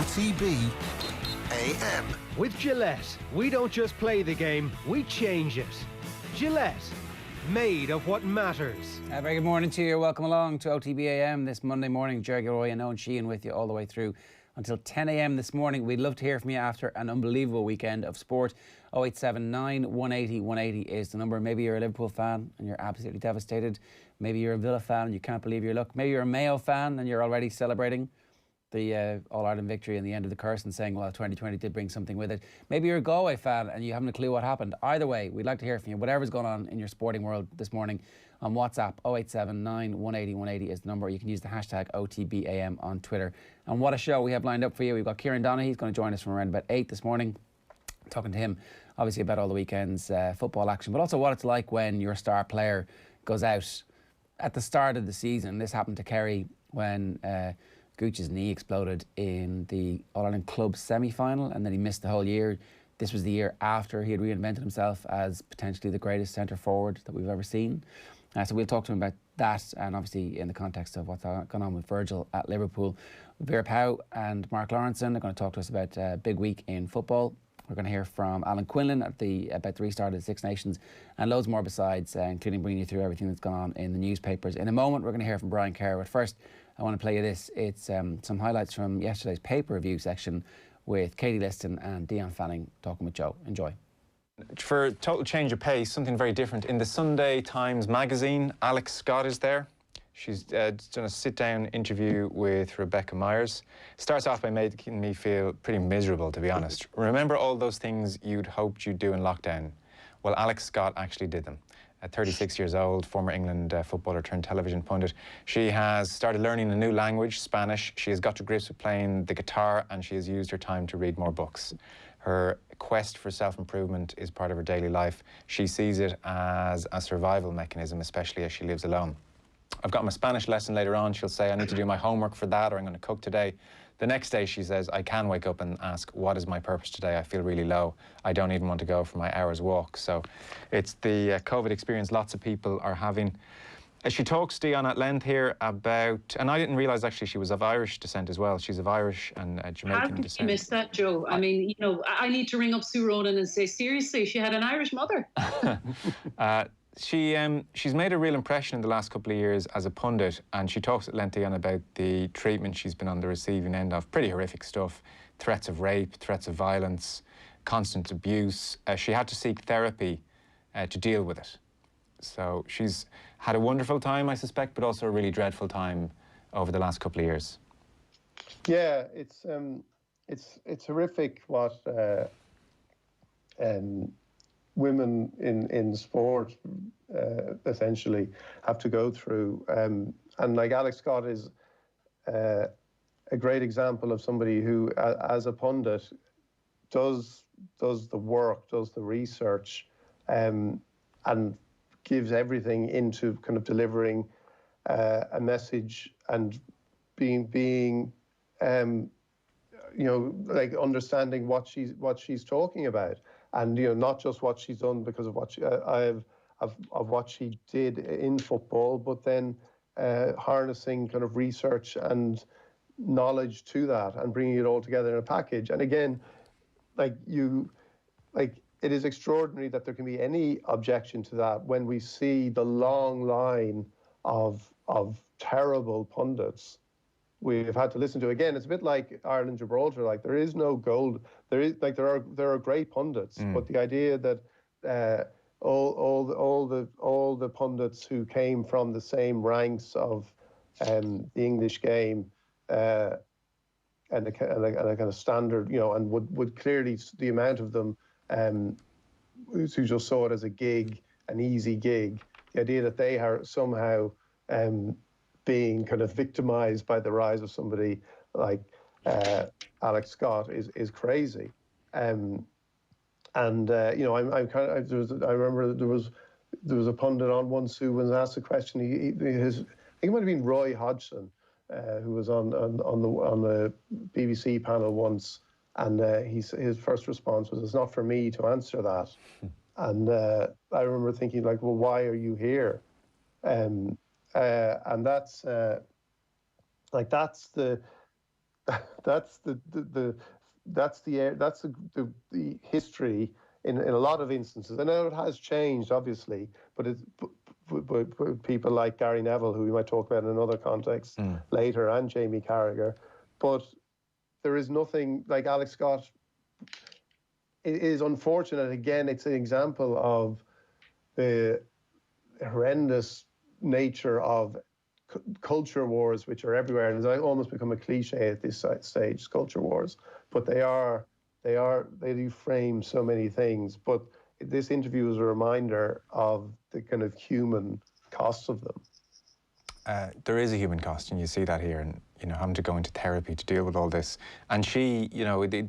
OTB AM. With Gillette, we don't just play the game, we change it. Gillette, made of what matters. Very good morning to you. Welcome along to OTB AM this Monday morning. Jerry Gilroy and Owen Sheehan with you all the way through until 10 a.m. this morning. We'd love to hear from you after an unbelievable weekend of sport. 0879 180 180 is the number. Maybe you're a Liverpool fan and you're absolutely devastated. Maybe you're a Villa fan and you can't believe your luck. Maybe you're a Mayo fan and you're already celebrating the All-Ireland victory and the end of the curse and saying, well, 2020 did bring something with it. Maybe you're a Galway fan and you haven't a clue what happened. Either way, we'd like to hear from you. Whatever's going on in your sporting world this morning on WhatsApp, 0879 180 180 is the number. You can use the hashtag OTBAM on Twitter. And what a show we have lined up for you. We've got Kieran Donaghy. He's going to join us from around about 8 this morning, talking to him, obviously, about all the weekend's football action, but also what it's like when your star player goes out at the start of the season. This happened to Kerry when Gooch's knee exploded in the All-Ireland Club semi-final, and then he missed the whole year. This was the year after he had reinvented himself as potentially the greatest centre forward that we've ever seen. So we'll talk to him about that, and obviously in the context of what's gone on with Virgil at Liverpool. Vera Pauw and Mark Lawrenson are going to talk to us about a big week in football. We're going to hear from Alan Quinlan about the restart of the Six Nations and loads more besides, including bringing you through everything that's gone on in the newspapers. In a moment, we're going to hear from Brian Kerr. But first, I want to play you this. It's some highlights from yesterday's paper review section with Katie Liston and Dion Fanning talking with Joe. Enjoy. For a total change of pace, something very different. In the Sunday Times magazine, Alex Scott is there. She's done a sit-down interview with Rebecca Myers. Starts off by making me feel pretty miserable, to be honest. Remember all those things you'd hoped you'd do in lockdown? Well, Alex Scott actually did them. At 36 years old, former England footballer turned television pundit. She has started learning a new language, Spanish. She has got to grips with playing the guitar, and she has used her time to read more books. Her quest for self-improvement is part of her daily life. She sees it as a survival mechanism, especially as she lives alone. I've got my Spanish lesson later on. She'll say, I need to do my homework for that, or I'm going to cook today. The next day, she says, I can wake up and ask, what is my purpose today? I feel really low. I don't even want to go for my hour's walk. So it's the COVID experience lots of people are having. She talks, Dion, at length here about, and I didn't realise actually she was of Irish descent as well. She's of Irish and Jamaican How could descent. you miss that, Joe? I mean, you know, I need to ring up Sue Ronan and say, seriously, she had an Irish mother. She's made a real impression in the last couple of years as a pundit, and she talks at length about the treatment she's been on the receiving end of. Pretty horrific stuff. Threats of rape, threats of violence, constant abuse. She had to seek therapy to deal with it. So she's had a wonderful time, I suspect, but also a really dreadful time over the last couple of years. Yeah, it's horrific what women in sport essentially have to go through. And like Alex Scott is a great example of somebody who, as a pundit, does the work, does the research, and gives everything into kind of delivering a message and being you know, like understanding what she's talking about. And, you know, not just what she's done because of what what she did in football, but then harnessing kind of research and knowledge to that and bringing it all together in a package. And again, it is extraordinary that there can be any objection to that when we see the long line of terrible pundits we've had to listen to. Again, it's a bit like Ireland Gibraltar. Like, there is no gold. There are great pundits, but the idea that all the pundits who came from the same ranks of the English game and a kind of standard, you know, and would clearly, the amount of them who just saw it as a gig, an easy gig, the idea that they are somehow being kind of victimized by the rise of somebody like Alex Scott is crazy. You know, I remember there was a pundit on once who was asked a question. I think it might have been Roy Hodgson, who was on the BBC panel once, and his first response was, "It's not for me to answer that." And I remember thinking, like, well, why are you here? And that's the that's the history in a lot of instances. I know it has changed, obviously, but it's people like Gary Neville, who we might talk about in another context later, and Jamie Carragher. But there is nothing like Alex Scott. It is unfortunate. Again, it's an example of the horrendous nature of culture wars, which are everywhere, and it's almost become a cliche at this stage, culture wars. But they do frame so many things. But this interview is a reminder of the kind of human costs of them. There is a human cost, and you see that here, and having to go into therapy to deal with all this. And she,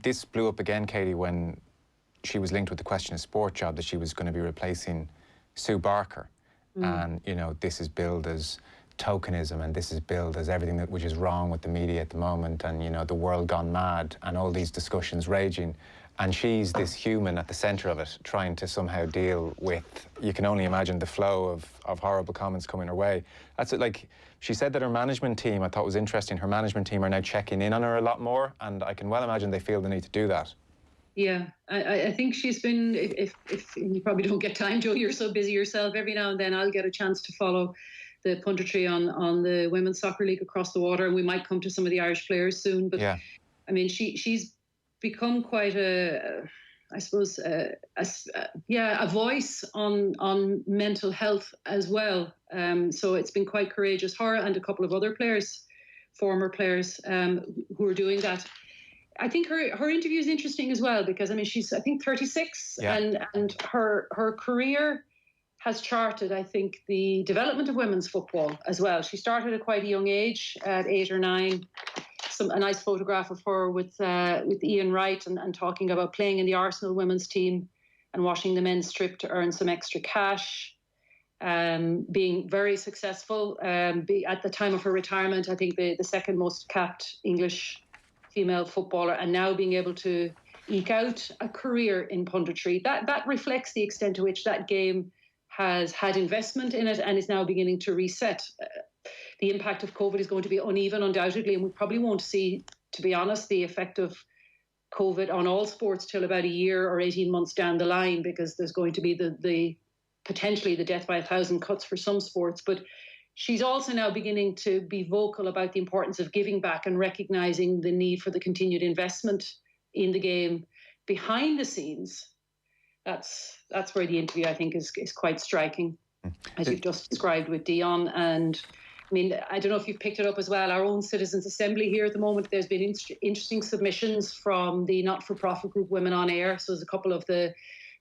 this blew up again, Katie, when she was linked with the Question of Sport job that she was going to be replacing Sue Barker. And this is billed as tokenism, and this is billed as everything which is wrong with the media at the moment, and the world gone mad, and all these discussions raging. And she's this human at the centre of it, trying to somehow deal with, you can only imagine the flow of horrible comments coming her way. That's it. Like, she said that her management team, I thought was interesting, her management team are now checking in on her a lot more, and I can well imagine they feel the need to do that. Yeah, I think she's been, if you probably don't get time, Joe, you're so busy yourself, every now and then I'll get a chance to follow the punditry on the Women's Soccer League across the water, and we might come to some of the Irish players soon. But yeah. I mean, she's become quite a voice on mental health as well. So it's been quite courageous. Her and a couple of other players, former players, who are doing that. I think her interview is interesting as well, because I mean, she's, I think, 36, and her career has charted, I think, the development of women's football as well. She started at quite a young age, at 8 or 9. A nice photograph of her with Ian Wright, and talking about playing in the Arsenal women's team and washing the men's strip to earn some extra cash. Being very successful. At the time of her retirement, I think the second most capped English female footballer, and now being able to eke out a career in punditry. That reflects the extent to which that game has had investment in it and is now beginning to reset. The impact of COVID is going to be uneven, undoubtedly, and we probably won't see, to be honest, the effect of COVID on all sports till about a year or 18 months down the line, because there's going to be the potentially the death by 1,000 cuts for some sports. But she's also now beginning to be vocal about the importance of giving back and recognising the need for the continued investment in the game behind the scenes. That's where the interview, I think, is quite striking, as you've just described with Dion. And I mean, I don't know if you've picked it up as well. Our own Citizens Assembly here at the moment, there's been interesting submissions from the not-for-profit group Women on Air. So there's a couple of the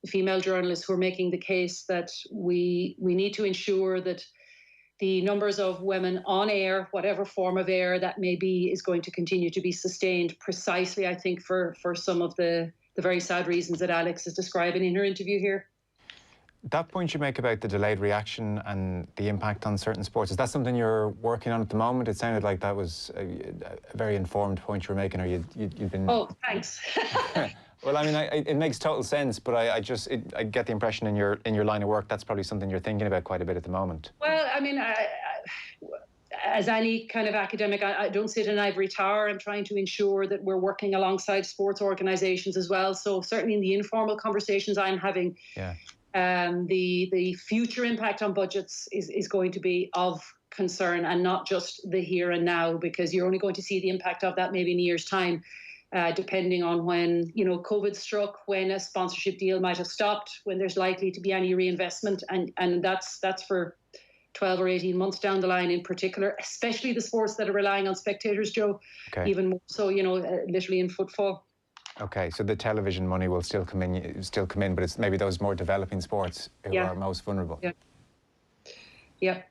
female journalists who are making the case that we need to ensure that the numbers of women on air, whatever form of air that may be, is going to continue to be sustained, precisely, I think, for some of the very sad reasons that Alex is describing in her interview here. That point you make about the delayed reaction and the impact on certain sports, is that something you're working on at the moment? It sounded like that was a very informed point you were making, or you've been... Oh, thanks. Well, I mean, it makes total sense, but I get the impression in your line of work that's probably something you're thinking about quite a bit at the moment. Well, I mean, as any kind of academic, I don't sit in an ivory tower. I'm trying to ensure that we're working alongside sports organisations as well. So certainly in the informal conversations I'm having, the future impact on budgets is going to be of concern, and not just the here and now, because you're only going to see the impact of that maybe in a year's time. Depending on when, COVID struck, when a sponsorship deal might have stopped, when there's likely to be any reinvestment. And that's for 12 or 18 months down the line in particular, especially the sports that are relying on spectators, Joe, even more so, literally in football. Okay, so the television money will still come in, but it's maybe those more developing sports who are most vulnerable. Yeah.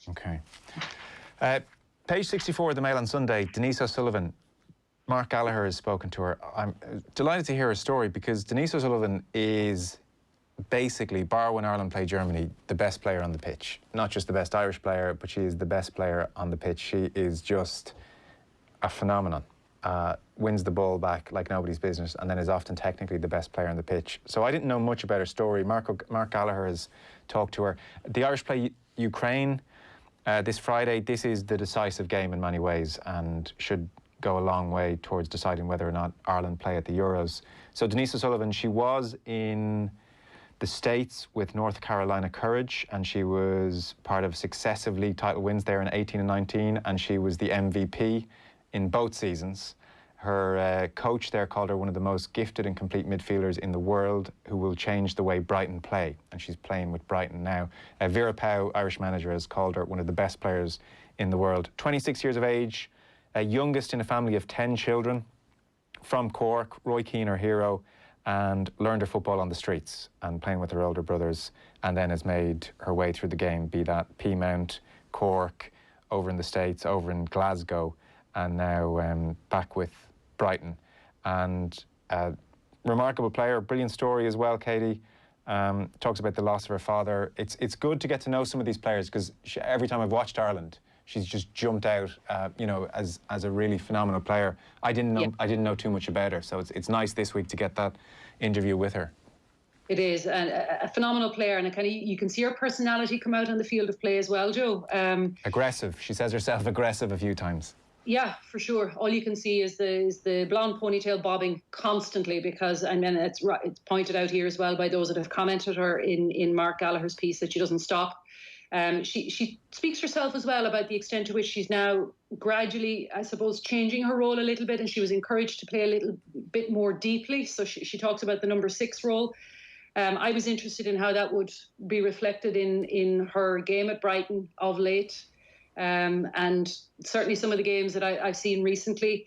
Okay. Page 64 of the Mail on Sunday, Denise O'Sullivan. Mark Gallagher has spoken to her. I'm delighted to hear her story, because Denise O'Sullivan is basically, bar when Ireland play Germany, the best player on the pitch. Not just the best Irish player, but she is the best player on the pitch. She is just a phenomenon. Wins the ball back like nobody's business, and then is often technically the best player on the pitch. So I didn't know much about her story. Mark Gallagher has talked to her. The Irish play Ukraine this Friday. This is the decisive game in many ways, and should go a long way towards deciding whether or not Ireland play at the Euros. So Denise O'Sullivan, she was in the States with North Carolina Courage, and she was part of successive league title wins there in 18 and 19, and she was the MVP in both seasons. Her coach there called her one of the most gifted and complete midfielders in the world who will change the way Brighton play, and she's playing with Brighton now. Vera Pauw, Irish manager, has called her one of the best players in the world. 26 years of age, youngest in a family of 10 children, from Cork. Roy Keane, her hero, and learned her football on the streets and playing with her older brothers, and then has made her way through the game, be that Peamount, Cork, over in the States, over in Glasgow, and now back with Brighton. And remarkable player, brilliant story as well, Katie. Talks about the loss of her father. It's good to get to know some of these players, because every time I've watched Ireland, she's just jumped out, as a really phenomenal player. I didn't know too much about her, so it's nice this week to get that interview with her. It is a phenomenal player, and you can see her personality come out on the field of play as well, Joe. Aggressive. She says herself aggressive a few times. Yeah, for sure. All you can see is the blonde ponytail bobbing constantly, because, and then it's pointed out here as well by those that have commented her in Mark Gallagher's piece, that she doesn't stop. She speaks herself as well about the extent to which she's now gradually, I suppose, changing her role a little bit, and she was encouraged to play a little bit more deeply. So she talks about the number 6 role. I was interested in how that would be reflected in her game at Brighton of late. And certainly some of the games that I've seen recently,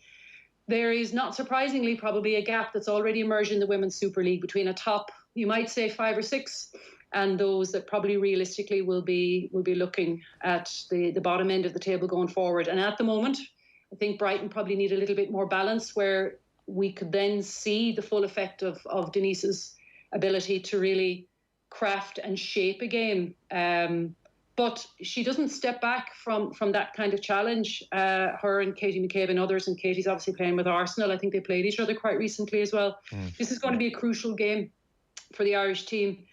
there is, not surprisingly, probably a gap that's already emerged in the Women's Super League between a top, you might say, 5 or 6, and those that probably realistically will be looking at the bottom end of the table going forward. And at the moment, I think Brighton probably need a little bit more balance, where we could then see the full effect of Denise's ability to really craft and shape a game. But she doesn't step back from that kind of challenge. Her and Katie McCabe and others, and Katie's obviously playing with Arsenal. I think they played each other quite recently as well. This is going to be a crucial game for the Irish team.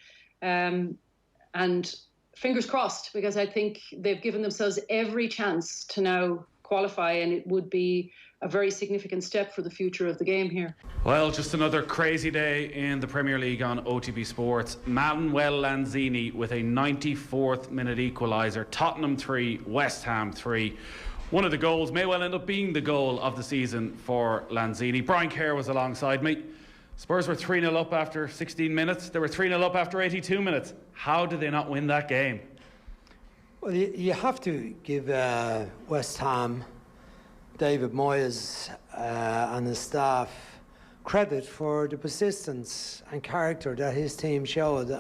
And fingers crossed, because I think they've given themselves every chance to now qualify, and it would be a very significant step for the future of the game here. Well, just another crazy day in the Premier League on OTB Sports. Manuel Lanzini with a 94th minute equaliser. Tottenham 3, West Ham 3. One of the goals may well end up being the goal of the season for Lanzini. Brian Kerr was alongside me. Spurs were 3-0 up after 16 minutes. They were 3-0 up after 82 minutes. How did they not win that game? Well, you have to give West Ham, David Moyes and his staff credit for the persistence and character that his team showed.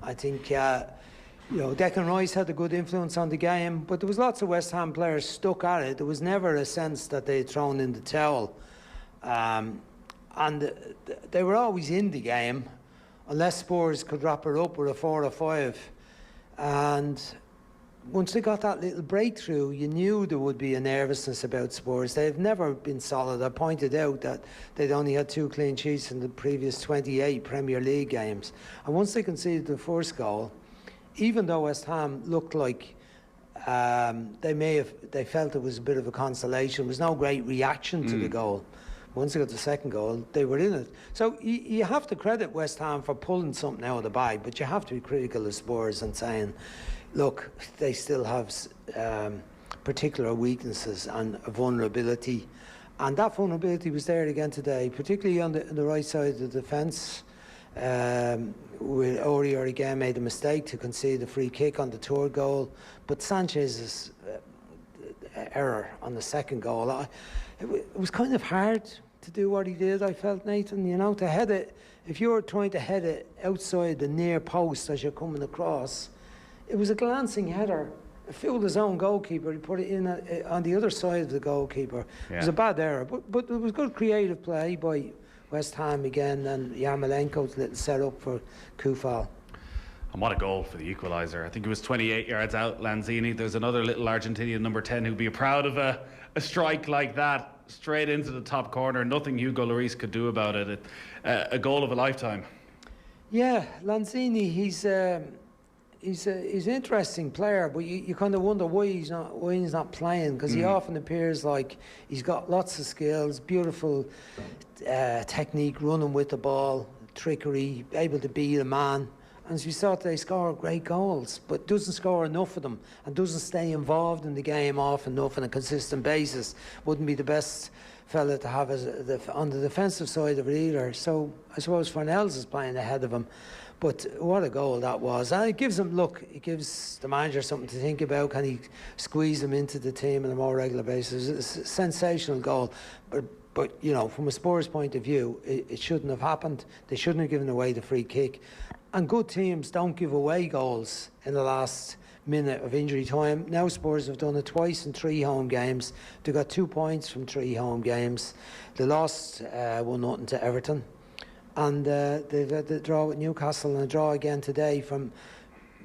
I think Declan Rice had a good influence on the game, but there was lots of West Ham players stuck at it. There was never a sense that they had thrown in the towel. And they were always in the game, unless Spurs could wrap it up with a 4 or 5. And once they got that little breakthrough, you knew there would be a nervousness about Spurs. They've never been solid. I pointed out that they'd only had 2 clean sheets in the previous 28 Premier League games. And once they conceded the first goal, even though West Ham looked like they felt it was a bit of a consolation, there was no great reaction to the goal. Once they got the second goal, they were in it. So you have to credit West Ham for pulling something out of the bag, but you have to be critical of Spurs and saying, look, they still have particular weaknesses and a vulnerability. And that vulnerability was there again today, particularly on the right side of the defence. Aurier again made a mistake to concede a free kick on the third goal. But Sanchez's error on the second goal, it was kind of hard to do what he did, I felt, Nathan. To head it, if you were trying to head it outside the near post as you're coming across, it was a glancing header. It fooled his own goalkeeper. He put it in on the other side of the goalkeeper. Yeah. It was a bad error, but it was good creative play by West Ham again, and Yarmolenko's little set-up for Kufal. And what a goal for the equaliser. I think it was 28 yards out, Lanzini. There's another little Argentinian, number 10, who'd be proud of a strike like that, straight into the top corner. Nothing Hugo Lloris could do about it. A goal of a lifetime. Yeah, Lanzini, he's an interesting player, but you kind of wonder why he's not playing, because he often appears like he's got lots of skills, beautiful technique, running with the ball, trickery, able to beat a man. And as we saw, they score great goals, but doesn't score enough of them and doesn't stay involved in the game often enough on a consistent basis. Wouldn't be the best fella to have on the defensive side of it either. So I suppose Farnells is playing ahead of him. But what a goal that was. And it gives him, it gives the manager something to think about. Can he squeeze him into the team on a more regular basis? It's a sensational goal. But you know, from a Spurs point of view, it shouldn't have happened. They shouldn't have given away the free kick. And good teams don't give away goals in the last minute of injury time. Now Spurs have done it twice in 3 home games. They got 2 points from 3 home games. They lost 1-0 to Everton. And they've had the draw with Newcastle and a draw again today from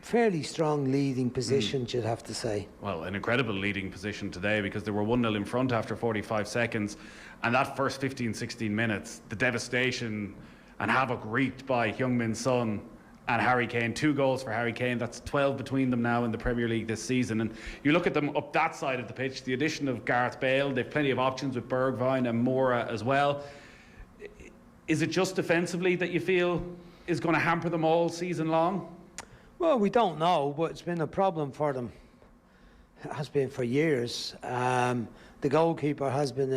fairly strong leading positions, you'd have to say. Well, an incredible leading position today, because they were 1-0 in front after 45 seconds. And that first 15, 16 minutes, the devastation and havoc wreaked by Heung-min Son and Harry Kane. 2 goals for Harry Kane. That's 12 between them now in the Premier League this season. And you look at them up that side of the pitch, the addition of Gareth Bale, they've plenty of options with Bergwijn and Moura as well. Is it just defensively that you feel is going to hamper them all season long? Well, we don't know, but it's been a problem for them. It has been for years. The goalkeeper has been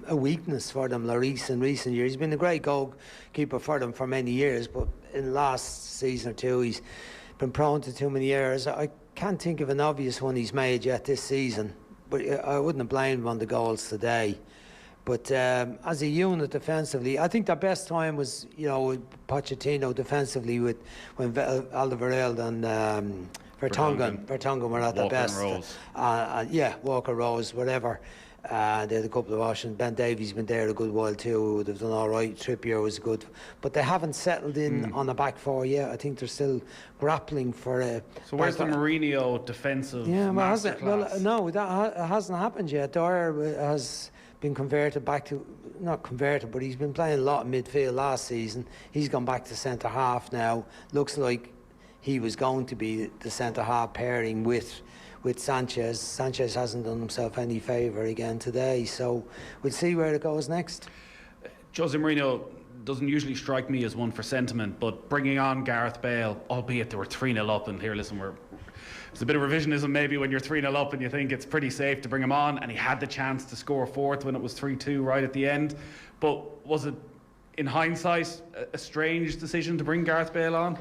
a weakness for them, Lloris, in recent years. He's been a great goalkeeper for them for many years, but in the last season or two, he's been prone to too many errors. I can't think of an obvious one he's made yet this season, but I wouldn't have blamed him on the goals today. But as a unit defensively, I think their best time was, with Pochettino defensively, when Alderweireld and Vertonghen were at their best. Walker, Rose, whatever. They had a couple of options. Ben Davies been there a good while too. Would have done all right. Trippier was good, but they haven't settled in on the back four yet. I think they're still grappling for a. So where's the Mourinho defensive? Yeah, masterclass? No, that hasn't happened yet. Dyer has been converted back to, not converted, but he's been playing a lot of midfield last season. He's gone back to centre half now. Looks like he was going to be the centre half pairing with Sanchez. Sanchez hasn't done himself any favour again today, so we'll see where it goes next. Jose Mourinho doesn't usually strike me as one for sentiment, but bringing on Gareth Bale, albeit they were 3-0 up, and here, listen, it's a bit of revisionism maybe when you're 3-0 up and you think it's pretty safe to bring him on, and he had the chance to score 4th when it was 3-2 right at the end. But was it, in hindsight, a strange decision to bring Gareth Bale on?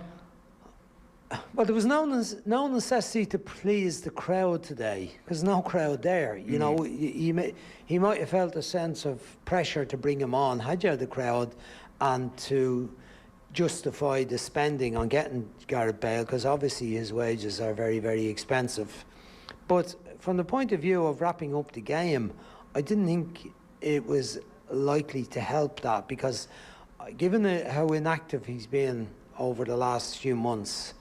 Well, there was no necessity to please the crowd today, because no crowd there. You know, he might have felt a sense of pressure to bring him on had you had the crowd, and to justify the spending on getting Gareth Bale, because obviously his wages are very, very expensive. But from the point of view of wrapping up the game, I didn't think it was likely to help that, because given how inactive he's been over the last few months,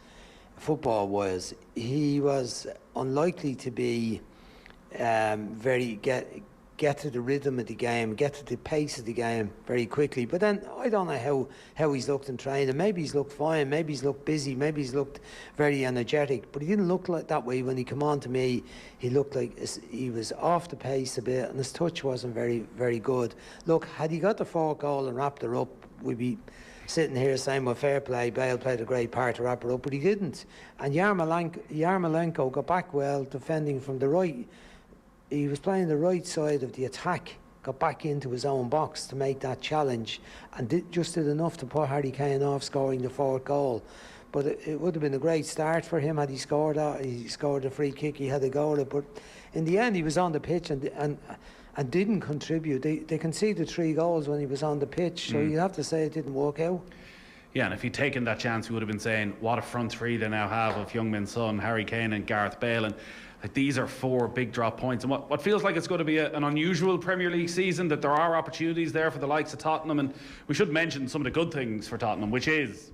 football-wise, he was unlikely to be get to the rhythm of the game, get to the pace of the game very quickly. But then I don't know how he's looked in training. Maybe he's looked fine, maybe he's looked busy, maybe he's looked very energetic, but he didn't look like that way when he came on to me. He looked like he was off the pace a bit, and his touch wasn't very, very good. Look, had he got the 4th goal and wrapped her up, we'd be sitting here saying, well, fair play, Bale played a great part to wrap her up, but he didn't. And Yarmolenko got back well, defending from the right. He was playing the right side of the attack, got back into his own box to make that challenge, and did enough to put Harry Kane off scoring the 4th goal. But it would have been a great start for him had he scored that. He scored a free kick, he had a goal. But in the end, he was on the pitch and didn't contribute. They conceded 3 goals when he was on the pitch, so you'd have to say it didn't work out. Yeah, and if he'd taken that chance, we would have been saying what a front 3 they now have of Heung-min Son, Harry Kane and Gareth Bale. And these are 4 big drop points. And what feels like it's going to be an unusual Premier League season, that there are opportunities there for the likes of Tottenham. And we should mention some of the good things for Tottenham, which is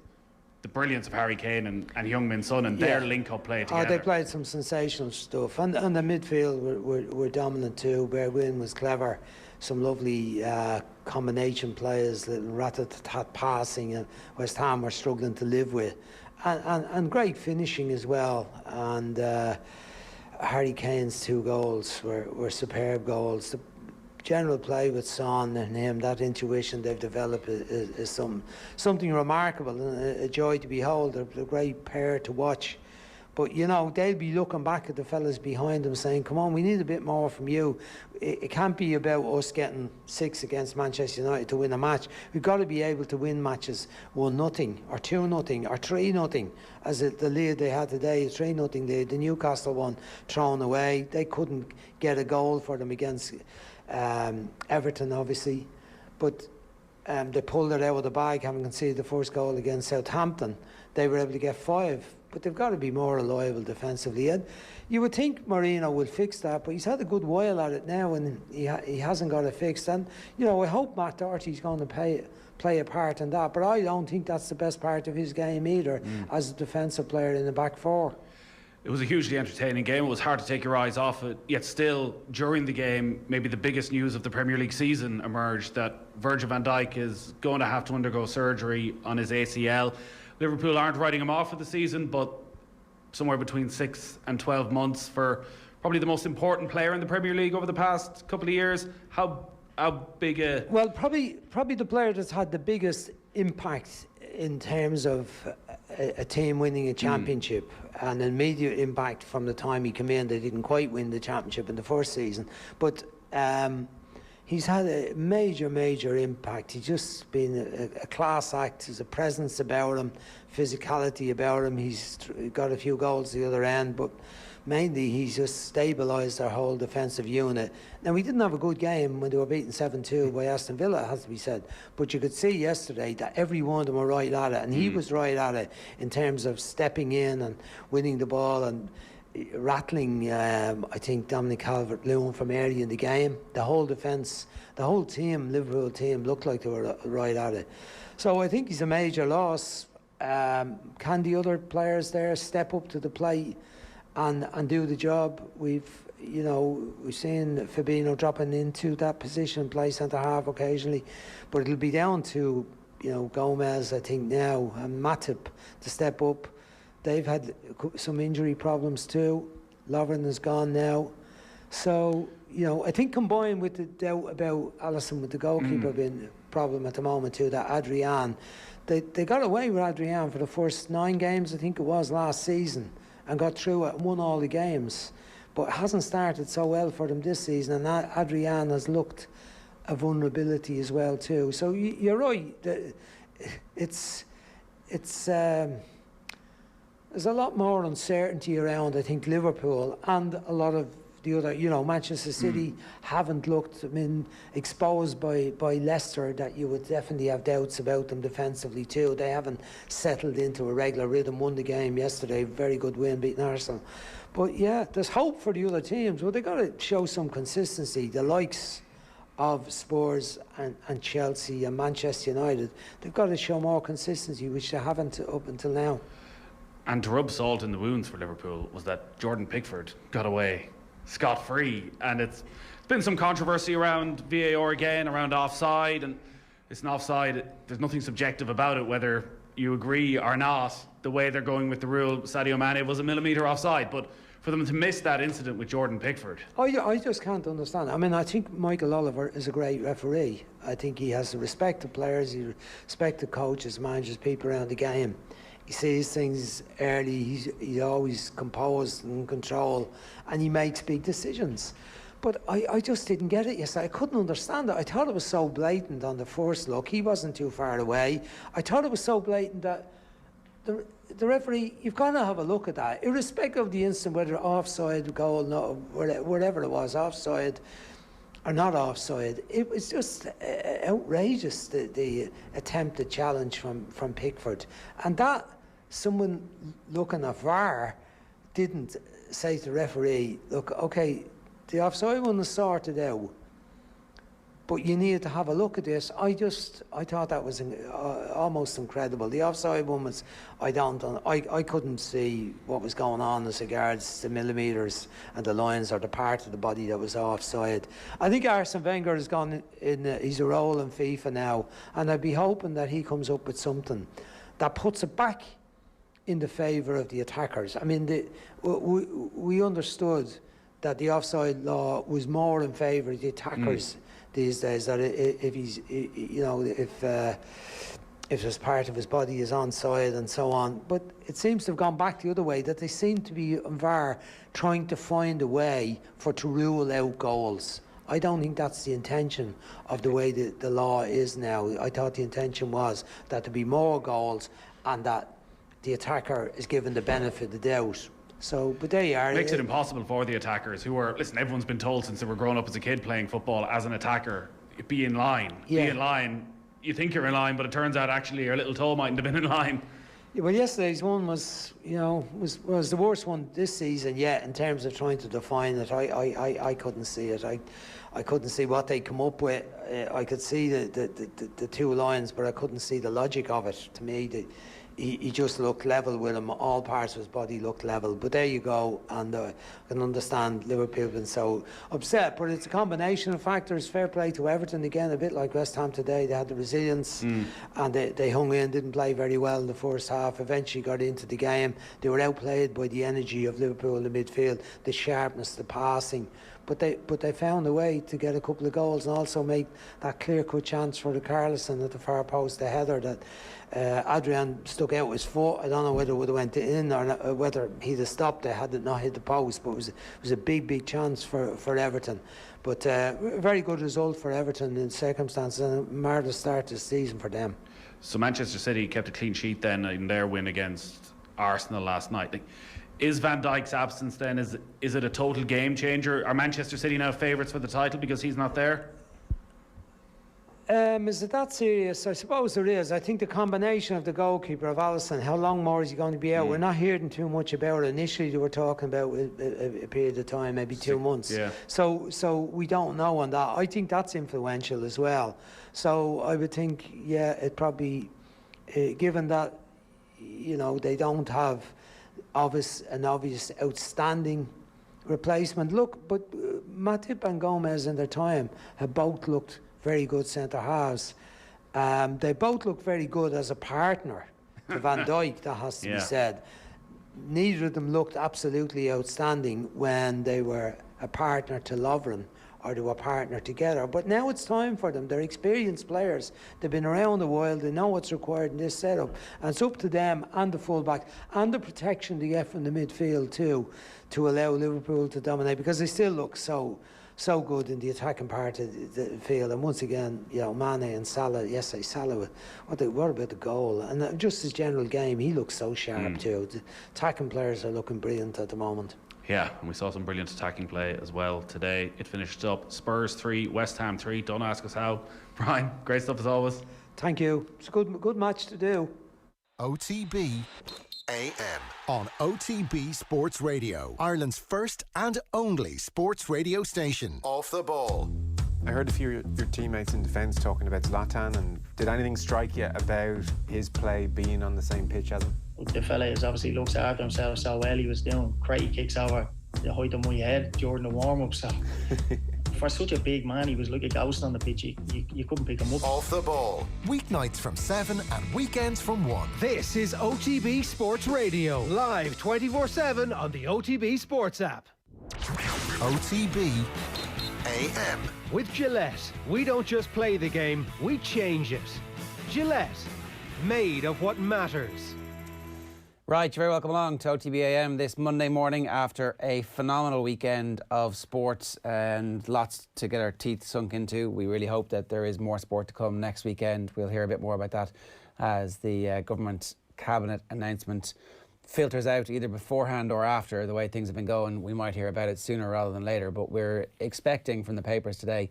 the brilliance of Harry Kane and Heung-min Son and their link-up play together. They played some sensational stuff. And the midfield were dominant too. Bergwijn was clever. Some lovely combination players, little rat-a-tat passing, and West Ham were struggling to live with. And great finishing as well. And Harry Kane's 2 goals were superb goals. The general play with Son and him, that intuition they've developed is something remarkable and a joy to behold. They're a great pair to watch. But, you know, they'll be looking back at the fellas behind them saying, come on, we need a bit more from you. It can't be about us getting 6 against Manchester United to win a match. We've got to be able to win matches 1-0 or 2-0 or 3-0, as the lead they had today, 3-0 lead. The Newcastle one thrown away. They couldn't get a goal for them against Everton, obviously. But they pulled it out of the bag, having conceded the first goal against Southampton. They were able to get 5. But they've got to be more reliable defensively. And you would think Marino will fix that, but he's had a good while at it now, and he hasn't got it fixed. And, you know, I hope Matt Doherty's going to play a part in that, but I don't think that's the best part of his game either, as a defensive player in the back 4. It was a hugely entertaining game. It was hard to take your eyes off it, yet still, during the game, maybe the biggest news of the Premier League season emerged, that Virgil van Dijk is going to have to undergo surgery on his ACL. Liverpool aren't writing him off for the season, but somewhere between 6 and 12 months for probably the most important player in the Premier League over the past couple of years. How big a... Well, probably the player that's had the biggest impact in terms of a team winning a championship, and an immediate impact from the time he came in. They didn't quite win the championship in the first season, but he's had a major impact. He's just been a class act. There's a presence about him, physicality about him. He's got a few goals the other end, but mainly he's just stabilised our whole defensive unit. Now, we didn't have a good game when they were beaten 7-2 by Aston Villa, it has to be said, but you could see yesterday that every one of them were right at it, and he was right at it in terms of stepping in and winning the ball and rattling, I think, Dominic Calvert-Lewin from early in the game. The whole defence, the whole team, Liverpool team, looked like they were right at it. So I think he's a major loss. Can the other players there step up to the plate and do the job? We've seen Fabinho dropping into that position, play centre half occasionally, but it'll be down to Gomez, I think, now, and Matip to step up. They've had some injury problems too. Lovren is gone now. So, I think combined with the doubt about Alisson with the goalkeeper being a problem at the moment too, that Adrian, they got away with Adrian for the first 9 games, I think it was, last season, and got through it and won all the games. But it hasn't started so well for them this season, and Adrian has looked a vulnerability as well too. So you're right. It's there's a lot more uncertainty around, I think, Liverpool and a lot of the other, Manchester City haven't looked, exposed by Leicester, that you would definitely have doubts about them defensively too. They haven't settled into a regular rhythm, won the game yesterday, very good win, beating Arsenal. But yeah, there's hope for the other teams. Well, they've got to show some consistency. The likes of Spurs and Chelsea and Manchester United, they've got to show more consistency, which they haven't up until now. And to rub salt in the wounds for Liverpool was that Jordan Pickford got away scot-free, and it's been some controversy around VAR again, around offside, and it's an offside. There's nothing subjective about it, whether you agree or not. The way they're going with the rule, Sadio Mane was a millimetre offside, but for them to miss that incident with Jordan Pickford. I just can't understand. I think Michael Oliver is a great referee. I think he has the respect of players, he respects the coaches, managers, people around the game. He sees things early, he's always composed and in control, and he makes big decisions. But I just didn't get it yesterday. I couldn't understand it. I thought it was so blatant on the first look. He wasn't too far away. I thought it was so blatant that the referee, you've got to have a look at that. Irrespective of the instant, whether offside, goal, no, whatever it was, offside or not offside, it was just outrageous, the attempted challenge from Pickford. And that someone looking at VAR didn't say to the referee, look, okay, the offside one is sorted out, But you needed to have a look at this. I thought that was almost incredible. The offside one was, I couldn't see what was going on as regards the millimetres and the lines or the part of the body that was offside. I think Arsene Wenger has gone in, he's a role in FIFA now, and I'd be hoping that he comes up with something that puts it back in the favour of the attackers. I mean, we understood that the offside law was more in favour of the attackers these days. That if he's, if his part of his body is onside and so on, but it seems to have gone back the other way. That they seem to be in VAR trying to find a way to rule out goals. I don't think that's the intention of the way the law is now. I thought the intention was that there be more goals and that the attacker is given the benefit of the doubt. So, but there you are. Makes it impossible for the attackers who are, listen, everyone's been told since they were growing up as a kid playing football, as an attacker, be in line. Yeah. Be in line. You think you're in line, but it turns out actually your little toe mightn't have been in line. Yeah, well, yesterday's one was the worst one this season yet in terms of trying to define it. I couldn't see it. I couldn't see what they come up with. I could see the two lines, but I couldn't see the logic of it. To me, he just looked level with him. All parts of his body looked level. But there you go, and I can understand Liverpool being so upset. But it's a combination of factors. Fair play to Everton again, a bit like West Ham today. They had the resilience, and they hung in, didn't play very well in the first half. Eventually got into the game. They were outplayed by the energy of Liverpool in the midfield, the sharpness, the passing. But they found a way to get a couple of goals and also make that clear-cut chance for the Carlson at the far post, the header that Adrian stuck out his foot. I don't know whether it would have went in or not, whether he'd have stopped it had it not hit the post, but it was a big chance for Everton. But a very good result for Everton in circumstances, and a marvellous start to the season for them. So Manchester City kept a clean sheet then in their win against Arsenal last night. Is Van Dijk's absence then, is it a total game changer? Are Manchester City now favourites for the title because he's not there? Is it that serious? I suppose there is. I think the combination of the goalkeeper, of Alisson, how long more is he going to be out? We're not hearing too much about it. Initially they were talking about a period of time, maybe 2 months. Yeah. So we don't know on that. I think that's influential as well. So I would think, yeah, it probably, given that, they don't have an obvious outstanding replacement. Look, but Matip and Gomez in their time have both looked very good centre halves. They both look very good as a partner to Van Dijk, that has to be said. Neither of them looked absolutely outstanding when they were a partner to Lovren or they were a partner together. But now it's time for them. They're experienced players. They've been around a while. They know what's required in this setup. And it's up to them and the fullback and the protection they get from the midfield too to allow Liverpool to dominate, because they still look so good in the attacking part of the field. And once again, Mane and Salah, Salah, what about the goal? And just his general game, he looks so sharp too. The attacking players are looking brilliant at the moment. Yeah, and we saw some brilliant attacking play as well today. It finished up Spurs 3, West Ham 3. Don't ask us how. Brian, great stuff as always. Thank you. It's a good match to do. OTB AM on OTB Sports Radio, Ireland's first and only sports radio station. Off the ball. I heard a few of your teammates in defence talking about Zlatan, and did anything strike you about his play being on the same pitch as him? The fella is obviously looks after himself so well. He was doing crate kicks over the height of my head during the warm-up, so for such a big man, he was like a ghost on the pitch. You couldn't pick him up. Off the ball. Weeknights from 7 and weekends from 1. This is OTB Sports Radio, live 24/7 on the OTB Sports app. OTB AM. With Gillette, we don't just play the game, we change it. Gillette, made of what matters. Right, you're very welcome along to OTB AM this Monday morning after a phenomenal weekend of sports and lots to get our teeth sunk into. We really hope that there is more sport to come next weekend. We'll hear a bit more about that as the government cabinet announcement filters out either beforehand or after. The way things have been going, we might hear about it sooner rather than later, but we're expecting from the papers today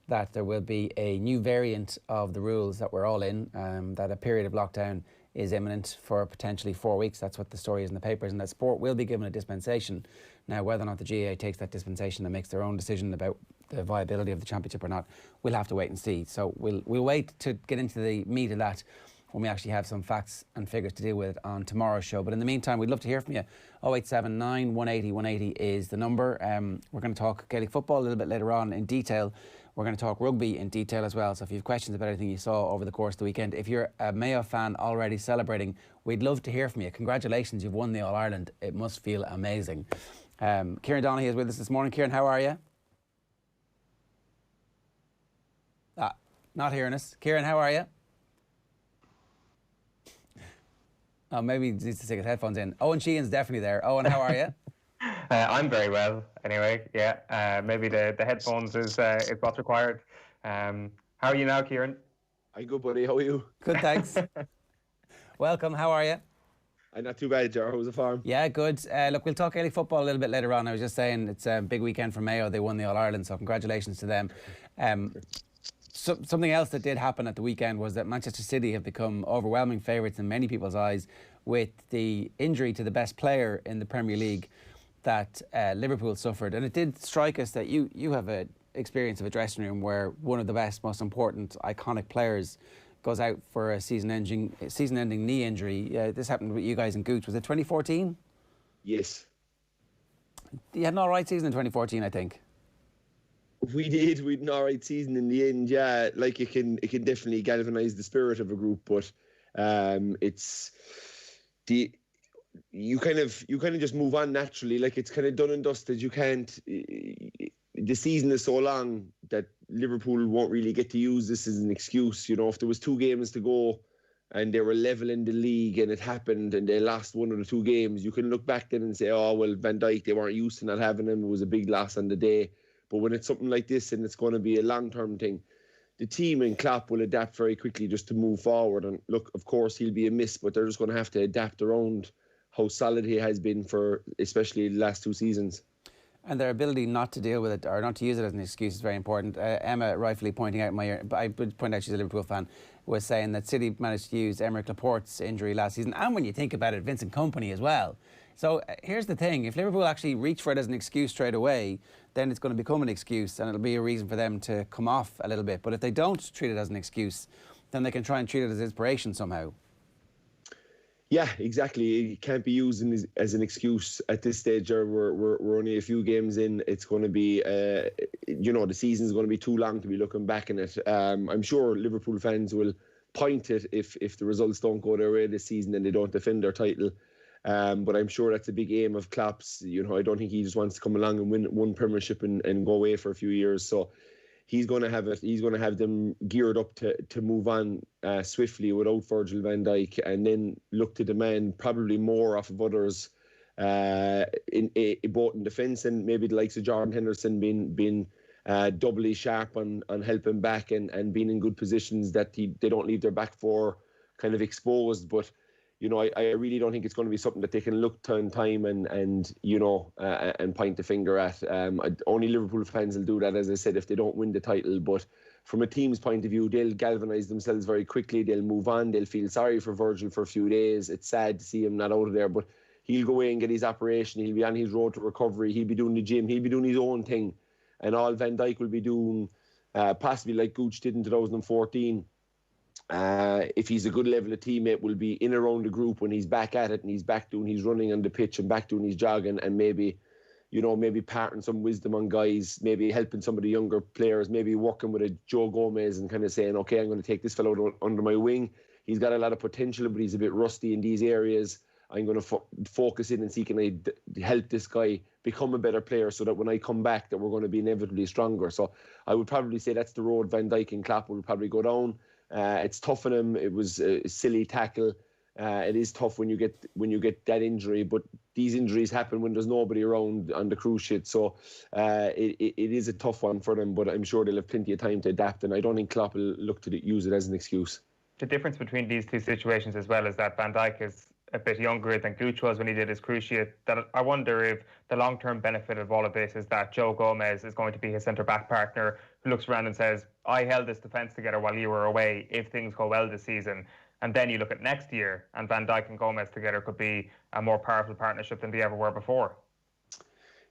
that there will be a new variant of the rules that we're all in, that a period of lockdown is imminent for potentially 4 weeks. That's what the story is in the papers, and that sport will be given a dispensation. Now, whether or not the GAA takes that dispensation and makes their own decision about the viability of the Championship or not, we'll have to wait and see. So we'll wait to get into the meat of that when we actually have some facts and figures to deal with on tomorrow's show. But in the meantime, we'd love to hear from you. 0879 180 180 is the number. We're going to talk Gaelic football a little bit later on in detail. We're going to talk rugby in detail as well. So if you have questions about anything you saw over the course of the weekend, if you're a Mayo fan already celebrating, we'd love to hear from you. Congratulations, you've won the All-Ireland. It must feel amazing. Kieran Donaghy is with us this morning. Kieran, how are you? Not hearing us. Kieran, how are you? Oh, maybe he needs to take his headphones in. Owen Sheehan's definitely there. Owen, how are you? I'm very well, anyway. Yeah, maybe the headphones is what's required. How are you now, Kieran? I'm good, buddy. How are you? Good, thanks. Welcome. How are you? I'm not too bad, Jar. How's the farm? Yeah, good. Look, we'll talk Gaelic football a little bit later on. I was just saying it's a big weekend for Mayo. They won the All-Ireland, so congratulations to them. Something else that did happen at the weekend was that Manchester City have become overwhelming favourites in many people's eyes with the injury to the best player in the Premier League that Liverpool suffered. And it did strike us that you have an experience of a dressing room where one of the best, most important, iconic players goes out for a season-ending knee injury. This happened with you guys in Gooch. Was it 2014? Yes. You had an all right season in 2014, I think. We did. We had an all right season in the end. Yeah, like it can definitely galvanise the spirit of a group, but you kind of just move on naturally. Like it's kind of done and dusted. You can't. The season is so long that Liverpool won't really get to use this as an excuse. You know, if there was 2 games to go and they were level in the league and it happened and they lost 1 of the 2 games, you can look back then and say, oh well, Van Dijk, they weren't used to not having him. It was a big loss on the day. But when it's something like this and it's going to be a long-term thing, the team and Klopp will adapt very quickly just to move forward. And look, of course, he'll be a miss, but they're just going to have to adapt around how solid he has been for especially the last 2 seasons. And their ability not to deal with it or not to use it as an excuse is very important. Emma rightfully pointing out, I would point out she's a Liverpool fan, was saying that City managed to use Aymeric Laporte's injury last season. And when you think about it, Vincent Kompany as well. So here's the thing, if Liverpool actually reach for it as an excuse straight away, then it's going to become an excuse and it'll be a reason for them to come off a little bit. But if they don't treat it as an excuse, then they can try and treat it as inspiration somehow. Yeah, exactly. It can't be used as an excuse at this stage. We're only a few games in. It's going to be, the season's going to be too long to be looking back in it. I'm sure Liverpool fans will point it if the results don't go their way this season and they don't defend their title. But I'm sure that's a big aim of Klopp's. I don't think he just wants to come along and win 1 Premiership and go away for a few years. So he's going to have it. He's going to have them geared up to move on swiftly without Virgil van Dijk, and then look to demand probably more off of others, both in defence and maybe the likes of Jordan Henderson being doubly sharp on helping back and being in good positions that they don't leave their back four kind of exposed. But I really don't think it's going to be something that they can look to in time and point the finger at. Only Liverpool fans will do that, as I said, if they don't win the title. But from a team's point of view, they'll galvanise themselves very quickly. They'll move on. They'll feel sorry for Virgil for a few days. It's sad to see him not out of there, but he'll go away and get his operation. He'll be on his road to recovery. He'll be doing the gym. He'll be doing his own thing. And all Van Dijk will be doing, possibly like Gooch did in 2014, if he's a good level of teammate, will be in around the group when he's back at it and he's back doing his running on the pitch and back doing his jogging, and maybe parting some wisdom on guys, maybe helping some of the younger players, maybe working with a Joe Gomez and kind of saying, okay, I'm going to take this fellow under my wing. He's got a lot of potential, but he's a bit rusty in these areas. I'm going to focus in and see can I help this guy become a better player so that when I come back that we're going to be inevitably stronger. So I would probably say that's the road Van Dijk and Klopp will probably go down. It's tough on him. It was a silly tackle. It is tough when you get that injury, but these injuries happen when there's nobody around on the cruise ship. So it is a tough one for them, but I'm sure they'll have plenty of time to adapt, and I don't think Klopp will look to use it as an excuse. The difference between these two situations as well is that Van Dijk is a bit younger than Gooch was when he did his cruciate. That I wonder if the long-term benefit of all of this is that Joe Gomez is going to be his centre-back partner who looks around and says, I held this defence together while you were away if things go well this season. And then you look at next year and Van Dijk and Gomez together could be a more powerful partnership than they ever were before.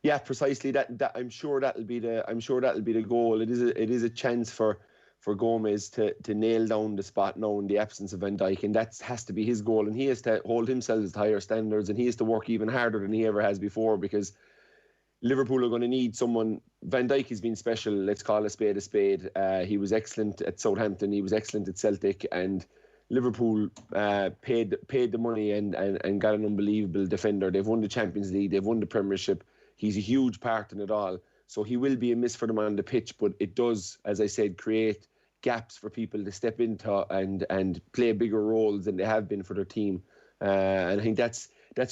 Yeah, precisely. That I'm sure that'll be the goal. It is a chance for Gomez to nail down the spot now in the absence of Van Dijk, and that has to be his goal. And he has to hold himself to higher standards, and he has to work even harder than he ever has before, because Liverpool are going to need someone. Van Dijk has been special. Let's call a spade a spade. He was excellent at Southampton. He was excellent at Celtic, and Liverpool paid the money and got an unbelievable defender. They've won the Champions League. They've won the Premiership. He's a huge part in it all. So he will be a miss for them on the pitch, but it does, as I said, create gaps for people to step into and play bigger roles than they have been for their team. And I think that's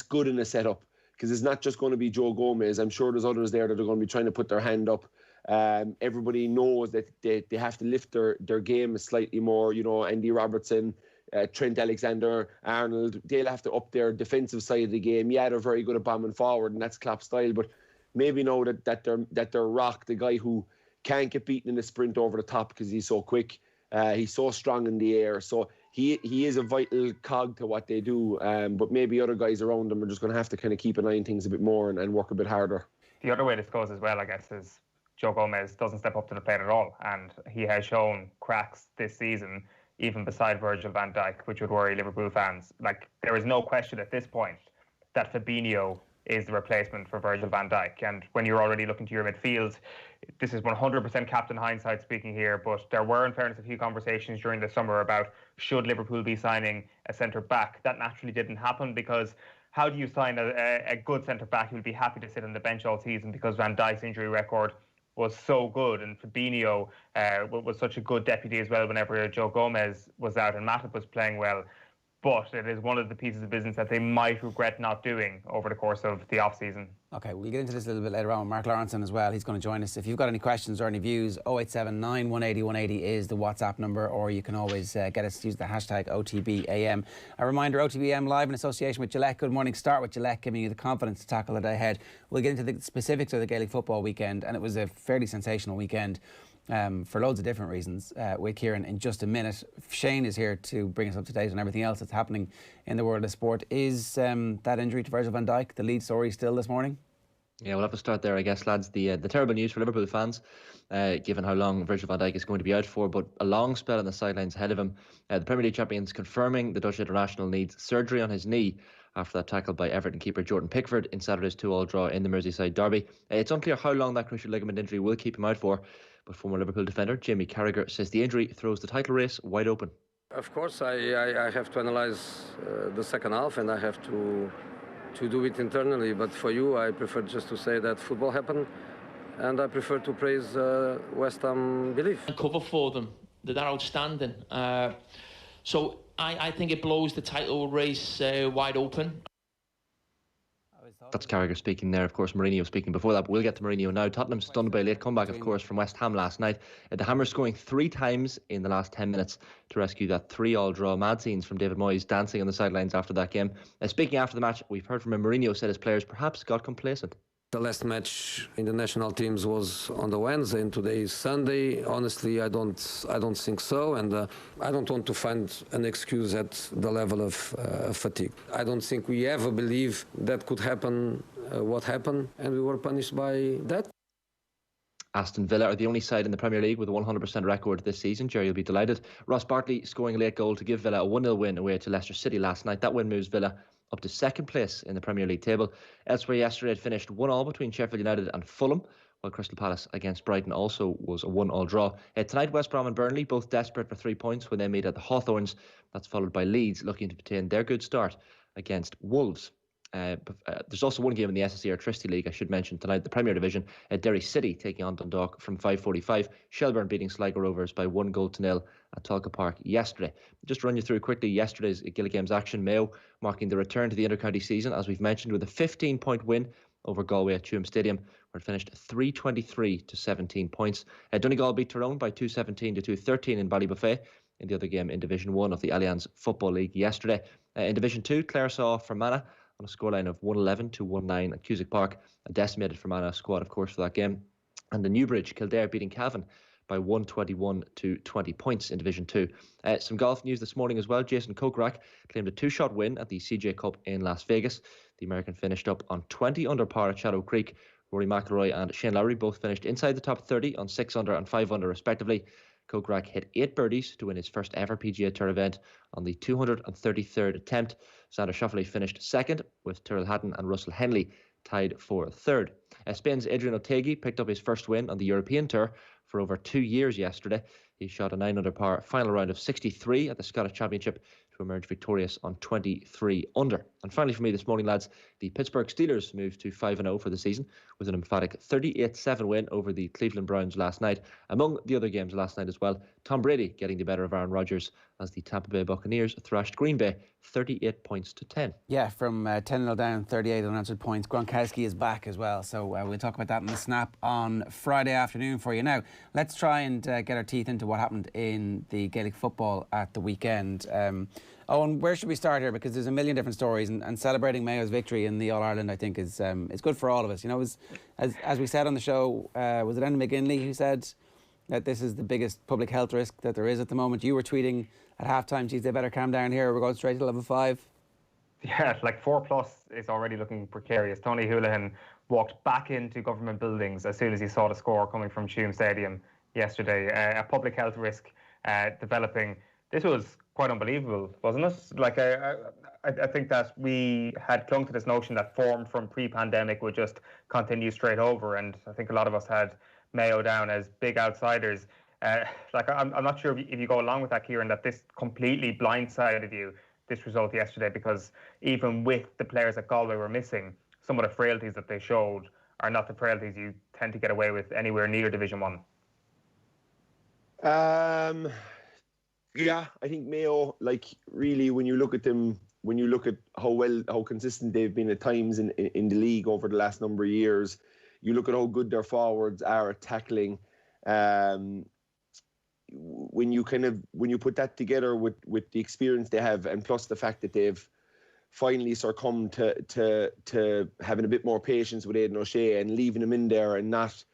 good in a setup, because it's not just going to be Joe Gomez. I'm sure there's others there that are going to be trying to put their hand up. Everybody knows that they have to lift their game slightly more. You know, Andy Robertson, Trent Alexander-Arnold, they'll have to up their defensive side of the game. Yeah, they're very good at bombing forward, and that's Klopp's style, but maybe know that they're Rock, the guy who can't get beaten in the sprint over the top because he's so quick. He's so strong in the air. So he is a vital cog to what they do. But maybe other guys around them are just going to have to kind of keep an eye on things a bit more and work a bit harder. The other way this goes as well, I guess, is Joe Gomez doesn't step up to the plate at all. And he has shown cracks this season, even beside Virgil van Dijk, which would worry Liverpool fans. Like, there is no question at this point that Fabinho is the replacement for Virgil van Dijk. And when you're already looking to your midfield, this is 100% captain hindsight speaking here, but there were, in fairness, a few conversations during the summer about should Liverpool be signing a centre-back. That naturally didn't happen, because how do you sign a good centre-back who will be happy to sit on the bench all season, because Van Dijk's injury record was so good, and Fabinho was such a good deputy as well whenever Joe Gomez was out and Matip was playing well. But it is one of the pieces of business that they might regret not doing over the course of the off-season. OK, we'll get into this a little bit later on. Mark Lawrenson as well, he's going to join us. If you've got any questions or any views, 0879 180 180 is the WhatsApp number, or you can always get us to use the hashtag OTB AM. A reminder, OTB AM live in association with Gillette. Good morning. Start with Gillette, giving you the confidence to tackle the day ahead. We'll get into the specifics of the Gaelic football weekend, and it was a fairly sensational weekend. For loads of different reasons, with Kieran in just a minute. Shane is here to bring us up to date on everything else that's happening in the world of sport. Is that injury to Virgil van Dijk the lead story still this morning? Yeah, we'll have to start there, I guess, lads. The terrible news for Liverpool fans, given how long Virgil van Dijk is going to be out for, but a long spell on the sidelines ahead of him. The Premier League champions confirming the Dutch international needs surgery on his knee after that tackle by Everton keeper Jordan Pickford in Saturday's 2-2 draw in the Merseyside derby. It's unclear how long that crucial ligament injury will keep him out for, but former Liverpool defender Jamie Carragher says the injury throws the title race wide open. Of course, I have to analyse the second half, and I have to do it internally. But for you, I prefer just to say that football happened, and I prefer to praise West Ham belief. Cover for them, they're outstanding. So I think it blows the title race wide open. That's Carragher speaking there. Of course, Mourinho speaking before that, but we'll get to Mourinho now. Tottenham stunned by a late comeback, of course, from West Ham last night. The Hammers scoring 3 times in the last 10 minutes to rescue that 3-3 draw. Mad scenes from David Moyes dancing on the sidelines after that game. Speaking after the match, we've heard from him. Mourinho said his players perhaps got complacent. The last match in the national teams was on the Wednesday, and today is Sunday. Honestly, I don't think so, and I don't want to find an excuse at the level of fatigue. I don't think we ever believed that could happen. What happened, and we were punished by that. Aston Villa are the only side in the Premier League with a 100% record this season. Jerry will be delighted. Ross Barkley scoring a late goal to give Villa a 1-0 win away to Leicester City last night. That win moves Villa up to second place in the Premier League table. Elsewhere yesterday it finished 1-1 between Sheffield United and Fulham, while Crystal Palace against Brighton also was a 1-1 draw. Tonight West Brom and Burnley both desperate for 3 points when they meet at the Hawthorns. That's followed by Leeds looking to maintain their good start against Wolves. There's also one game in the SSE Electricity League I should mention tonight, the Premier Division. Derry City taking on Dundalk from 5:45. Shelbourne beating Sligo Rovers by 1-0 at Tolka Park yesterday. Just to run you through quickly yesterday's Gaelic Games action. Mayo marking the return to the inter-county season, as we've mentioned, with a 15-point win over Galway at Tuam Stadium, where it finished 323 to 17 points. Donegal beat Tyrone by 217 to 213 in Ballybuffet in the other game in Division 1 of the Allianz Football League yesterday. In Division 2, Clare saw Fermanagh on a scoreline of 111 to 19 at Cusack Park. A decimated Fermanagh squad, of course, for that game. And the Newbridge, Kildare beating Cavan by 121 to 20 points in Division 2. Some golf news this morning as well. Jason Kokrak claimed a 2-shot win at the CJ Cup in Las Vegas. The American finished up on 20 under par at Shadow Creek. Rory McIlroy and Shane Lowry both finished inside the top 30 on 6 under and 5 under respectively. Kokrak hit 8 birdies to win his first ever PGA Tour event on the 233rd attempt. Xander Schauffele finished second, with Tyrrell Hatton and Russell Henley tied for third. Spain's Adrian Otaegui picked up his first win on the European Tour for over 2 years yesterday. He shot a 9 under par final round of 63 at the Scottish Championship to emerge victorious on 23 under. And finally for me this morning, lads, the Pittsburgh Steelers moved to 5-0 for the season with an emphatic 38-7 win over the Cleveland Browns last night. Among the other games last night as well, Tom Brady getting the better of Aaron Rodgers as the Tampa Bay Buccaneers thrashed Green Bay 38 points to 10. Yeah, from 10-0 down, 38 unanswered points. Gronkowski is back as well, so we'll talk about that in the snap on Friday afternoon for you. Now, let's try and get our teeth into what happened in the Gaelic football at the weekend. Owen, where should we start here? Because there's a million different stories, and celebrating Mayo's victory in the All-Ireland, I think, is good for all of us. You know, as we said on the show, was it Enda McGinley who said that this is the biggest public health risk that there is at the moment? You were tweeting at halftime, geez, they better calm down here, we're going straight to level 5. Yeah, like 4+ is already looking precarious. Tony Houlihan walked back into government buildings as soon as he saw the score coming from Tuam Stadium yesterday. A public health risk developing. This was quite unbelievable, wasn't it? Like, I think that we had clung to this notion that form from pre-pandemic would just continue straight over, and I think a lot of us had Mayo down as big outsiders. I'm not sure if you go along with that, Kieran, that this completely blindsided you, this result yesterday, because even with the players that Galway were missing, some of the frailties that they showed are not the frailties you tend to get away with anywhere near Division 1. Yeah, I think Mayo, like, really, when you look at them, when you look at how consistent they've been at times in the league over the last number of years, you look at how good their forwards are at tackling. When you put that together with the experience they have, and plus the fact that they've finally succumbed to having a bit more patience with Aiden O'Shea and leaving him in there and not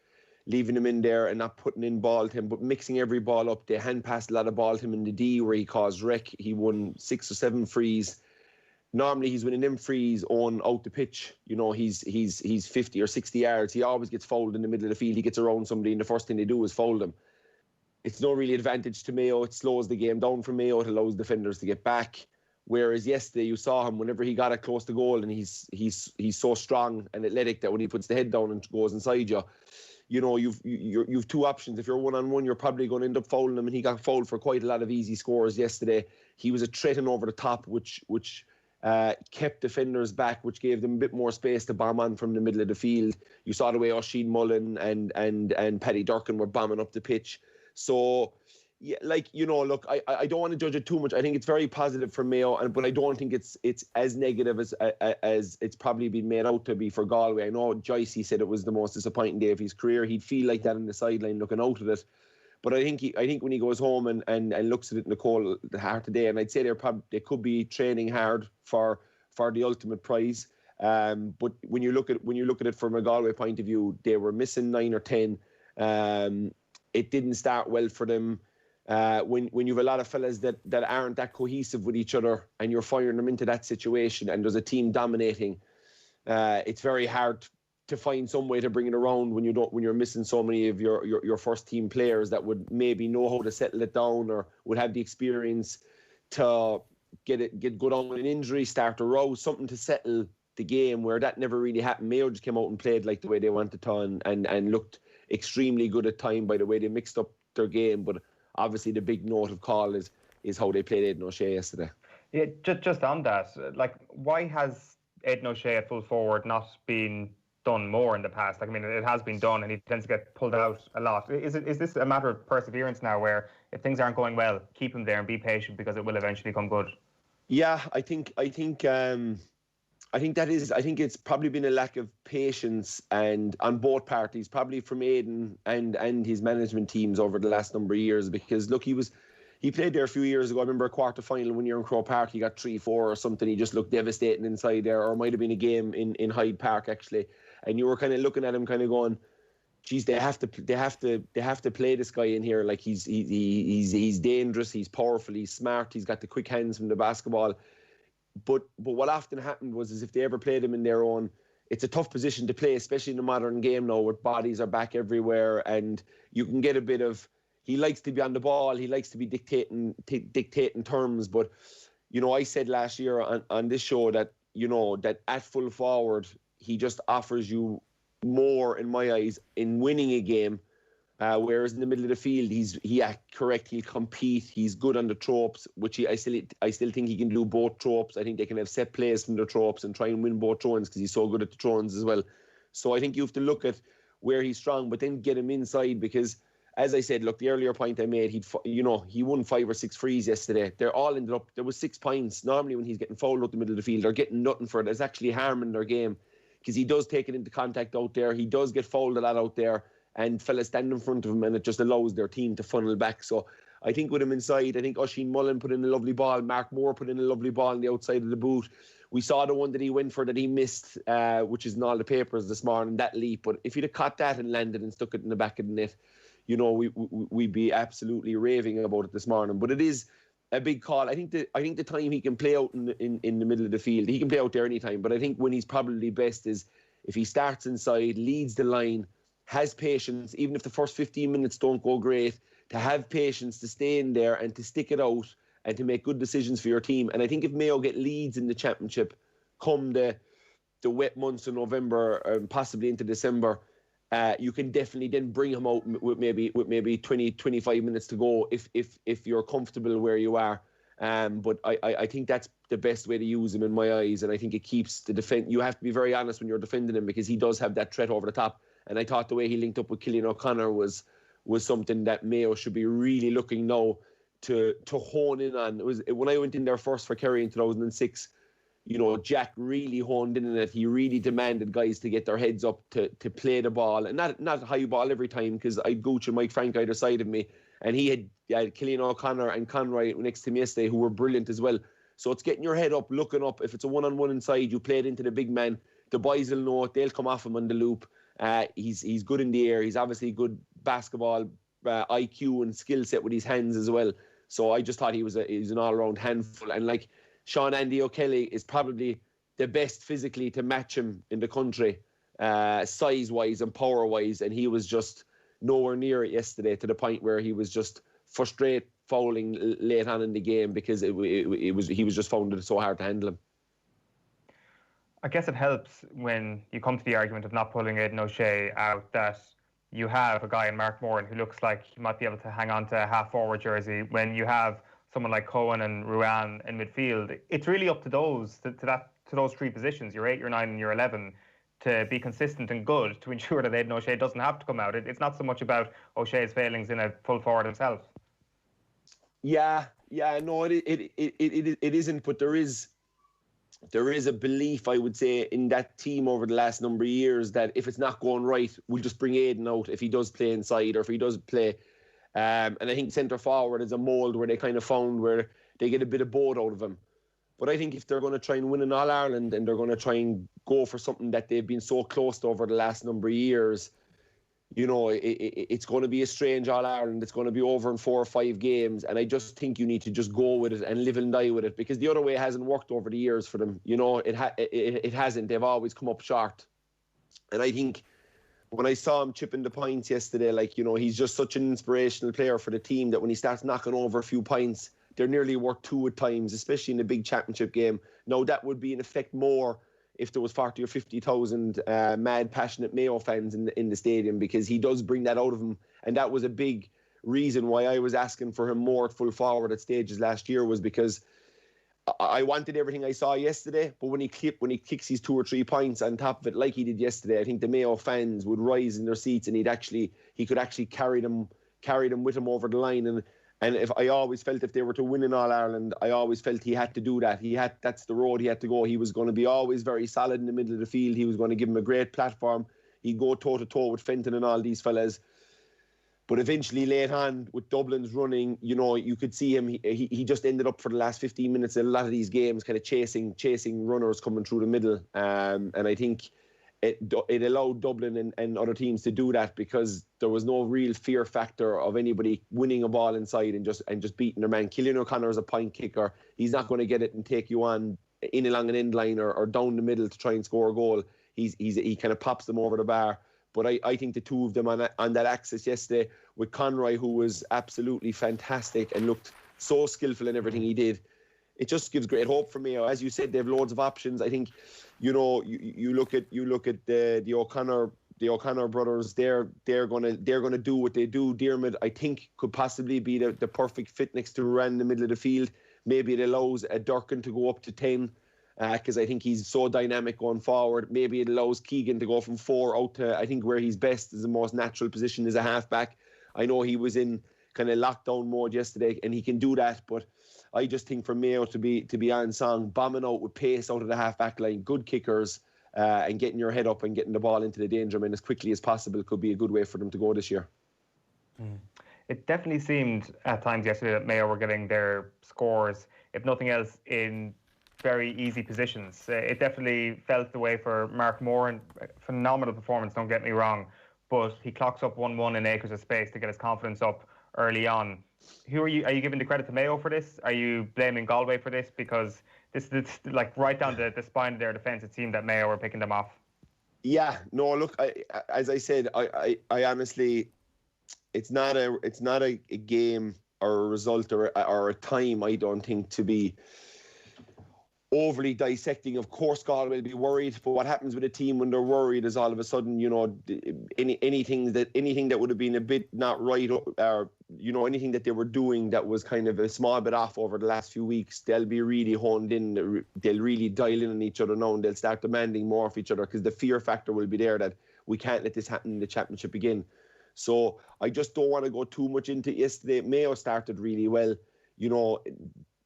putting in ball to him, but mixing every ball up. They hand passed a lot of ball to him in the D where he caused wreck. He won 6 or 7 frees. Normally he's winning them frees on out the pitch. You know, he's 50 or 60 yards. He always gets fouled in the middle of the field. He gets around somebody and the first thing they do is foul them. It's no really advantage to Mayo. It slows the game down for Mayo. It allows defenders to get back. Whereas yesterday you saw him whenever he got it close to goal, and he's so strong and athletic that when he puts the head down and goes inside you, you know, you've 2 options. If you're 1-on-1, you're probably going to end up fouling him, and he got fouled for quite a lot of easy scores yesterday. He was a threat and over the top, which kept defenders back, which gave them a bit more space to bomb on from the middle of the field. You saw the way Oisin Mullen and Paddy Durkin were bombing up the pitch. So, yeah, like, you know, look, I don't want to judge it too much. I think it's very positive for Mayo, but I don't think it's as negative as it's probably been made out to be for Galway. I know Joyce said it was the most disappointing day of his career. He'd feel like that on the sideline looking out at it. But I think when he goes home and looks at it in the cold hard today, and I'd say they could be training hard for the ultimate prize. But when you look at it from a Galway point of view, they were missing 9 or 10. It didn't start well for them. When you have a lot of fellas that aren't that cohesive with each other, and you're firing them into that situation, and there's a team dominating, it's very hard to find some way to bring it around when you're missing so many of your first team players that would maybe know how to settle it down, or would have the experience to get good on with an injury, start a row, something to settle the game, where that never really happened. Mayo just came out and played like the way they wanted to, and looked extremely good at time by the way they mixed up their game. But obviously the big note of call is how they played Aiden O'Shea yesterday. Yeah, just on that, like, why has Aiden O'Shea at full forward not been done more in the past? Like, I mean, it has been done, and he tends to get pulled out a lot. Is this a matter of perseverance now, where if things aren't going well, keep him there and be patient, because it will eventually come good? Yeah, I think it's probably been a lack of patience and on both parties, probably from Aiden and his management teams over the last number of years. Because look, he played there a few years ago. I remember a quarter final when you're in Croke Park, he got 3-4 or something. He just looked devastating inside there, or it might have been a game in Hyde Park actually. And you were kind of looking at him, kind of going, geez, they have to play this guy in here. Like, he's dangerous, he's powerful, he's smart, he's got the quick hands from the basketball. But what often happened was, if they ever played him in their own it's a tough position to play, especially in the modern game now, where bodies are back everywhere, and you can get a bit of. He likes to be on the ball. He likes to be dictating terms. But, you know, I said last year on this show that, you know, that at full forward, he just offers you more, in my eyes, in winning a game. Whereas in the middle of the field, he acts correct. He'll compete. He's good on the tropes, which I still think he can do both tropes. I think they can have set plays from the tropes and try and win both throw-ins because he's so good at the throw-ins as well. So I think you have to look at where he's strong, but then get him inside because, as I said, look, the earlier point I made, he won 5 or 6 frees yesterday. They're all ended up, there was 6 points. Normally when he's getting fouled out the middle of the field, they're getting nothing for it. It's actually harming their game because he does take it into contact out there. He does get fouled a lot out there. And fellas stand in front of him, and it just allows their team to funnel back. So I think with him inside, I think Oisin Mullen put in a lovely ball. Mark Moore put in a lovely ball on the outside of the boot. We saw the one that he went for that he missed, which is in all the papers this morning, that leap. But if he'd have caught that and landed and stuck it in the back of the net, you know, we'd be absolutely raving about it this morning. But it is a big call. I think the time he can play out in the middle of the field, he can play out there anytime. But I think when he's probably best is if he starts inside, leads the line, has patience, even if the first 15 minutes don't go great, to have patience, to stay in there and to stick it out and to make good decisions for your team. And I think if Mayo get leads in the championship come the wet months of November, possibly into December, you can definitely then bring him out with maybe 20, 25 minutes to go if you're comfortable where you are. But I think that's the best way to use him in my eyes. And I think it keeps the defense. You have to be very honest when you're defending him because he does have that threat over the top. And I thought the way he linked up with Cillian O'Connor was something that Mayo should be really looking now to hone in on. It was when I went in there first for Kerry in 2006, you know, Jack really honed in on it. He really demanded guys to get their heads up to play the ball. And not high ball every time because I'd Gooch and Mike Frank either side of me. And he had Cillian O'Connor and Conroy next to me yesterday who were brilliant as well. So it's getting your head up, looking up. If it's a one-on-one inside, you play it into the big man. The boys will know it. They'll come off him on the loop. He's good in the air. He's obviously good basketball IQ and skill set with his hands as well. So I just thought he was an all-round handful. And like Sean Andy O'Kelly is probably the best physically to match him in the country, size-wise and power-wise. And he was just nowhere near it yesterday to the point where he was just frustrated fouling late on in the game because he was just found it so hard to handle him. I guess it helps when you come to the argument of not pulling Aiden O'Shea out that you have a guy in Mark Moran who looks like he might be able to hang on to a half-forward jersey. When you have someone like Cohen and Ruan in midfield, it's really up to those to those 3 positions, your 8, your 9 and your 11, to be consistent and good to ensure that Aiden O'Shea doesn't have to come out. It's not so much about O'Shea's failings in a full forward himself. Yeah, no, it isn't, but there is a belief, I would say, in that team over the last number of years that if it's not going right, we'll just bring Aiden out if he does play inside or if he does play. And I think centre forward is a mould where they kind of found where they get a bit of both out of him. But I think if they're going to try and win in All-Ireland and they're going to try and go for something that they've been so close to over the last number of years, you know, it's going to be a strange All-Ireland. It's going to be over in 4 or 5 games. And I just think you need to just go with it and live and die with it because the other way hasn't worked over the years for them. You know, it hasn't. They've always come up short. And I think when I saw him chipping the points yesterday, like, you know, he's just such an inspirational player for the team that when he starts knocking over a few points, they're nearly worth 2 at times, especially in a big championship game. Now, that would be in effect more if there was 40 or 50,000 mad, passionate Mayo fans in the stadium because he does bring that out of him. And that was a big reason why I was asking for him more at full forward at stages last year was because I wanted everything I saw yesterday, but when he kicks his 2 or 3 points on top of it like he did yesterday, I think the Mayo fans would rise in their seats and he could actually carry them with him over the line. And if I always felt if they were to win in All-Ireland, I always felt he had to do that. That's the road he had to go. He was going to be always very solid in the middle of the field. He was going to give him a great platform. He'd go toe-to-toe with Fenton and all these fellas. But eventually, late on, with Dublin's running, you know, you could see him. He just ended up for the last 15 minutes in a lot of these games, kind of chasing runners coming through the middle. And I think it allowed Dublin and other teams to do that because there was no real fear factor of anybody winning a ball inside and just beating their man. Cillian O'Connor is a point kicker. He's not going to get it and take you on in along an end line or down the middle to try and score a goal. he kind of pops them over the bar. But I think the two of them on that axis yesterday with Conroy, who was absolutely fantastic and looked so skillful in everything he did, it just gives great hope for Mayo. As you said, they have loads of options. I think, you look at the O'Connor brothers. They're gonna do what they do. Diarmid, I think, could possibly be the perfect fit next to Ruan in the middle of the field. Maybe it allows a Durkin to go up to 10. Because I think he's so dynamic going forward. Maybe it allows Keegan to go from 4 out to, I think, where he's best is the most natural position as a halfback. I know he was in kind of lockdown mode yesterday, and he can do that. But I just think for Mayo to be on song, bombing out with pace out of the halfback line, good kickers, and getting your head up and getting the ball into the danger man as quickly as possible could be a good way for them to go this year. It definitely seemed at times yesterday that Mayo were getting their scores, if nothing else, in very easy positions. It definitely felt the way for Mark Moore, and phenomenal performance, don't get me wrong, but he clocks up 1-1 in acres of space to get his confidence up early on. Are you giving the credit to Mayo for this? Are you blaming Galway for this? Because this like right down the spine of their defence, it seemed that Mayo were picking them off. Yeah, no, look, as I said, I honestly, it's not a game or a result or a time, I don't think, to be overly dissecting. Of course, Galway will be worried, but what happens with a team when they're worried is all of a sudden, anything that would have been a bit not right, or anything that they were doing that was kind of a small bit off over the last few weeks, they'll be really honed in. They'll really dial in on each other now, and they'll start demanding more of each other because the fear factor will be there that we can't let this happen in the championship again. So I just don't want to go too much into it. Yesterday. Mayo started really well.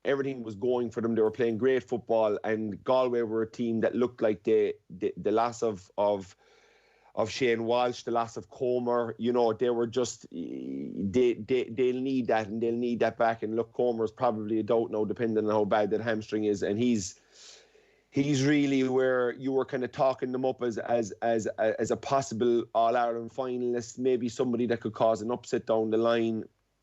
Everything was going for them. They were playing great football, and Galway were a team that looked like the loss of Shane Walsh, the loss of Comer. They were just they'll need that, and they'll need that back. And look, Comer's probably a doubt now, depending on how bad that hamstring is, and he's really where you were kind of talking them up as a possible All-Ireland finalist, maybe somebody that could cause an upset down the line.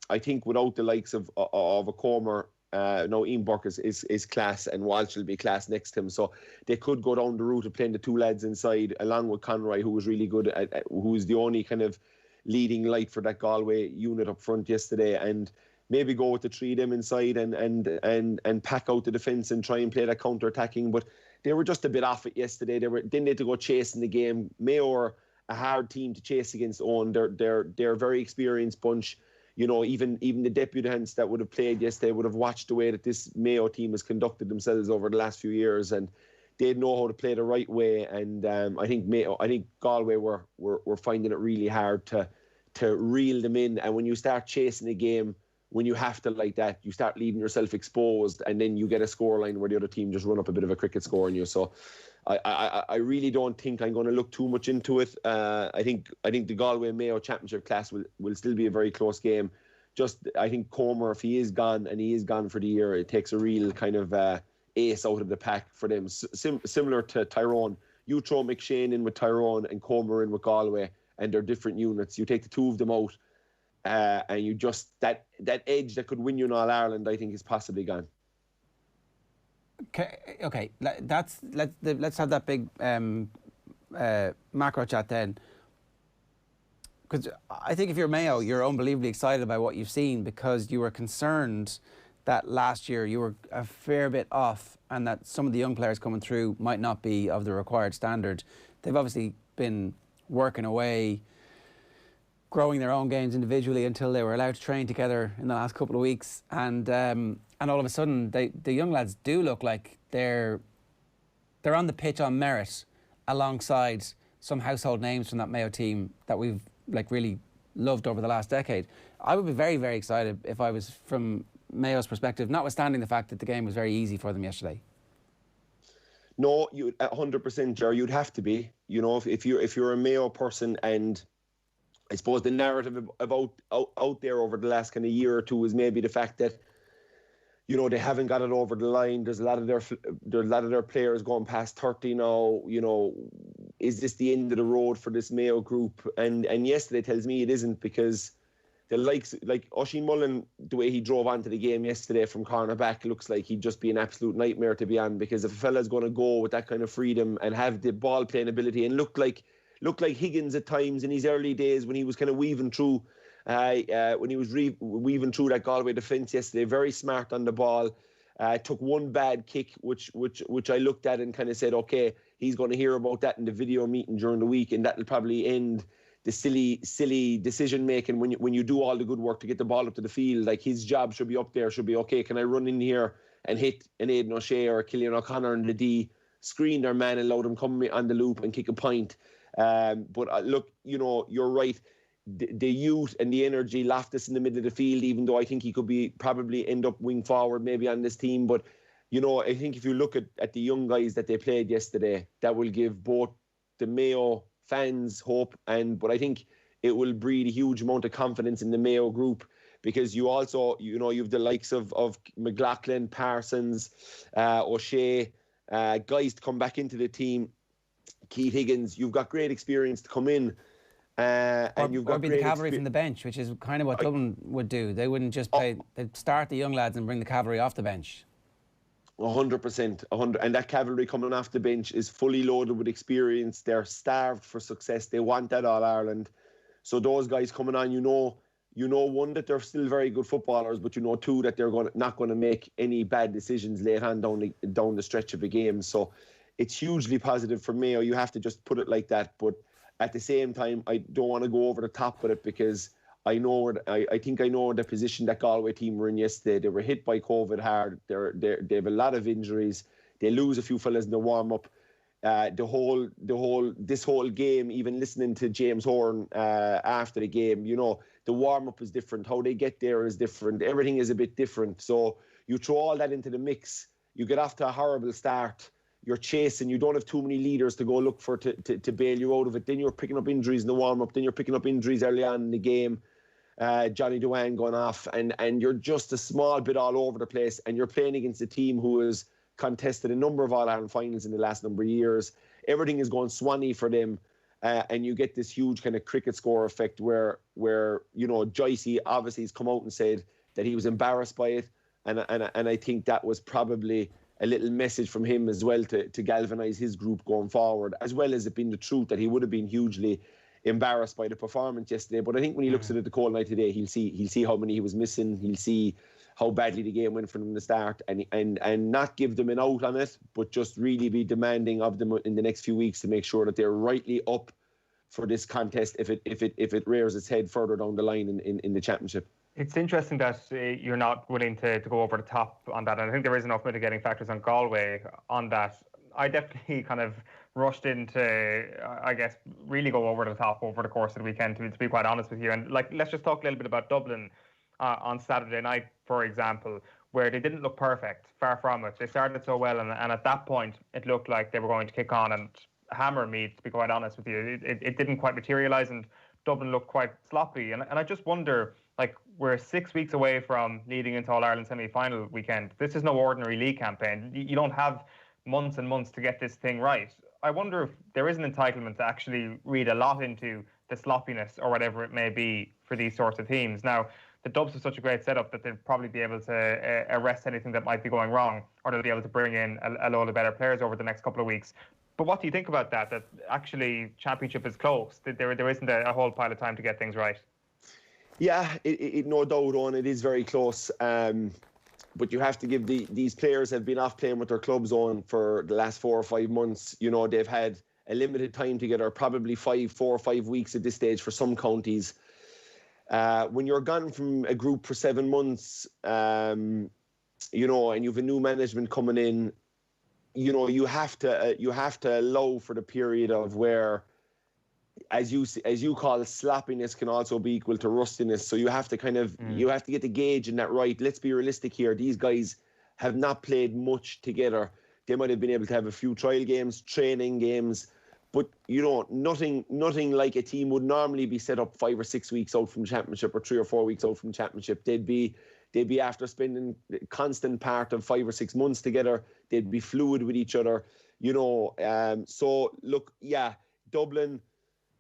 I think without the likes of a Comer. Ian Burke is class, and Walsh will be class next to him. So they could go down the route of playing the two lads inside, along with Conroy, who was really good, who was the only kind of leading light for that Galway unit up front yesterday, and maybe go with the three of them inside and pack out the defence and try and play that counter-attacking. But they were just a bit off it yesterday. They need to go chasing the game. Mayo are a hard team to chase against. Owen. They're a very experienced bunch. Even the debutants that would have played yesterday would have watched the way that this Mayo team has conducted themselves over the last few years, and they'd know how to play the right way. And I think Galway were finding it really hard to reel them in. And when you start chasing a game, when you have to like that, you start leaving yourself exposed, and then you get a scoreline where the other team just run up a bit of a cricket score on you. So I really don't think I'm going to look too much into it. I think the Galway Mayo Championship class will still be a very close game. I think Comer, if he is gone, and he is gone for the year, it takes a real kind of ace out of the pack for them. Similar to Tyrone, you throw McShane in with Tyrone and Comer in with Galway, and they're different units. You take the two of them out, and you just that edge that could win you in All Ireland, I think, is possibly gone. Okay. Let's have that big macro chat then, because I think if you're Mayo, you're unbelievably excited about what you've seen, because you were concerned that last year you were a fair bit off, and that some of the young players coming through might not be of the required standard. They've obviously been working away, growing their own games individually until they were allowed to train together in the last couple of weeks, and all of a sudden the young lads do look like they're on the pitch on merit alongside some household names from that Mayo team that we've really loved over the last decade. I would be very, very excited if I was from Mayo's perspective, notwithstanding the fact that the game was very easy for them yesterday. No, you 100%, Ger. You'd have to be. If you're a Mayo person, and I suppose the narrative about out there over the last kind of year or two is maybe the fact that they haven't got it over the line. There's a lot of their players going past 30 now. Is this the end of the road for this Mayo group? And yesterday tells me it isn't, because the likes, like Oisin Mullen, the way he drove onto the game yesterday from cornerback looks like he'd just be an absolute nightmare to be on, because if a fella's going to go with that kind of freedom and have the ball playing ability and look like Higgins at times in his early days when he was kind of weaving through when he was weaving through that Galway defence yesterday, very smart on the ball. Took one bad kick, which I looked at and kind of said, okay, he's going to hear about that in the video meeting during the week, and that'll probably end the silly decision making when you do all the good work to get the ball up to the field. Like, his job should be up there, should be, okay, can I run in here and hit an Aiden O'Shea or a Killian O'Connor in the D, screen their man and allow them come on the loop and kick a point. But look, you're right. The youth and the energy, Loftus in the middle of the field, even though I think he could probably end up wing forward maybe on this team. But, I think if you look at the young guys that they played yesterday, that will give both the Mayo fans hope, but I think it will breed a huge amount of confidence in the Mayo group, because you also, you've the likes of McLaughlin, Parsons, O'Shea, guys to come back into the team, Keith Higgins. You've got great experience to come in. And you've got or be the cavalry from the bench, which is kind of what Dublin would do. They wouldn't just play, they'd start the young lads and bring the cavalry off the bench. 100%. And that cavalry coming off the bench is fully loaded with experience. They're starved for success. They want that All-Ireland. So those guys coming on, one, that they're still very good footballers, but two, that they're not going to make any bad decisions late on down the stretch of a game. So it's hugely positive for Mayo. You have to just put it like that. But at the same time, I don't want to go over the top with it, because I think I know the position that Galway team were in yesterday. They were hit by COVID hard. They have a lot of injuries. They lose a few fellas in the warm-up. This whole game, even listening to James Horan after the game, the warm-up is different. How they get there is different. Everything is a bit different. So you throw all that into the mix. You get off to a horrible start. You're chasing, you don't have too many leaders to go look for to bail you out of it. Then you're picking up injuries in the warm-up. Then you're picking up injuries early on in the game. Johnny Dewan going off. And you're just a small bit all over the place. And you're playing against a team who has contested a number of All-Ireland finals in the last number of years. Everything is going swanny for them. And you get this huge kind of cricket score effect where Joycey obviously has come out and said that he was embarrassed by it. And I think that was probably a little message from him as well to galvanise his group going forward, as well as it being the truth that he would have been hugely embarrassed by the performance yesterday. But I think when he looks at it the cold night today, he'll see how many he was missing. He'll see how badly the game went for them in the start, and not give them an out on it, but just really be demanding of them in the next few weeks to make sure that they're rightly up for this contest if it rears its head further down the line in the championship. It's interesting that you're not willing to go over the top on that. And I think there is enough mitigating factors on Galway on that. I definitely kind of rushed into, I guess, really go over the top over the course of the weekend, to be quite honest with you. And let's just talk a little bit about Dublin on Saturday night, for example, where they didn't look perfect, far from it. They started so well, and at that point, it looked like they were going to kick on and hammer me, to be quite honest with you. It didn't quite materialise, and Dublin looked quite sloppy. And I just wonder, we're 6 weeks away from leading into All-Ireland semi-final weekend. This is no ordinary league campaign. You don't have months and months to get this thing right. I wonder if there is an entitlement to actually read a lot into the sloppiness or whatever it may be for these sorts of teams. Now, the Dubs have such a great setup that they'll probably be able to arrest anything that might be going wrong, or they'll be able to bring in a load of better players over the next couple of weeks. But what do you think about that actually championship is close, that there isn't a whole pile of time to get things right? Yeah, it no doubt, Owen, it is very close. But you have to give these players have been off playing with their clubs on for the last 4 or 5 months. They've had a limited time together, probably 4 or 5 weeks at this stage for some counties. When you're gone from a group for 7 months, and you've a new management coming in, you have to allow for the period of where, as you call it, sloppiness can also be equal to rustiness. So you have to you have to get the gauge in that right. Let's be realistic here. These guys have not played much together. They might have been able to have a few trial games, training games, but nothing like a team would normally be set up 5 or 6 weeks out from championship, or 3 or 4 weeks out from championship. They'd be after spending a constant part of 5 or 6 months together. They'd be fluid with each other, So look, yeah, Dublin.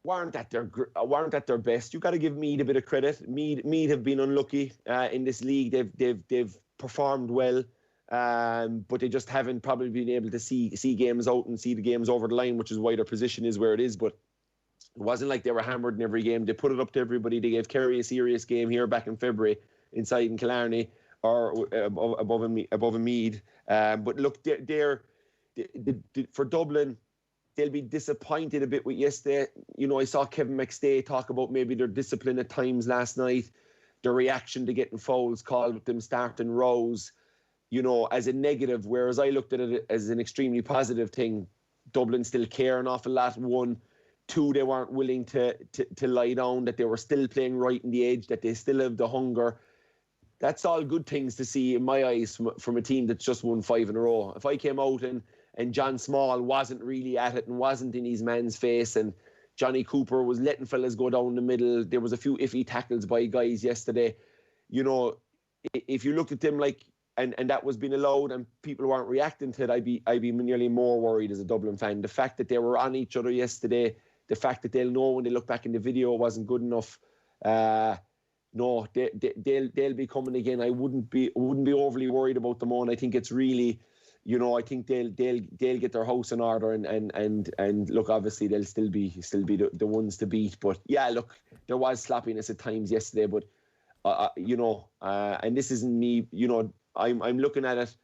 weren't at their best. You got to give Meath a bit of credit. Meath have been unlucky in this league. They've performed well, but they just haven't probably been able to see games out and see the games over the line, which is why their position is where it is. But it wasn't like they were hammered in every game. They put it up to everybody. They gave Kerry a serious game here back in February inside in Killarney or above a Meath. But look, they're for Dublin, they'll be disappointed a bit with yesterday. You know, I saw Kevin McStay talk about maybe their discipline at times last night, their reaction to getting fouls called with them starting rows, you know, as a negative, whereas I looked at it as an extremely positive thing. Dublin still care an awful lot. 1, 2, they weren't willing to lie down, that they were still playing right in the edge, that they still have the hunger. That's all good things to see in my eyes from a team that's just won 5 in a row. If I came out and John Small wasn't really at it and wasn't in his man's face, and Johnny Cooper was letting fellas go down the middle, there was a few iffy tackles by guys yesterday. You know, if you looked at them like, and that was being allowed and people weren't reacting to it, I'd be nearly more worried as a Dublin fan. The fact that they were on each other yesterday, the fact that they'll know when they look back in the video it wasn't good enough. No, they'll be coming again. I wouldn't be overly worried about them on. I think it's really, you know, I think they'll get their house in order and look, obviously they'll still be the ones to beat. But yeah, look, there was sloppiness at times yesterday, but you know, and this isn't me, you know, I'm looking at it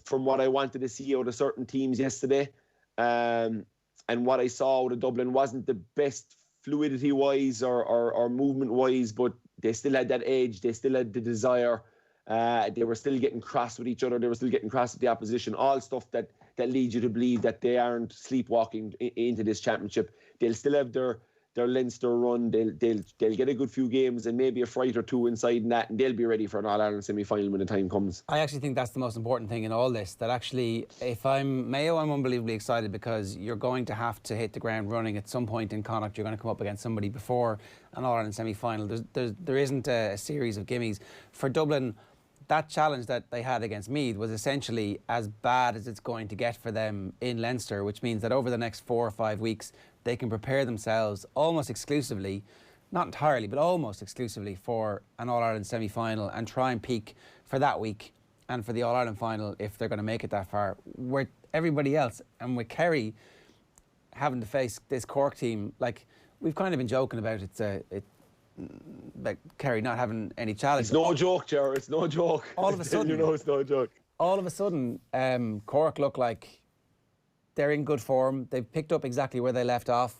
from what I wanted to see out of certain teams yesterday, and what I saw out of Dublin wasn't the best fluidity wise or movement wise, but they still had that edge, they still had the desire. They were still getting cross with each other. They were still getting cross with the opposition. All stuff that leads you to believe that they aren't sleepwalking into this championship. They'll still have their Leinster run. They'll get a good few games and maybe a fright or two inside in that, and they'll be ready for an All-Ireland semi-final when the time comes. I actually think that's the most important thing in all this, that actually, if I'm Mayo, I'm unbelievably excited because you're going to have to hit the ground running at some point in Connacht. You're going to come up against somebody before an All-Ireland semi-final. There isn't a series of gimmies. For Dublin, that challenge that they had against Meath was essentially as bad as it's going to get for them in Leinster, which means that over the next 4 or 5 weeks, they can prepare themselves almost exclusively, not entirely, but almost exclusively for an All-Ireland semi-final and try and peak for that week and for the All-Ireland final if they're going to make it that far. Where everybody else, and with Kerry having to face this Cork team, like, we've kind of been joking about like Kerry not having any challenge. It's no joke, Ger. It's no joke. All of a sudden, you know, it's no joke. All of a sudden, Cork look like they're in good form. They've picked up exactly where they left off.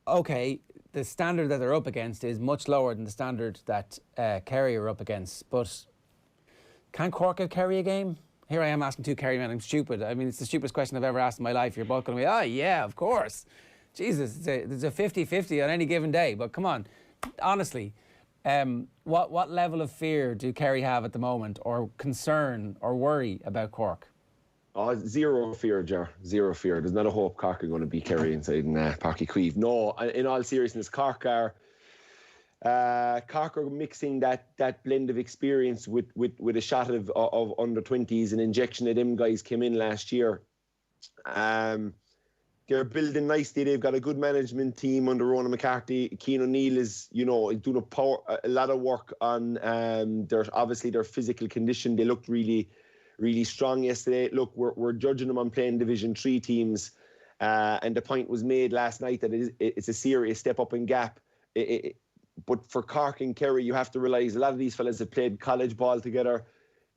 Okay, the standard that they're up against is much lower than the standard that Kerry are up against. But can Cork give Kerry a game? Here I am asking 2 Kerry men. I'm stupid. I mean, it's the stupidest question I've ever asked in my life. You're both going to be, oh yeah, of course. Jesus, it's a 50-50 on any given day. But come on, honestly, what level of fear do Kerry have at the moment, or concern or worry about Cork? Oh, zero fear, Ger. Zero fear. There's not a hope Cork are going to beat Kerry inside in Páirc Uí Chaoimh. No, in all seriousness, Cork are mixing that blend of experience with a shot of under-20s. An injection of them guys came in last year. They're building nicely. They've got a good management team under Ronan McCarthy. Cian O'Neill is, you know, doing a lot of work on their physical condition. They looked really, really strong yesterday. Look, we're judging them on playing Division 3 teams, and the point was made last night that it's a serious step up in gap. But for Cork and Kerry, you have to realise a lot of these fellas have played college ball together.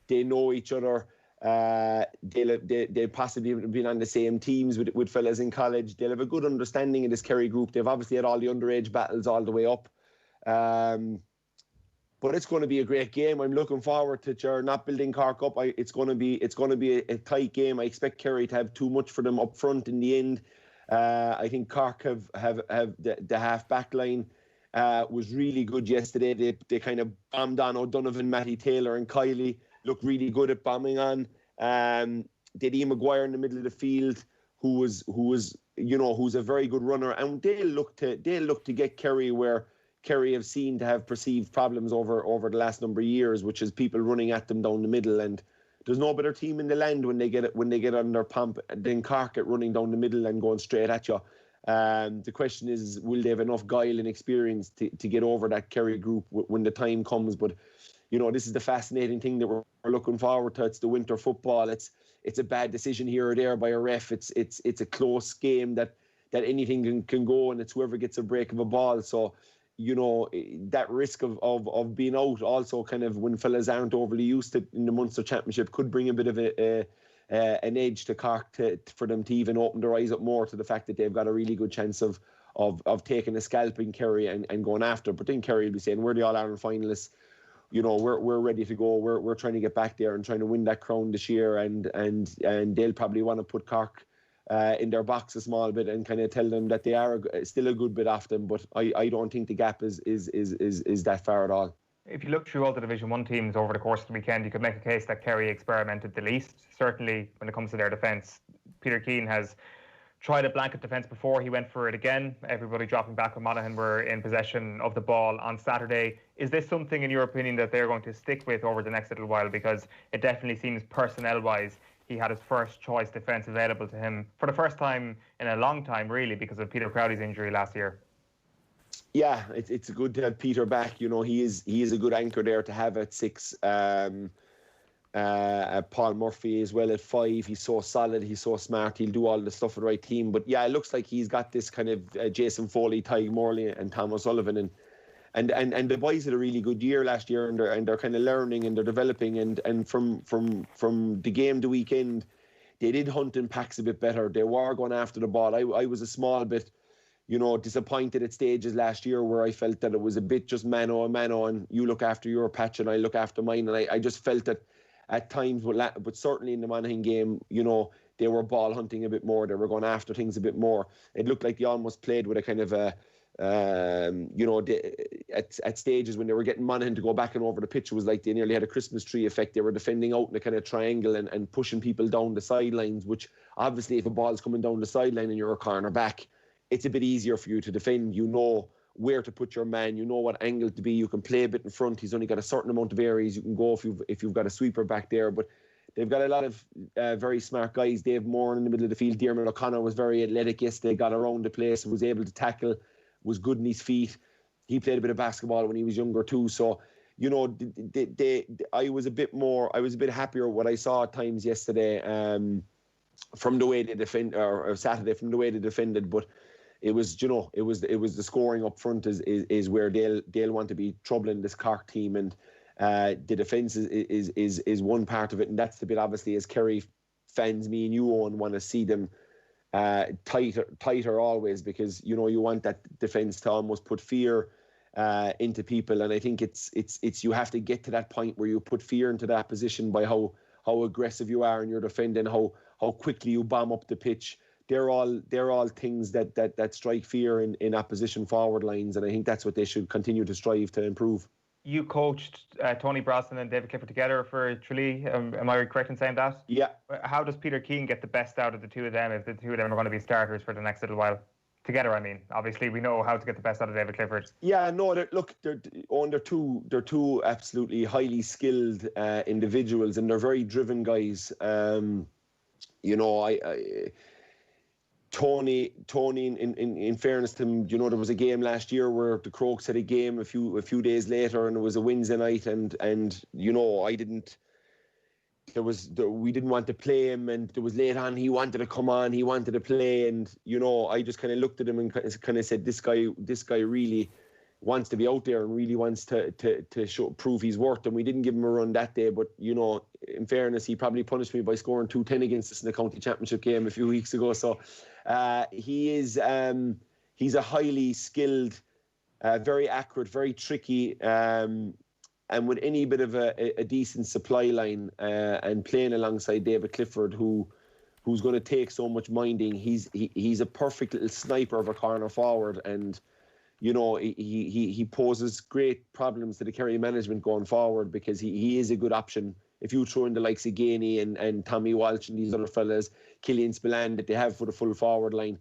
They know each other. They'll possibly have been on the same teams with fellas in college. They'll have a good understanding of this Kerry group. They've obviously had all the underage battles all the way up. But it's going to be a great game. I'm looking forward to not building Cork up. It's going to be a tight game. I expect Kerry to have too much for them up front in the end. I think Cork have the half back line was really good yesterday. They kind of bombed on O'Donovan, Matty Taylor and Kiley. Looked really good at bombing on. They had Ian Maguire in the middle of the field, who's a very good runner, and they'll look to get Kerry where Kerry have seen to have perceived problems over the last number of years, which is people running at them down the middle. And there's no better team in the land when they get under pump than Cork at running down the middle and going straight at you. The question is, will they have enough guile and experience to get over that Kerry group when the time comes? But, this is the fascinating thing that we're looking forward to. It's the winter football. It's a bad decision here or there by a ref. It's a close game that anything can go, and it's whoever gets a break of a ball. So, that risk of being out also kind of when fellas aren't overly used to in the Munster Championship could bring a bit of an edge to Cork for them to even open their eyes up more to the fact that they've got a really good chance of taking a scalp in Kerry and going after. But then Kerry will be saying, we're the All-Ireland finalists. We're ready to go. We're trying to get back there and trying to win that crown this year. And they'll probably want to put Cork in their box a small bit and kind of tell them that they are still a good bit off them. But I don't think the gap is that far at all. If you look through all the Division 1 teams over the course of the weekend, you could make a case that Kerry experimented the least. Certainly when it comes to their defence, Peter Keane has tried a blanket defence before. He went for it again. Everybody dropping back when Monaghan were in possession of the ball on Saturday. Is this something, in your opinion, that they're going to stick with over the next little while? Because it definitely seems personnel-wise, he had his first choice defence available to him for the first time in a long time, really, because of Peter Crowley's injury last year. Yeah, it's good to have Peter back. He is a good anchor there to have at 6. Paul Murphy as well at 5. He's so solid, he's so smart, he'll do all the stuff for the right team. But yeah, it looks like he's got this kind of Jason Foley, Ty Morley and Tom O'Sullivan and the boys had a really good year last year, and they're kind of learning and they're developing, and from the game to weekend they did hunt in packs a bit better. They were going after the ball. I was a small bit disappointed at stages last year where I felt that it was a bit just mano and you look after your patch and I look after mine, and I just felt that at times, but certainly in the Monaghan game, they were ball hunting a bit more. They were going after things a bit more. It looked like they almost played with a kind of at stages when they were getting Monaghan to go back and over the pitch, it was like they nearly had a Christmas tree effect. They were defending out in a kind of triangle and pushing people down the sidelines, which obviously if a ball's coming down the sideline and you're a corner back, it's a bit easier for you to defend. Where to put your man, what angle to be. You can play a bit in front. He's only got a certain amount of areas you can go if you've got a sweeper back there. But they've got a lot of very smart guys. Dave Moore in the middle of the field. Diarmuid O'Connor was very athletic yesterday, got around the place, was able to tackle, was good in his feet. He played a bit of basketball when he was younger too. So, I was a bit happier what I saw at times yesterday from the way they defend, or Saturday from the way they defended. But it was the scoring up front is where they'll want to be troubling this Cork team, and the defence is one part of it, and that's the bit obviously as Kerry fans, me and you, Owen, want to see them tighter always, because you want that defence to almost put fear into people, and I think it's you have to get to that point where you put fear into that position by how aggressive you are in your defending, how quickly you bomb up the pitch. They're all things that strike fear in opposition forward lines, and I think that's what they should continue to strive to improve. You coached Tony Brosnan and David Clifford together for Tralee. Am I correct in saying that? Yeah. How does Peter Keane get the best out of the two of them if the two of them are going to be starters for the next little while? Together, I mean. Obviously, we know how to get the best out of David Clifford. Yeah, no, they're two absolutely highly skilled individuals, and they're very driven guys. Tony, in fairness to him, there was a game last year where the Crokes had a game a few days later, and it was a Wednesday night, and we didn't want to play him, and it was late on. He wanted to come on, he wanted to play, and I just kind of looked at him and kind of said, this guy really wants to be out there and really wants to prove his worth, and we didn't give him a run that day. But in fairness, he probably punished me by scoring 2-10 against us in the county championship game a few weeks ago. So he's a highly skilled, very accurate, very tricky, and with any bit of a decent supply line and playing alongside David Clifford, who's going to take so much minding. He's a perfect little sniper of a corner forward, and he poses great problems to the Kerry management going forward, because he is a good option. If you throw in the likes of Gainey and Tommy Walsh and these other fellas, Killian Spillane that they have for the full forward line,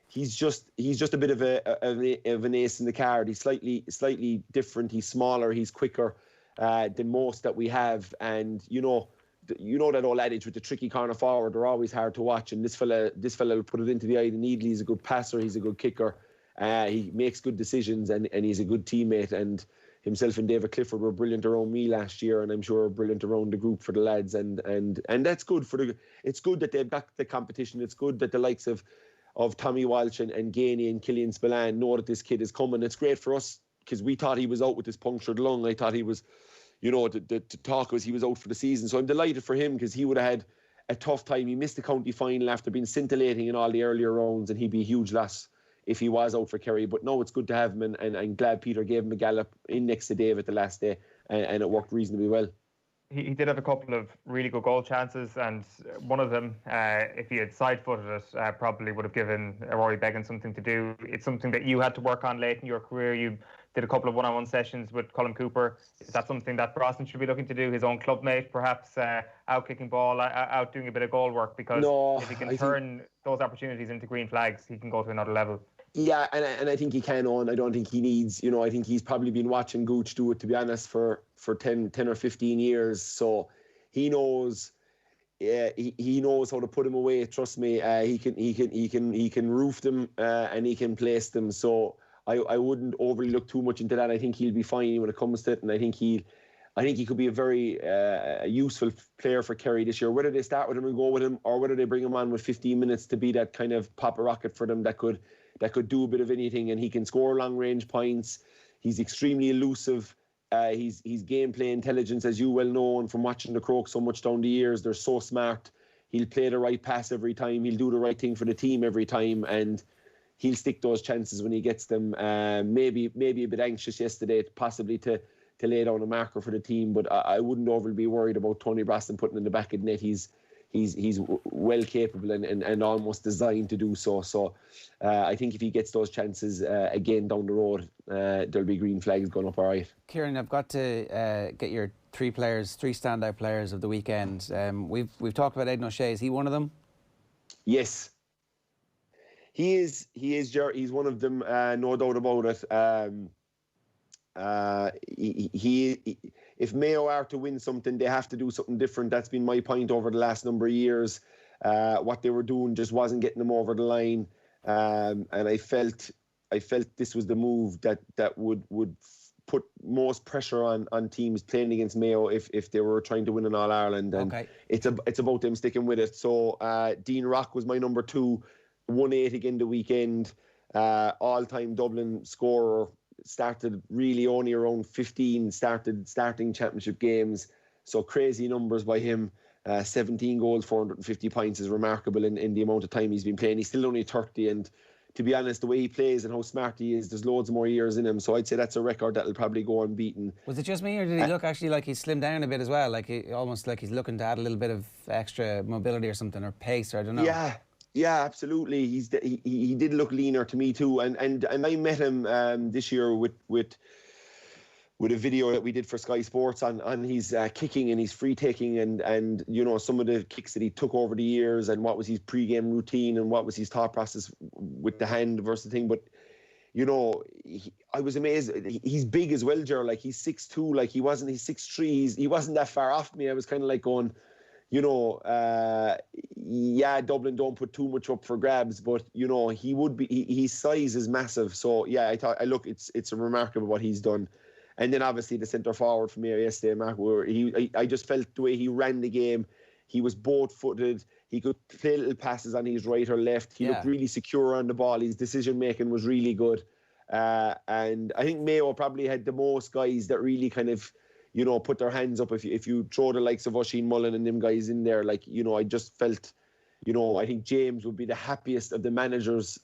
he's just a bit of an ace in the card. He's slightly different. He's smaller. He's quicker than most that we have, and you know that old adage with the tricky corner forward, they're always hard to watch, and this fella will put it into the eye of the needle. He's a good passer, he's a good kicker, he makes good decisions, and he's a good teammate, and himself and David Clifford were brilliant around me last year, and I'm sure brilliant around the group for the lads, and that's good it's good that they've got the competition. It's good that the likes of Tommy Walsh and Gainey and Killian Spillane know that this kid is coming. It's great for us because we thought he was out with this punctured lung. I thought he was, the talk was he was out for the season. So I'm delighted for him because he would have had a tough time. He missed the county final after being scintillating in all the earlier rounds, and he'd be a huge loss if he was out for Kerry. But no, it's good to have him, and I'm glad Peter gave him a gallop in next to David the last day, and it worked reasonably well. He did have a couple of really good goal chances, and one of them, if he had side-footed it, probably would have given Rory Beggan something to do. It's something that you had to work on late in your career. You did a couple of one-on-one sessions with Colin Cooper. Is that something that Brosnan should be looking to do? His own clubmate, perhaps out-kicking ball, out doing a bit of goal work? Because if he can turn those opportunities into green flags, he can go to another level. Yeah, and I think he can on. I don't think he needs, I think he's probably been watching Gooch do it, to be honest, for 10 or 15 years. So he knows he knows how to put him away. Trust me, he can roof them and he can place them. So I wouldn't overly look too much into that. I think he'll be fine when it comes to it, and I think he could be a very useful player for Kerry this year. Whether they start with him and go with him, or whether they bring him on with 15 minutes to be that kind of pop a rocket for them that could do a bit of anything, and he can score long range points. He's extremely elusive. He's gameplay intelligence, as you well know, and from watching the Croaks so much down the years, they're so smart. He'll play the right pass every time. He'll do the right thing for the team every time, and he'll stick those chances when he gets them. Maybe a bit anxious yesterday, possibly to lay down a marker for the team, but I wouldn't overly be worried about Tony Brosnan putting in the back of the net. He's well capable and almost designed to do so. So I think if he gets those chances again down the road, there'll be green flags going up all right. Kieran, I've got to get your three standout players of the weekend. We've talked about Aiden O'Shea. Is he one of them? Yes. He is. He's one of them, no doubt about it. If Mayo are to win something, they have to do something different. That's been my point over the last number of years. What they were doing just wasn't getting them over the line, and I felt this was the move that would put most pressure on teams playing against Mayo if they were trying to win in All Ireland. And it's about them sticking with it. So Dean Rock was my number 2, 1-8 again the weekend, all-time Dublin scorer. Started really only around 15 starting championship games, so crazy numbers by him. 17 goals, 450 points is remarkable in the amount of time he's been playing. He's still only 30, and to be honest, the way he plays and how smart he is, there's loads more years in him, so I'd say that's a record that'll probably go unbeaten. Was it just me, or did he look actually like he's slimmed down a bit as well, almost like he's looking to add a little bit of extra mobility or something, or pace, or I don't know? Yeah, absolutely. He did look leaner to me too, and I met him this year with a video that we did for Sky Sports on his kicking and his free taking and some of the kicks that he took over the years, and what was his pre-game routine and what was his thought process with the hand versus the thing. But I was amazed. He's big as well, Ger. Like he's 6'2", like he's 6'3". He wasn't that far off me. I was kind of like going, Dublin don't put too much up for grabs, but he would be. His size is massive, so yeah, it's remarkable what he's done. And then obviously the centre forward for me yesterday, Mark, where I just felt the way he ran the game. He was both-footed. He could play little passes on his right or left. He looked really secure on the ball. His decision making was really good, and I think Mayo probably had the most guys that really kind of, put their hands up. If you throw the likes of Oisin Mullen and them guys in there, I just felt, I think James would be the happiest of the managers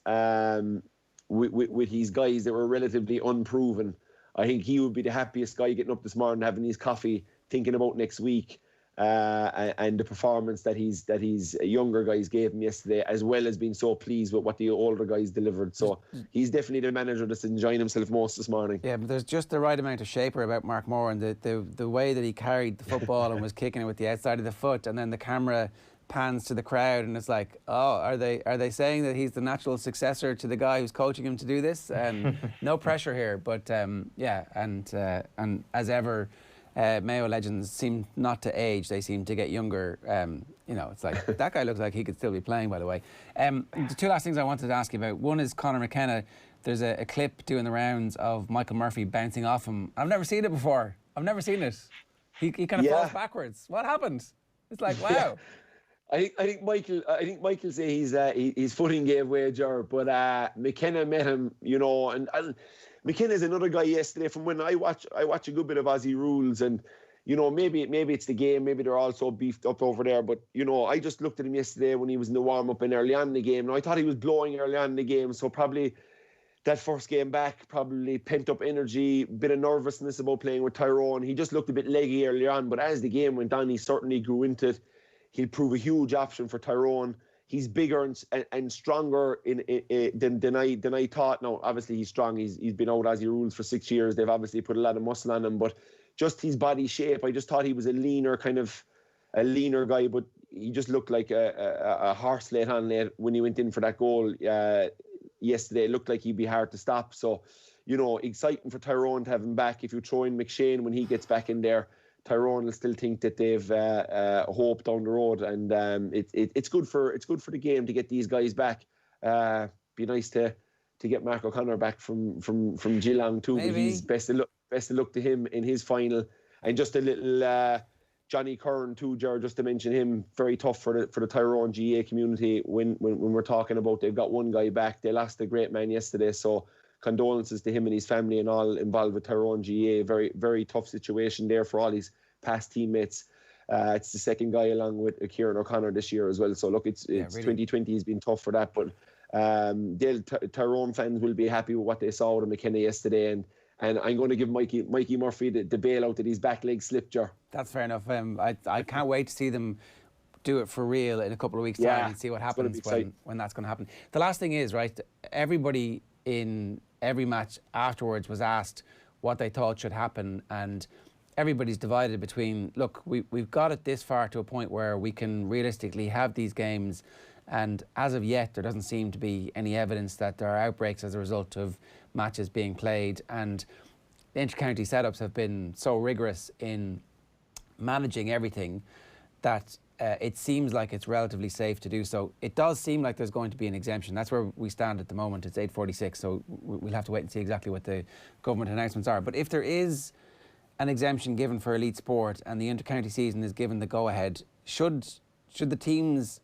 with his guys that were relatively unproven. I think he would be the happiest guy getting up this morning, having his coffee, thinking about next week, and the performance that his younger guys gave him yesterday, as well as being so pleased with what the older guys delivered. So he's definitely the manager that's enjoying himself most this morning. Yeah, but there's just the right amount of shaper about Mark Moore, and the way that he carried the football and was kicking it with the outside of the foot, and then the camera pans to the crowd and it's like, are they saying that he's the natural successor to the guy who's coaching him to do this? No pressure here, but and as ever, Mayo legends seem not to age; they seem to get younger. It's like that guy looks like he could still be playing. By the way, the two last things I wanted to ask you about. One is Conor McKenna. There's a clip doing the rounds of Michael Murphy bouncing off him. I've never seen it before. I've never seen it. He kind of falls backwards. What happened? It's like, wow. Yeah. I think Michael say his footing gave way, Ger, but McKenna met him, and McKenna's another guy yesterday from when I watch a good bit of Aussie rules, and maybe it's the game, maybe they're all so beefed up over there, but I just looked at him yesterday when he was in the warm up and early on in the game. Now I thought he was blowing early on in the game, so probably that first game back, probably pent up energy, bit of nervousness about playing with Tyrone. He just looked a bit leggy early on, but as the game went on, he certainly grew into it. He'll prove a huge option for Tyrone. He's bigger and stronger than I thought. Now, obviously, he's strong. He's been out Aussie rules for 6 years. They've obviously put a lot of muscle on him, but just his body shape, I just thought he was a leaner guy, but he just looked like a horse late on late when he went in for that goal yesterday. It looked like he'd be hard to stop. So, exciting for Tyrone to have him back. If you throw in McShane when he gets back in there, Tyrone will still think that they've hope down the road, and it's good for the game to get these guys back. Be nice to get Mark O'Connor back from Geelong too. But he's best of luck to him in his final. And just a little Johnny Curran too, Ger, just to mention him, very tough for the Tyrone GA community when we're talking about they've got one guy back. They lost a great man yesterday, so condolences to him and his family and all involved with Tyrone GA. Very, very tough situation there for all his past teammates. It's the second guy along with Kieran O'Connor this year as well. So look, it's really. 2020 has been tough for that, but Tyrone fans will be happy with what they saw with McKenna yesterday, and I'm going to give Mikey Murphy the bailout that his back leg slipped, Ger. That's fair enough. I can't wait to see them do it for real in a couple of weeks' time and see what happens when that's going to happen. The last thing is, right, everybody in every match afterwards was asked what they thought should happen, and everybody's divided between, look, we've got it this far to a point where we can realistically have these games, and as of yet there doesn't seem to be any evidence that there are outbreaks as a result of matches being played, and the inter-county setups have been so rigorous in managing everything that it seems like it's relatively safe to do so. It does seem like there's going to be an exemption. That's where we stand at the moment. It's 8:46, so we'll have to wait and see exactly what the government announcements are. But if there is an exemption given for elite sport and the inter-county season is given the go-ahead, should the teams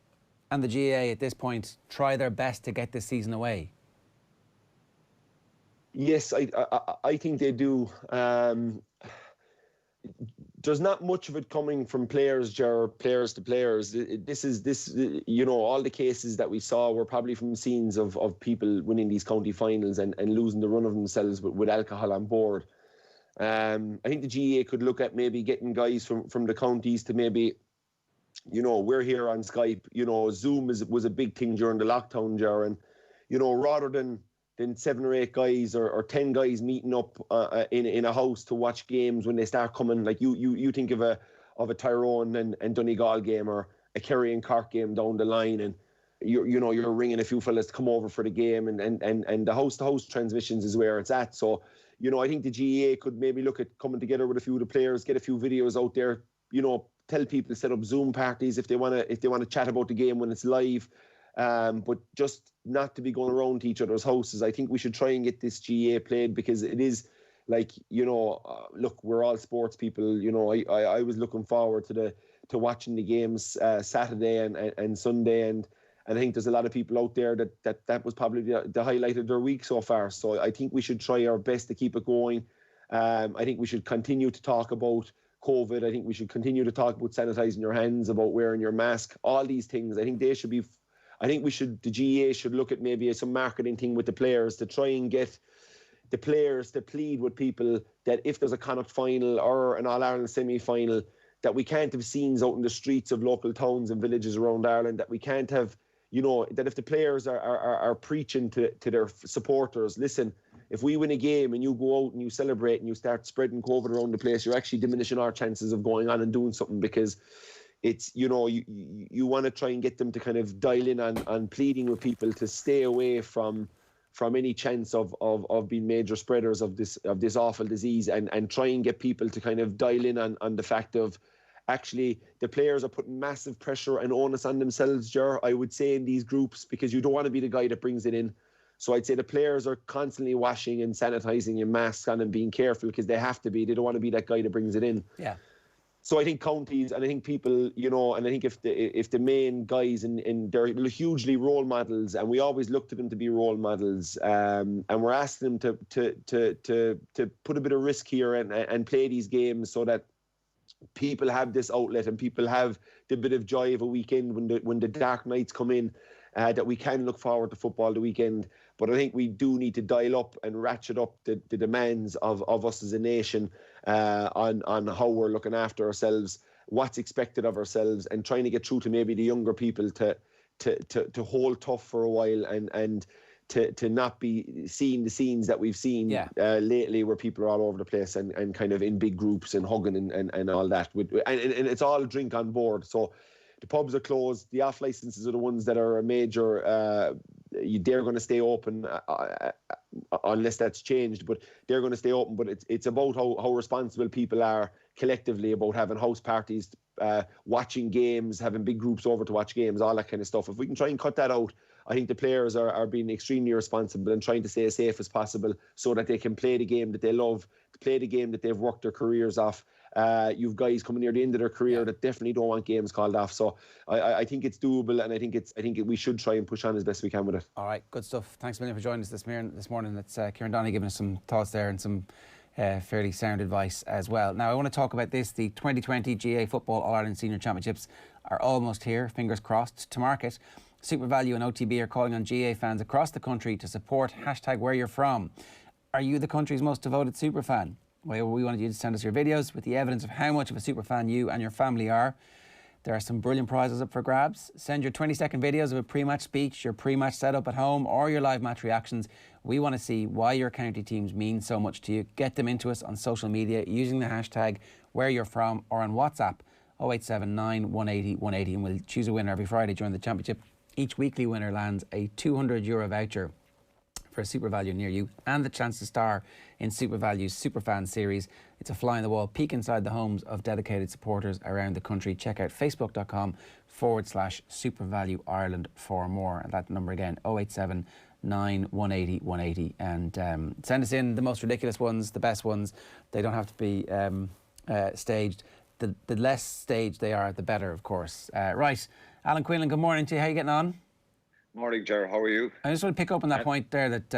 and the GAA at this point try their best to get this season away? Yes, I think they do. There's not much of it coming from players to players. All the cases that we saw were probably from scenes of people winning these county finals and losing the run of themselves with alcohol on board. I think the GAA could look at maybe getting guys from the counties to maybe, we're here on Skype, Zoom was a big thing during the lockdown, Ger, and, rather than 7 or 8 guys or 10 guys meeting up in a house to watch games when they start coming, like you think of a Tyrone and Donegal game or a Kerry and Cork game down the line, and you're ringing a few fellas to come over for the game, and the house-to-house transmissions is where it's at. So I think the GAA could maybe look at coming together with a few of the players, get a few videos out there, tell people to set up Zoom parties if they want to chat about the game when it's live. But just not to be going around to each other's houses. I think we should try and get this GAA played, because it is like, look, we're all sports people. I was looking forward to watching the games Saturday and Sunday, and I think there's a lot of people out there that was probably the highlight of their week so far. So I think we should try our best to keep it going. I think we should continue to talk about COVID. I think we should continue to talk about sanitizing your hands, about wearing your mask, all these things. I think they should be. The GAA should look at maybe some marketing thing with the players to try and get the players to plead with people that if there's a Connacht final or an All-Ireland semi-final, that we can't have scenes out in the streets of local towns and villages around Ireland, that we can't have, that if the players are preaching to their supporters, listen, if we win a game and you go out and you celebrate and you start spreading COVID around the place, you're actually diminishing our chances of going on and doing something, because it's, you want to try and get them to kind of dial in on pleading with people to stay away from from any chance of being major spreaders of this awful disease, and try and get people to kind of dial in on the fact of actually the players are putting massive pressure and onus on themselves, Ger, I would say, in these groups, because you don't want to be the guy that brings it in. So I'd say the players are constantly washing and sanitising and masks on and being careful, because they have to be. They don't want to be that guy that brings it in. Yeah. So I think counties, and I think people, you know, and I think if the main guys in they're hugely role models, and we always look to them to be role models, and we're asking them to put a bit of risk here and play these games so that people have this outlet and people have the bit of joy of a weekend when the dark nights come in, that we can look forward to football the weekend. But I think we do need to dial up and ratchet up the demands of us as a nation on how we're looking after ourselves, what's expected of ourselves, and trying to get through to maybe the younger people to hold tough for a while and to not be seeing the scenes that we've seen lately, where people are all over the place and kind of in big groups and hugging and all that. And it's all drink on board. So the pubs are closed. The off licenses are the ones that are a major. They're going to stay open unless that's changed, but they're going to stay open. But it's about how responsible people are collectively about having house parties, watching games, having big groups over to watch games, all that kind of stuff. If we can try and cut that out, I think the players are being extremely responsible and trying to stay as safe as possible so that they can play the game that they love, play the game that they've worked their careers off. You've guys coming near the end of their career that definitely don't want games called off. So I think it's doable, and I think we should try and push on as best we can with it. All right, good stuff. Thanks a million for joining us this morning. That's Kieran Donaghy giving us some thoughts there and some fairly sound advice as well. Now I want to talk about this. The 2020 GA Football All-Ireland Senior Championships are almost here, fingers crossed. To mark it, Super Value and OTB are calling on GA fans across the country to support #WhereYou'reFrom. Are you the country's most devoted super fan? Well, we wanted you to send us your videos with the evidence of how much of a super fan you and your family are. There are some brilliant prizes up for grabs. Send your 20-second videos of a pre-match speech, your pre-match setup at home, or your live match reactions. We want to see why your county teams mean so much to you. Get them into us on social media using the hashtag #WhereYou'reFrom or on WhatsApp 0879 180 180, and we'll choose a winner every Friday during the championship. Each weekly winner lands a €200 voucher for a Super Value near you and the chance to star in Super Value's Superfan series. It's a fly-in-the-wall peek inside the homes of dedicated supporters around the country. Check out facebook.com/Super Value Ireland for more. And that number again, 0879 180 180. And send us in the most ridiculous ones, the best ones. They don't have to be staged. The less staged they are, the better, of course. Right, Alan Quinlan, good morning to you. How are you getting on? Morning, Ger. How are you? I just want to pick up on that point there that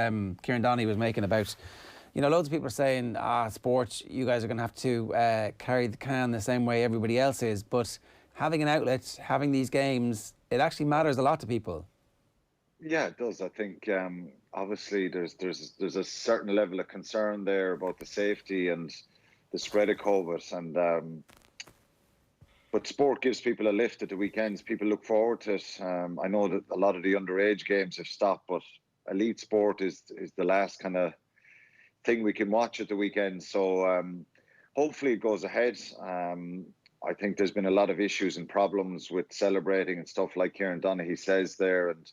Kieran Donaghy was making about, you know, loads of people are saying, sports, you guys are going to have to carry the can the same way everybody else is. But having an outlet, having these games, it actually matters a lot to people. Yeah, it does. I think obviously there's a certain level of concern there about the safety and the spread of COVID, and but sport gives people a lift at the weekends. People look forward to it. I know that a lot of the underage games have stopped, but elite sport is the last kind of thing we can watch at the weekend. So hopefully it goes ahead. I think there's been a lot of issues and problems with celebrating and stuff like Kieran Donaghy says there, and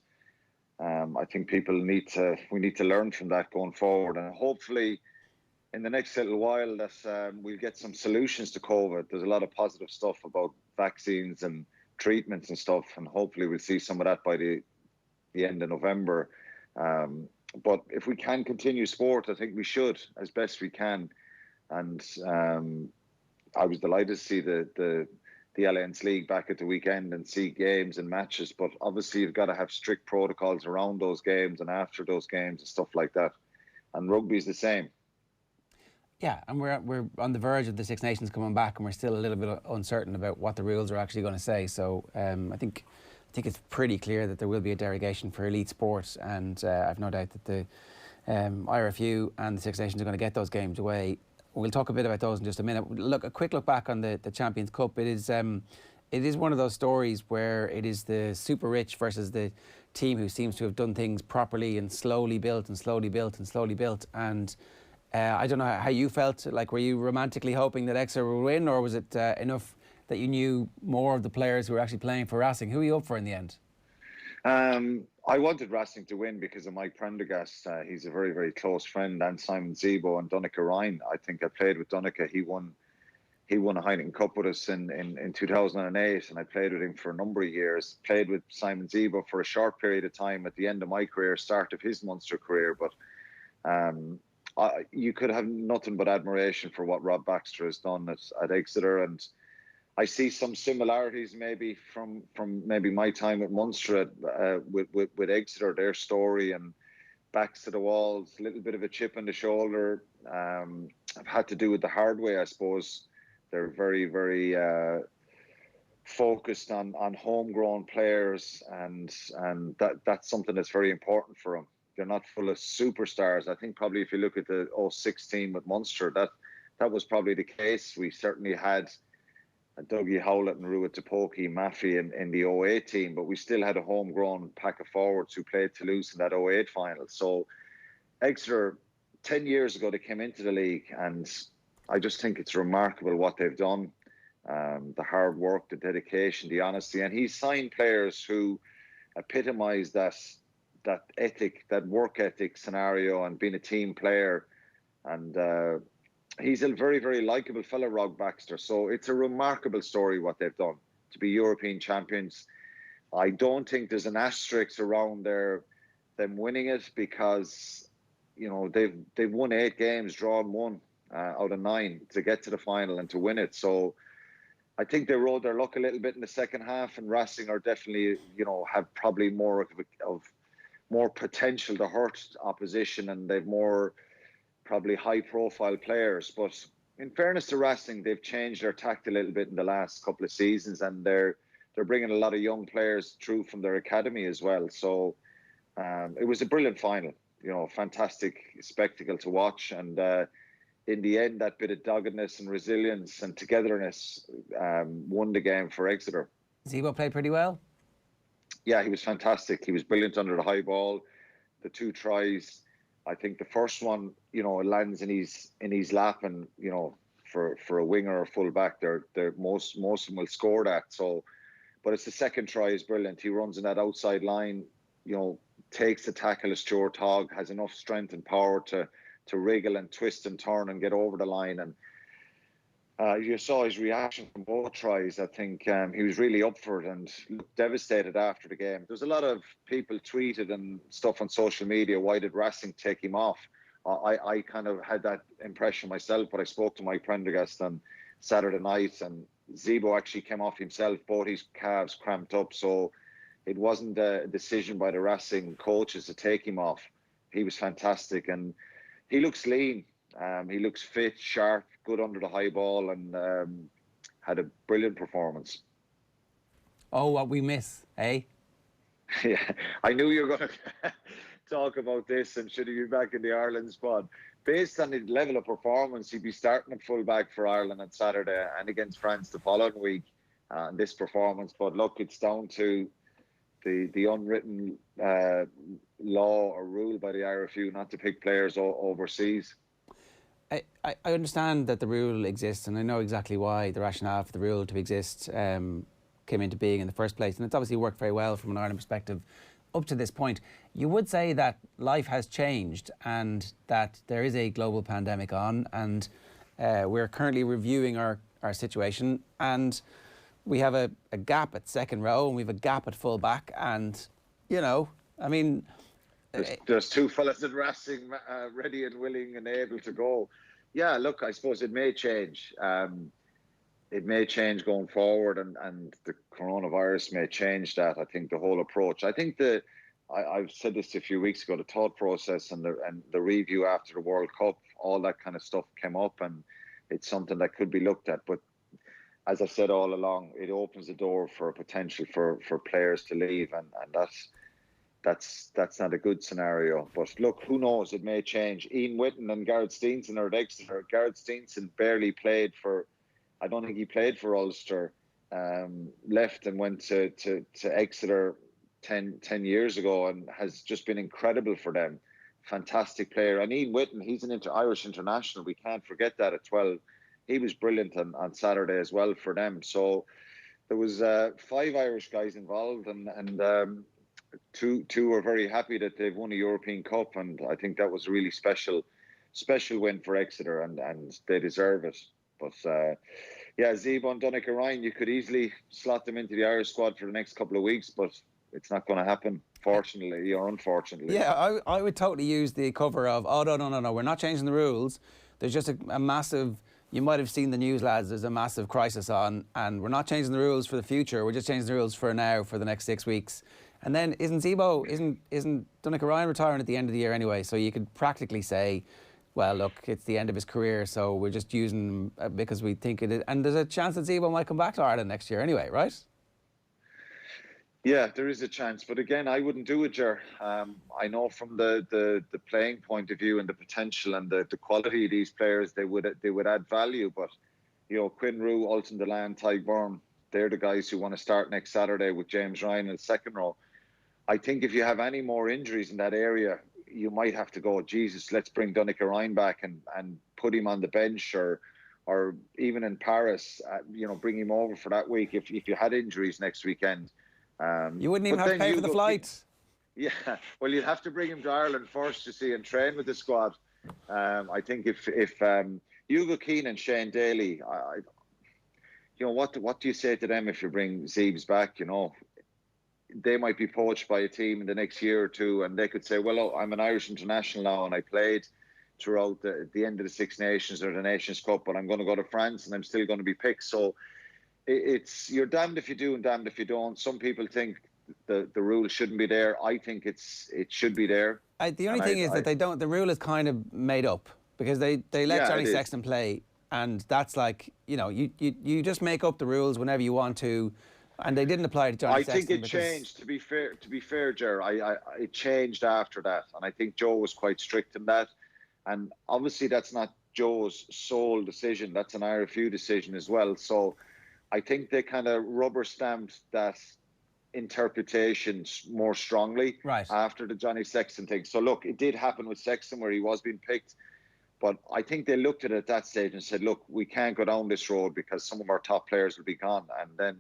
I think we need to learn from that going forward, and hopefully in the next little while that we'll get some solutions to COVID. There's a lot of positive stuff about vaccines and treatments and stuff, and hopefully we'll see some of that by the end of November. But if we can continue sport, I think we should as best we can. And I was delighted to see the Alliance League back at the weekend and see games and matches. But obviously you've got to have strict protocols around those games and after those games and stuff like that. And rugby's the same. Yeah, and we're on the verge of the Six Nations coming back, and we're still a little bit uncertain about what the rules are actually going to say. So I think it's pretty clear that there will be a derogation for elite sports, and I've no doubt that the IRFU and the Six Nations are going to get those games away. We'll talk a bit about those in just a minute. A quick look back on the Champions Cup. It is one of those stories where it is the super rich versus the team who seems to have done things properly and slowly built and slowly built and slowly built. And I don't know how you felt. Like, were you romantically hoping that Exeter would win, or was it enough that you knew more of the players who were actually playing for Racing? Who are you up for in the end? I wanted Racing to win because of Mike Prendergast. He's a very, very close friend, and Simon Zebo and Donaghy Ryan. I think I played with Donaghy. He won a Heineken Cup with us in 2008, and I played with him for a number of years. Played with Simon Zebo for a short period of time at the end of my career, start of his Munster career. But you could have nothing but admiration for what Rob Baxter has done at Exeter, and I see some similarities maybe from maybe my time at Munster with Exeter, their story and backs to the walls, a little bit of a chip on the shoulder. I've had to do it the hard way, I suppose. They're very, very focused on homegrown players, and that's something that's very important for them. They're not full of superstars. I think probably if you look at the 06 team with Munster, that was probably the case. We certainly had Dougie Howlett and Rua Tupoki, Maffey in the 08 team, but we still had a homegrown pack of forwards who played Toulouse in that 08 final. So Exeter, 10 years ago, they came into the league, and I just think it's remarkable what they've done. The hard work, the dedication, the honesty. And he's signed players who epitomise that ethic, that work ethic scenario and being a team player. And he's a very, very likeable fellow, Rob Baxter. So it's a remarkable story what they've done to be European champions. I don't think there's an asterisk around them winning it, because they've won 8 games, drawn 1 out of 9 to get to the final and to win it. So I think they rode their luck a little bit in the second half, and Racing are definitely have probably more potential to hurt opposition, and they've more probably high-profile players. But in fairness to Racing, they've changed their tact a little bit in the last couple of seasons, and they're bringing a lot of young players through from their academy as well. So it was a brilliant final, fantastic spectacle to watch. And in the end, that bit of doggedness and resilience and togetherness won the game for Exeter. Zebo played pretty well? Yeah, he was fantastic. He was brilliant under the high ball. The 2 tries, I think the first one, lands in his lap, and for a winger or full back, most of them will score that. So, but it's the second try is brilliant. He runs in that outside line, takes the tackle as Stuart Hogg, has enough strength and power to wriggle and twist and turn and get over the line. And you saw his reaction from both tries. I think he was really up for it and looked devastated after the game. There's a lot of people tweeted and stuff on social media, why did Racing take him off? I kind of had that impression myself, but I spoke to Mike Prendergast on Saturday night, and Zebo actually came off himself, both his calves cramped up. So it wasn't a decision by the Racing coaches to take him off. He was fantastic, and he looks lean. He looks fit, sharp, good under the high ball, and had a brilliant performance. Oh, what we miss, eh? Yeah, I knew you were going to talk about this, and should he be back in the Ireland squad? Based on his level of performance, he'd be starting at full back for Ireland on Saturday and against France the following week, this performance. But look, it's down to the unwritten law or rule by the IRFU not to pick players overseas. I understand that the rule exists, and I know exactly why the rationale for the rule to exist came into being in the first place, and it's obviously worked very well from an Ireland perspective up to this point. You would say that life has changed and that there is a global pandemic on, and we're currently reviewing our situation, and we have a gap at second row and we have a gap at full back, and I mean, there's 2 fellas at Racing ready and willing and able to go. Yeah, look, I suppose it may change. It may change going forward, and the coronavirus may change that. I think the whole approach. I think I've said this a few weeks ago, the thought process and the review after the World Cup, all that kind of stuff came up, and it's something that could be looked at. But as I've said all along, it opens the door for a potential for players to leave, and that's not a good scenario. But look, who knows? It may change. Ian Whitten and Gareth Steenson are at Exeter. Gareth Steenson barely played for, I don't think he played for Ulster. Left and went to Exeter 10 years ago, and has just been incredible for them. Fantastic player. And Ian Whitten, he's an Irish international. We can't forget that at 12. He was brilliant on Saturday as well for them. So there was 5 Irish guys involved, and two are very happy that they've won a European Cup, and I think that was a really special win for Exeter, and they deserve it. But Zeebo and Donaghy Ryan, you could easily slot them into the Irish squad for the next couple of weeks, but it's not going to happen, fortunately or unfortunately. Yeah, I would totally use the cover of, no, we're not changing the rules. There's just a massive, you might have seen the news, lads, there's a massive crisis on, and we're not changing the rules for the future, we're just changing the rules for now, for the next 6 weeks. And then isn't Donaghy Ryan retiring at the end of the year anyway? So you could practically say, well, look, it's the end of his career, so we're just using him because we think it is. And there's a chance that Zeebo might come back to Ireland next year anyway, right? Yeah, there is a chance. But again, I wouldn't do it, Ger. I know from the playing point of view and the potential and the quality of these players, they would add value. But, Quinn Roux, Alton Delan, Tadhg Byrne, they're the guys who want to start next Saturday with James Ryan in the second row. I think if you have any more injuries in that area, you might have to go, Jesus, let's bring Donaghy Ryan back and put him on the bench, or even in Paris, bring him over for that week if you had injuries next weekend. You wouldn't even have to pay for the flight. Yeah, well, you'd have to bring him to Ireland first, and train with the squad. I think if Hugo Keane and Shane Daly, what do you say to them if you bring Zeebs back? They might be poached by a team in the next year or two, and they could say, well, I'm an Irish international now and I played throughout the end of the Six Nations or the Nations Cup, but I'm going to go to France and I'm still going to be picked. So you're damned if you do and damned if you don't. Some people think the rule shouldn't be there. I think it should be there. The only thing is that the rule is kind of made up because they let Johnny Sexton play, and that's like, you just make up the rules whenever you want to. And they didn't apply to Johnny Sexton. I think it changed. To be fair, Ger, it changed after that, and I think Joe was quite strict in that. And obviously, that's not Joe's sole decision. That's an IRFU decision as well. So, I think they kind of rubber stamped that interpretation more strongly after the Johnny Sexton thing. So, look, it did happen with Sexton where he was being picked, but I think they looked at it at that stage and said, look, we can't go down this road because some of our top players will be gone, and then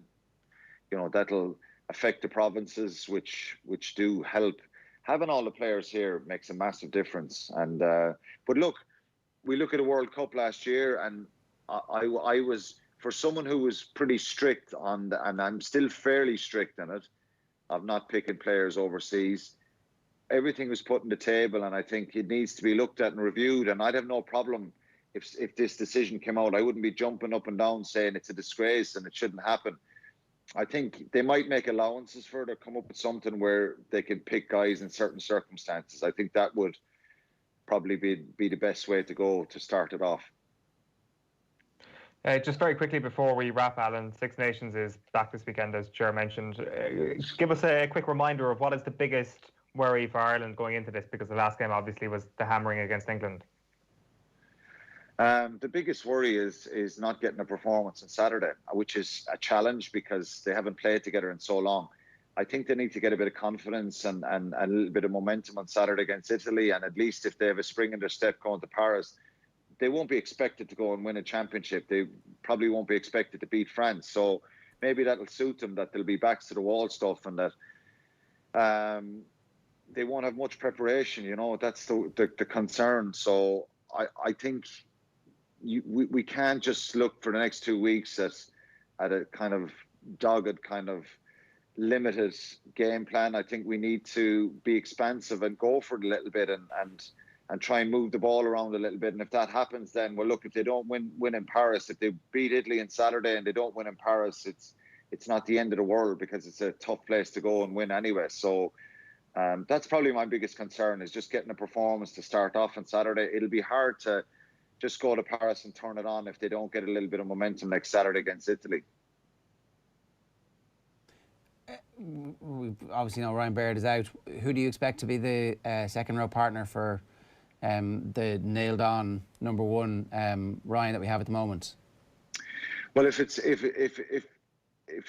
that'll affect the provinces, which do help. Having all the players here makes a massive difference. And but look, we look at the World Cup last year, and I was, for someone who was pretty strict and I'm still fairly strict in it, of not picking players overseas. Everything was put on the table, and I think it needs to be looked at and reviewed. And I'd have no problem if this decision came out. I wouldn't be jumping up and down saying it's a disgrace and it shouldn't happen. I think they might make allowances for it or come up with something where they can pick guys in certain circumstances. I think that would probably be the best way to go to start it off. Just very quickly before we wrap, Alan, Six Nations is back this weekend, as Ger mentioned. Give us a quick reminder of what is the biggest worry for Ireland going into this, because the last game obviously was the hammering against England. The biggest worry is not getting a performance on Saturday, which is a challenge because they haven't played together in so long. I think they need to get a bit of confidence and a little bit of momentum on Saturday against Italy, and at least if they have a spring in their step going to Paris, they won't be expected to go and win a championship. They probably won't be expected to beat France. So maybe that'll suit them, that they'll be backs to the wall stuff, and that they won't have much preparation. That's the concern. So I think we can't just look for the next 2 weeks at a kind of dogged, kind of limited game plan. I think we need to be expansive and go for it a little bit and try and move the ball around a little bit. And if that happens, then, well, look, if they don't win in Paris, if they beat Italy on Saturday and they don't win in Paris, it's not the end of the world, because it's a tough place to go and win anyway. So that's probably my biggest concern, is just getting a performance to start off on Saturday. It'll be hard to just go to Paris and turn it on if they don't get a little bit of momentum next Saturday against Italy. We obviously know Ryan Baird is out. Who do you expect to be the second row partner for the nailed on number one Ryan that we have at the moment? Well, if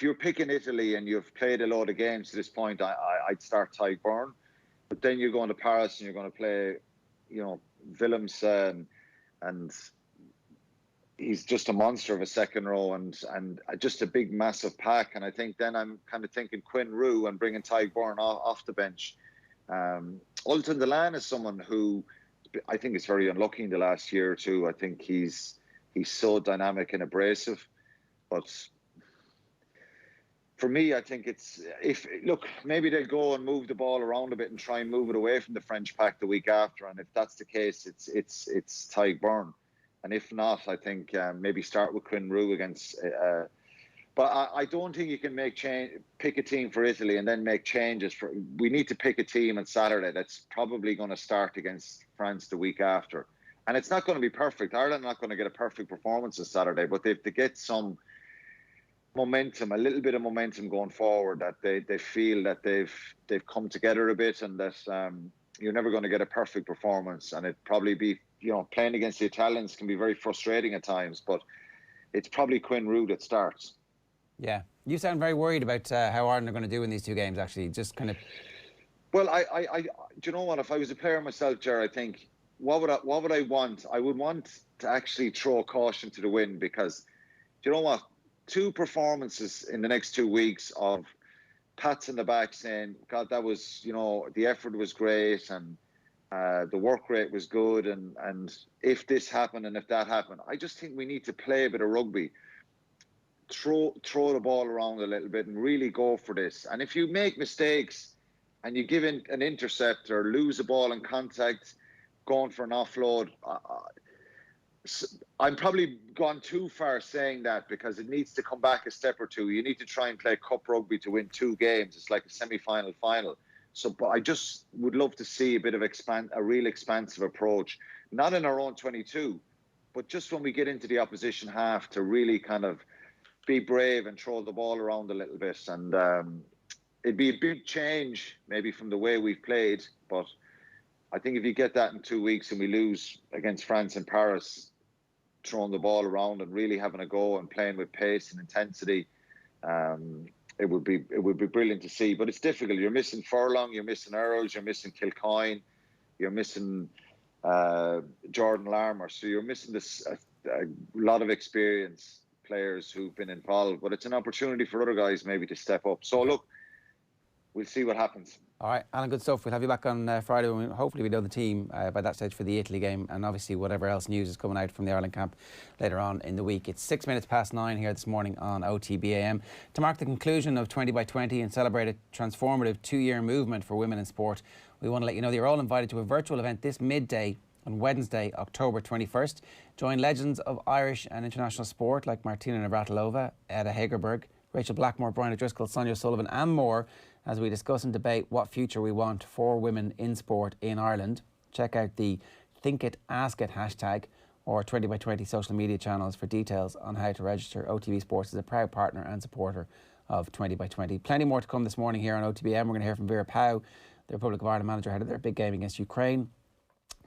you're picking Italy and you've played a lot of games to this point, I'd start Tadhg Byrne. But then you're going to Paris and you're going to play, Willems and he's just a monster of a second row and just a big, massive pack. And I think then I'm kind of thinking Quinn Roux and bringing Tadhg Beirne off the bench. Ultan Dillane is someone who I think is very unlucky in the last year or two. I think he's so dynamic and abrasive. But for me, I think maybe they'll go and move the ball around a bit and try and move it away from the French pack the week after. And if that's the case, it's Tadhg Beirne. And if not, I think maybe start with Quinn Roux against. But I don't think you can pick a team for Italy and then make changes. We need to pick a team on Saturday that's probably going to start against France the week after. And it's not going to be perfect. Ireland are not going to get a perfect performance on Saturday, but they have to get some momentum, a little bit of momentum going forward, that they feel that they've come together a bit, and that you're never going to get a perfect performance. And it'd probably be, playing against the Italians can be very frustrating at times, but it's probably Quinn Roux that starts. Yeah. You sound very worried about how Ireland are going to do in these two games, actually. Just kind of... Well, I do you know what? If I was a player myself, Ger, I think, what would I want? I would want to actually throw caution to the wind, because, do you know what? 2 performances in the next 2 weeks of pats in the back saying, God, that was, the effort was great and the work rate was good, and if this happened and if that happened, I just think we need to play a bit of rugby. Throw the ball around a little bit and really go for this. And if you make mistakes and you give in an intercept or lose a ball in contact, going for an offload, I'm probably gone too far saying that, because it needs to come back a step or two. You need to try and play cup rugby to win 2 games. It's like a semi-final final. So, but I just would love to see a bit of a real expansive approach, not in our own 22, but just when we get into the opposition half, to really kind of be brave and throw the ball around a little bit. And it'd be a big change maybe from the way we've played, but I think if you get that in 2 weeks and we lose against France in Paris, throwing the ball around and really having a go and playing with pace and intensity, it would be brilliant to see. But it's difficult. You're missing Furlong, you're missing Earls, you're missing Kilcoyne, you're missing Jordan Larmour. So you're missing a lot of experience players who've been involved. But it's an opportunity for other guys maybe to step up. So look, we'll see what happens. All right, Alan, good stuff. We'll have you back on Friday when hopefully we know the team by that stage for the Italy game, and obviously whatever else news is coming out from the Ireland camp later on in the week. It's 9:06 here this morning on OTB AM. To mark the conclusion of 20 by 20 and celebrate a transformative 2-year movement for women in sport, we want to let you know that you're all invited to a virtual event this midday on Wednesday, October 21st. Join legends of Irish and international sport like Martina Navratilova, Edda Hegerberg, Rachel Blackmore, Brian O'Driscoll, Sonia O'Sullivan and more as we discuss and debate what future we want for women in sport in Ireland. Check out the Think It, Ask It hashtag or 20 by 20 social media channels for details on how to register. OTB Sports is a proud partner and supporter of 20 by 20. Plenty more to come this morning here on OTB AM. We're going to hear from Vera Pauw, the Republic of Ireland manager, ahead of their big game against Ukraine.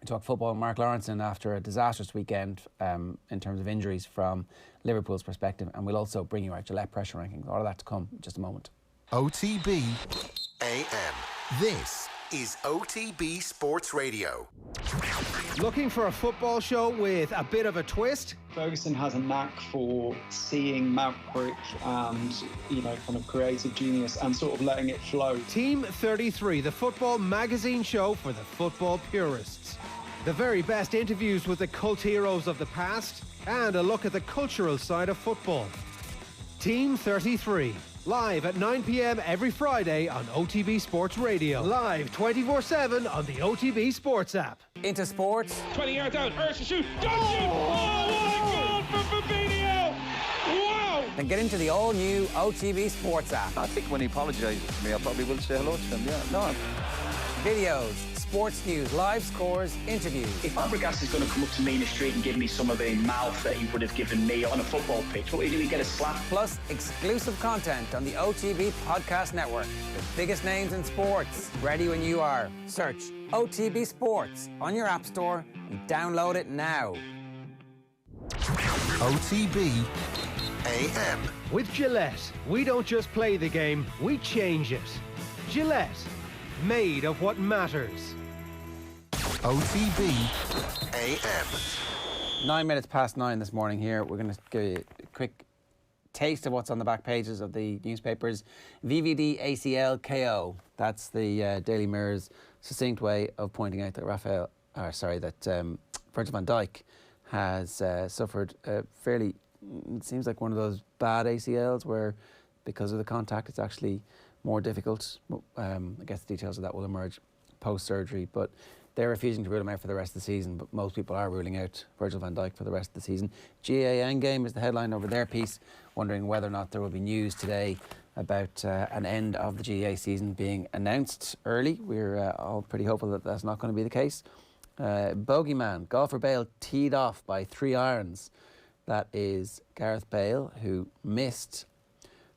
We talk football with Mark Lawrenson after a disastrous weekend in terms of injuries from Liverpool's perspective, and we'll also bring you our Gillette Pressure Rankings. All of that to come in just a moment. OTB AM. This is OTB Sports Radio. Looking for a football show with a bit of a twist? Ferguson has a knack for seeing Maverick and, kind of creative genius and sort of letting it flow. Team 33, the football magazine show for the football purists. The very best interviews with the cult heroes of the past and a look at the cultural side of football. Team 33. Live at 9 p.m. every Friday on OTB Sports Radio. Live 24/7 on the OTB Sports app. Into sports. 20 yards out, Ursh to shoot, don't shoot! Oh, what a goal for Fabinho! Wow! Then get into the all-new OTB Sports app. I think when he apologises to me, I probably will say hello to him, yeah. No. Videos, sports news, live scores, interviews. If Fabregas is going to come up to me in the street and give me some of the mouth that he would have given me on a football pitch, what do we get a slap? Plus exclusive content on the OTB Podcast Network. The biggest names in sports. Ready when you are. Search OTB Sports on your app store and download it now. OTB AM. With Gillette, we don't just play the game, we change it. Gillette, made of what matters. OTB AM. 9 minutes past 9 this morning here. We're going to give you a quick taste of what's on the back pages of the newspapers. VVD ACL KO. That's the Daily Mirror's succinct way of pointing out that Virgil van Dijk has suffered a fairly, it seems like one of those bad ACLs where because of the contact it's actually more difficult. I guess the details of that will emerge post-surgery, but they're refusing to rule him out for the rest of the season, but most people are ruling out Virgil van Dijk for the rest of the season. GA Endgame is the headline over their piece, wondering whether or not there will be news today about an end of the GA season being announced early. We're all pretty hopeful that that's not going to be the case. Bogeyman, golfer Bale teed off by 3 irons. That is Gareth Bale, who missed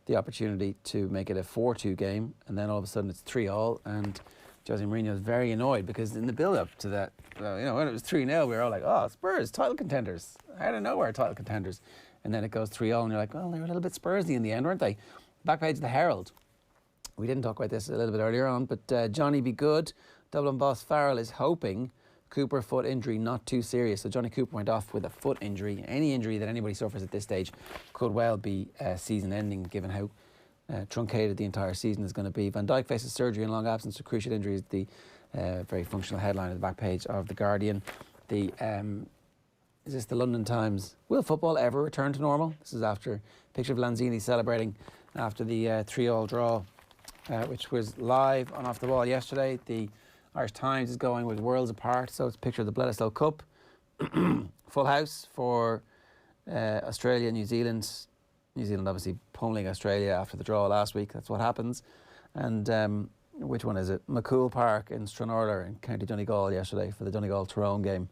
the opportunity to make it a 4-2 game, and then all of a sudden it's 3-all, and Jose Mourinho is very annoyed because in the build-up to that, when it was 3-0, we were all like, oh, Spurs, title contenders. Out of nowhere, title contenders. And then it goes 3-all, and you're like, well, they were a little bit Spursy in the end, weren't they? Back page of the Herald. We didn't talk about this a little bit earlier on, but Johnny be good. Dublin boss Farrell is hoping Cooper foot injury not too serious. So Johnny Cooper went off with a foot injury. Any injury that anybody suffers at this stage could well be season-ending, given how truncated the entire season is going to be. Van Dijk faces surgery and long absence to cruciate injuries. The very functional headline at the back page of The Guardian. Is this the London Times? Will football ever return to normal? This is after a picture of Lanzini celebrating after the 3-all draw, which was live on Off the Ball yesterday. The Irish Times is going with worlds apart, so it's a picture of the Bledisloe Cup. Full house for Australia, New Zealand. New Zealand obviously pummelling Australia after the draw last week. That's what happens. And which one is it? McCool Park in Stranorlar in County Donegal yesterday for the Donegal-Tyrone game,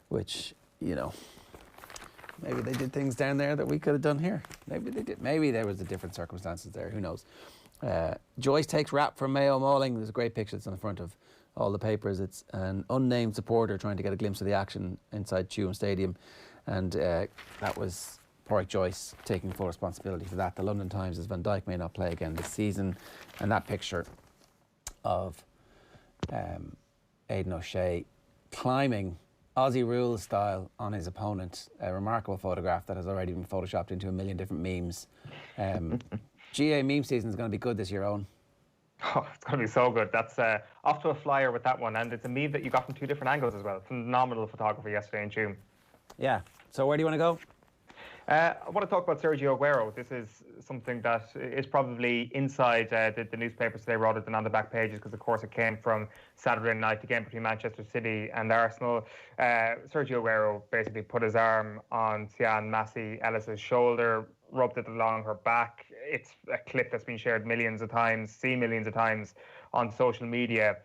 which, maybe they did things down there that we could have done here. Maybe they did. Maybe there was a different circumstances there. Who knows? Joyce takes rap from Mayo mauling. There's a great picture that's on the front of all the papers. It's an unnamed supporter trying to get a glimpse of the action inside Tuam Stadium. And that was Porrick Joyce taking full responsibility for that. The London Times says Van Dijk may not play again this season. And that picture of Aiden O'Shea climbing Aussie rules style on his opponent. A remarkable photograph that has already been photoshopped into a million different memes. GA meme season is going to be good this year, Owen. Oh, it's going to be so good. That's off to a flyer with that one. And it's a meme that you got from 2 different angles as well. Phenomenal photography yesterday in June. Yeah. So where do you want to go? I want to talk about Sergio Aguero. This is something that is probably inside the newspapers today rather than on the back pages because, of course, it came from Saturday night, the game between Manchester City and Arsenal. Sergio Aguero basically put his arm on Sian Massey Ellis's shoulder, rubbed it along her back. It's a clip that's been shared millions of times on social media.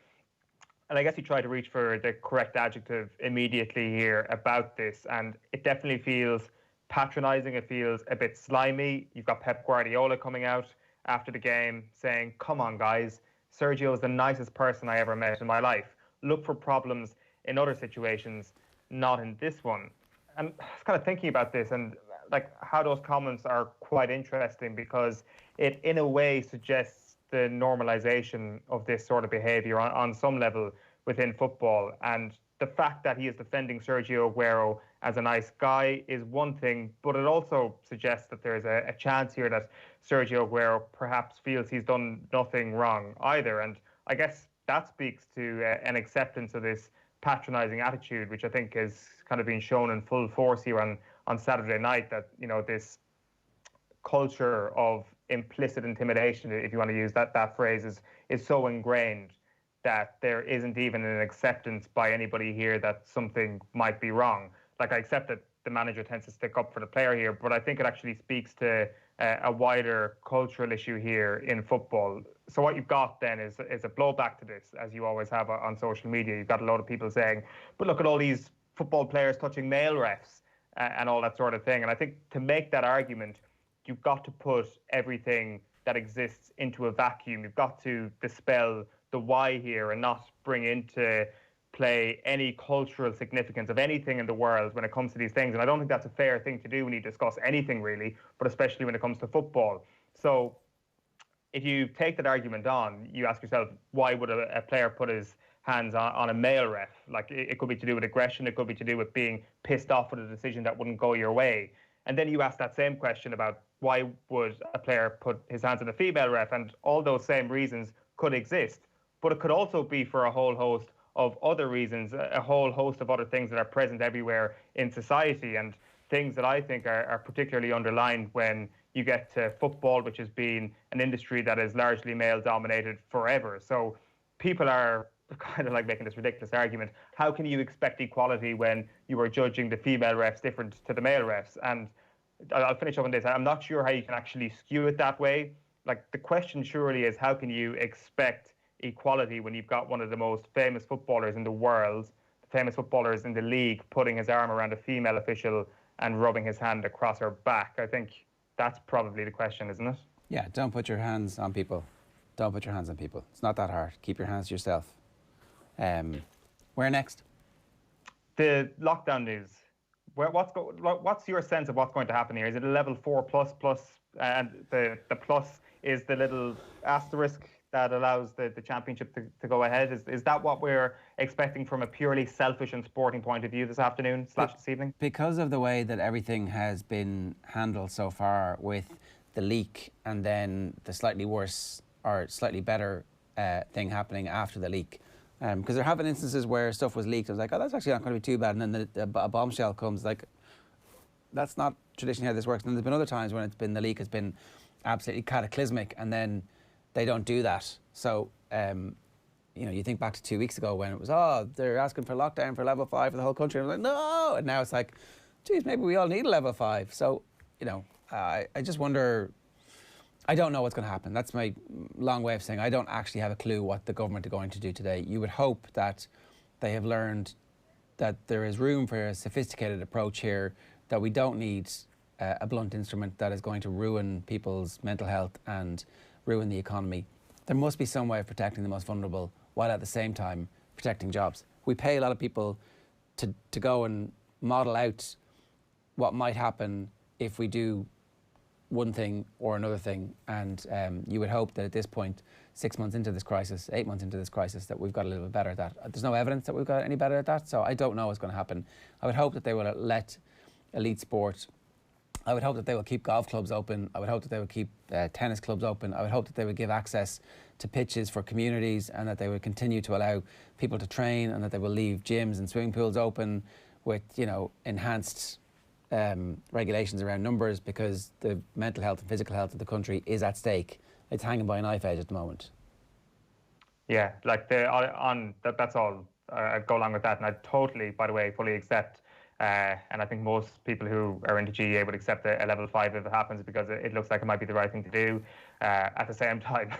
And I guess he tried to reach for the correct adjective immediately here about this. And it definitely feels patronising. It feels a bit slimy. You've got Pep Guardiola coming out after the game saying, come on, guys, Sergio is the nicest person I ever met in my life. Look for problems in other situations, not in this one. And I was kind of thinking about this and like how those comments are quite interesting because it in a way suggests the normalization of this sort of behaviour on some level within football. And the fact that he is defending Sergio Aguero as a nice guy is one thing, but it also suggests that there's a chance here that Sergio Aguero perhaps feels he's done nothing wrong either. And I guess that speaks to an acceptance of this patronising attitude, which I think is kind of being shown in full force here on Saturday night, that, this culture of implicit intimidation, if you want to use that phrase, is so ingrained that there isn't even an acceptance by anybody here that something might be wrong. Like, I accept that the manager tends to stick up for the player here, but I think it actually speaks to a wider cultural issue here in football. So what you've got then is a blowback to this, as you always have on social media. You've got a lot of people saying, but look at all these football players touching male refs and all that sort of thing. And I think to make that argument, you've got to put everything that exists into a vacuum. You've got to dispel the why here and not bring into play any cultural significance of anything in the world when it comes to these things. And I don't think that's a fair thing to do when you discuss anything really, but especially when it comes to football. So if you take that argument on, you ask yourself, why would a player put his hands on a male ref. Like, it could be to do with aggression, it could be to do with being pissed off with a decision that wouldn't go your way. And then you ask that same question about why would a player put his hands on a female ref, and all those same reasons could exist. But it could also be for a whole host of other reasons, a whole host of other things that are present everywhere in society, and things that I think are particularly underlined when you get to football, which has been an industry that is largely male-dominated forever. So people are kind of like making this ridiculous argument. How can you expect equality when you are judging the female refs different to the male refs? And I'll finish up on this. I'm not sure how you can actually skew it that way. Like, the question surely is, how can you expect equality when you've got one of the most famous footballers in the world, the famous footballers in the league, putting his arm around a female official and rubbing his hand across her back? I think that's probably the question, isn't it? Yeah, don't put your hands on people. Don't put your hands on people. It's not that hard. Keep your hands to yourself. Where next? The lockdown news. What's your sense of what's going to happen here? Is it a level 4 plus, and the plus is the little asterisk that allows the championship to go ahead? Is that what we're expecting from a purely selfish and sporting point of view this afternoon / this evening? Because of the way that everything has been handled so far, with the leak and then the slightly worse or slightly better thing happening after the leak. Because there have been instances where stuff was leaked. I was like, oh, that's actually not going to be too bad. And then a bombshell comes. Like, that's not traditionally how this works. And there's been other times when the leak has been absolutely cataclysmic, and then they don't do that. So, you think back to 2 weeks ago when it was, they're asking for lockdown for level 5 for the whole country. And I was like, no! And now it's like, geez, maybe we all need a level 5. So, I just wonder. I don't know what's going to happen. That's my long way of saying I don't actually have a clue what the government are going to do today. You would hope that they have learned that there is room for a sophisticated approach here, that we don't need a blunt instrument that is going to ruin people's mental health and ruin the economy. There must be some way of protecting the most vulnerable while at the same time protecting jobs. We pay a lot of people to go and model out what might happen if we do one thing or another thing, and you would hope that at this point, 6 months into this crisis, 8 months into this crisis, that we've got a little bit better at that. There's no evidence that we've got any better at that, so I don't know what's going to happen. I would hope that they will let elite sport. I would hope that they will keep golf clubs open. I would hope that they would keep tennis clubs open. I would hope that they would give access to pitches for communities, and that they would continue to allow people to train, and that they will leave gyms and swimming pools open with, enhanced regulations around numbers, because the mental health and physical health of the country is at stake. It's hanging by a knife edge at the moment. Yeah, like that's all. I go along with that, and I totally, by the way, fully accept. And I think most people who are into GEA would accept a level 5 if it happens, because it looks like it might be the right thing to do. At the same time,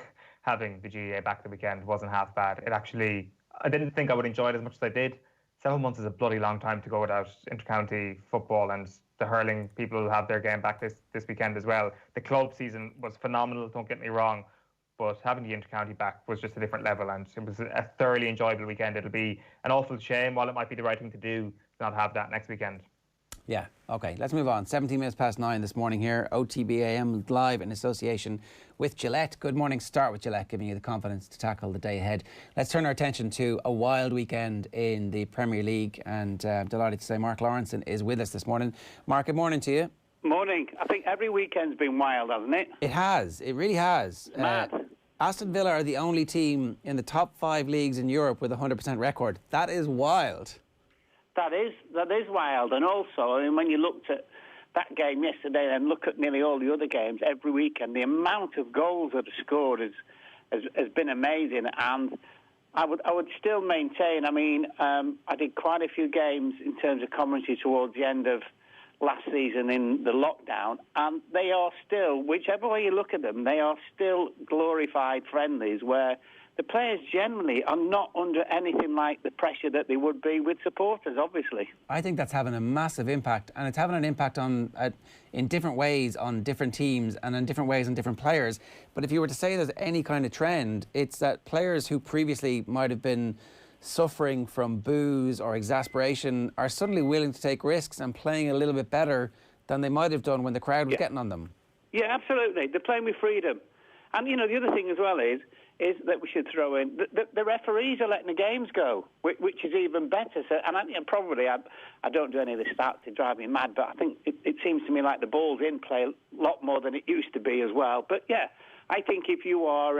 having the GEA back the weekend wasn't half bad. I didn't think I would enjoy it as much as I did. 7 months is a bloody long time to go without inter-county football, and the hurling people will have their game back this weekend as well. The club season was phenomenal, don't get me wrong, but having the inter-county back was just a different level, and it was a thoroughly enjoyable weekend. It'll be an awful shame, while it might be the right thing to do, to not have that next weekend. Yeah, OK, let's move on. 17 minutes past 9 this morning here. OTB AM live in association with Gillette. Good morning. Start with Gillette, giving you the confidence to tackle the day ahead. Let's turn our attention to a wild weekend in the Premier League, and I'm delighted to say Mark Lawrenson is with us this morning. Mark, good morning to you. Morning. I think every weekend's been wild, hasn't it? It has. It really has. Mad. Aston Villa are the only team in the top 5 leagues in Europe with a 100% record. That is wild. That is wild. And also, when you looked at that game yesterday and look at nearly all the other games every weekend, the amount of goals that are scored has been amazing. And I would still maintain, I did quite a few games in terms of commentary towards the end of last season in the lockdown, and they are still, whichever way you look at them, they are still glorified friendlies where the players generally are not under anything like the pressure that they would be with supporters, obviously. I think that's having a massive impact, and it's having an impact on in different ways on different teams and in different ways on different players. But if you were to say there's any kind of trend, it's that players who previously might have been suffering from boos or exasperation are suddenly willing to take risks and playing a little bit better than they might have done when the crowd was getting on them. Yeah, absolutely. They're playing with freedom. And, the other thing as well is, is that we should throw in the referees are letting the games go, which is even better. So, and I don't do any of the stats to drive me mad, but I think it seems to me like the ball's in play a lot more than it used to be as well. But yeah, I think if you are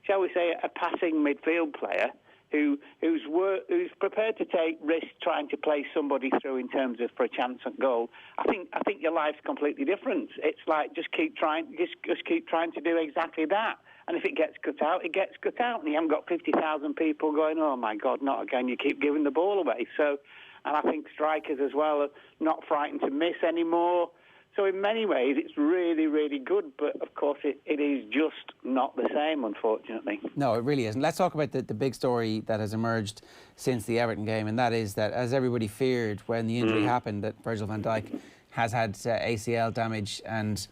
shall we say, a passing midfield player who's prepared to take risks trying to play somebody through in terms of for a chance at goal, I think your life's completely different. It's like just keep trying to do exactly that. And if it gets cut out, it gets cut out. And you haven't got 50,000 people going, oh my God, not again. You keep giving the ball away. So, and I think strikers as well are not frightened to miss anymore. So in many ways, it's really, really good. But, of course, it is just not the same, unfortunately. No, it really isn't. Let's talk about the big story that has emerged since the Everton game, and that is that, as everybody feared when the injury happened, that Virgil van Dijk has had ACL damage. And,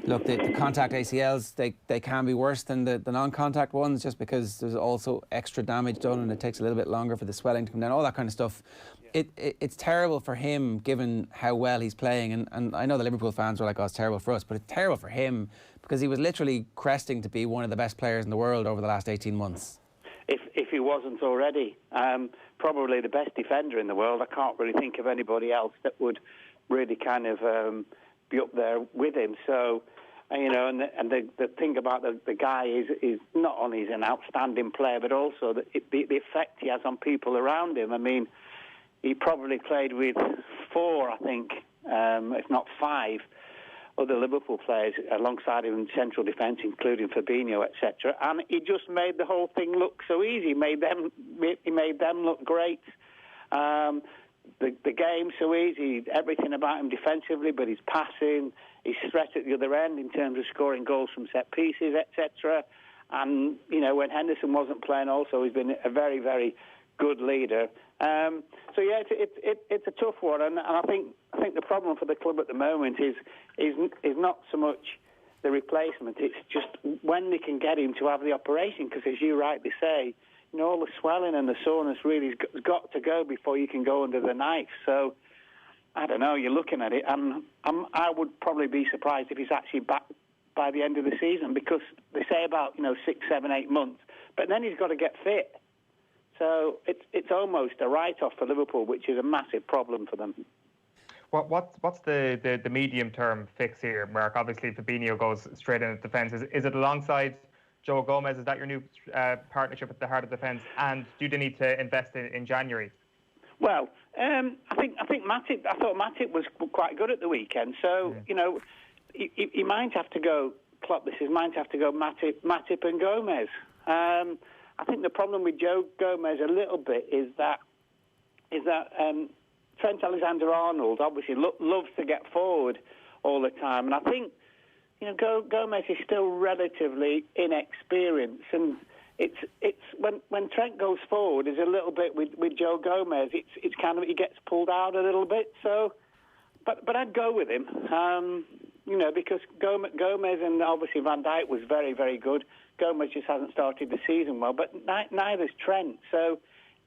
look, the contact ACLs, they can be worse than the non-contact ones, just because there's also extra damage done and it takes a little bit longer for the swelling to come down, all that kind of stuff. It's terrible for him, given how well he's playing, and I know the Liverpool fans were like, oh, it's terrible for us, but it's terrible for him because he was literally cresting to be one of the best players in the world over the last 18 months. If he wasn't already, probably the best defender in the world. I can't really think of anybody else that would really kind of be up there with him. So, you know, and the thing about the guy is not only is an outstanding player, but also the effect he has on people around him. I mean, he probably played with 4, I think, if not 5, other Liverpool players alongside him in central defence, including Fabinho, etc. And he just made the whole thing look so easy. He made them look great. The game so easy. Everything about him defensively, but his passing, his threat at the other end in terms of scoring goals from set pieces, etc. And you know, when Henderson wasn't playing, also he's been a very, very good leader. So yeah, it's a tough one, and I think the problem for the club at the moment is not so much the replacement. It's just when they can get him to have the operation, because as you rightly say, you know, all the swelling and the soreness really has got to go before you can go under the knife. So I don't know. You're looking at it, and I would probably be surprised if he's actually back by the end of the season, because they say about 6, 7, 8 months, but then he's got to get fit. So it's almost a write-off for Liverpool, which is a massive problem for them. What's the medium-term fix here, Mark? Obviously, Fabinho goes straight into defence. Is it alongside Joe Gomez? Is that your new partnership at the heart of defence? And do they need to invest in January? Well, I think Matip. I thought Matip was quite good at the weekend. So he might have to go. Klopp, this is might have to go Matip and Gomez. I think the problem with Joe Gomez a little bit is that Trent Alexander-Arnold obviously loves to get forward all the time, and I think Gomez is still relatively inexperienced, and it's when Trent goes forward is a little bit with Joe Gomez. It's kind of he gets pulled out a little bit. So, but I'd go with him, because Gomez and obviously Van Dijk was very, very good. Gomez just hasn't started the season well, but neither's Trent. So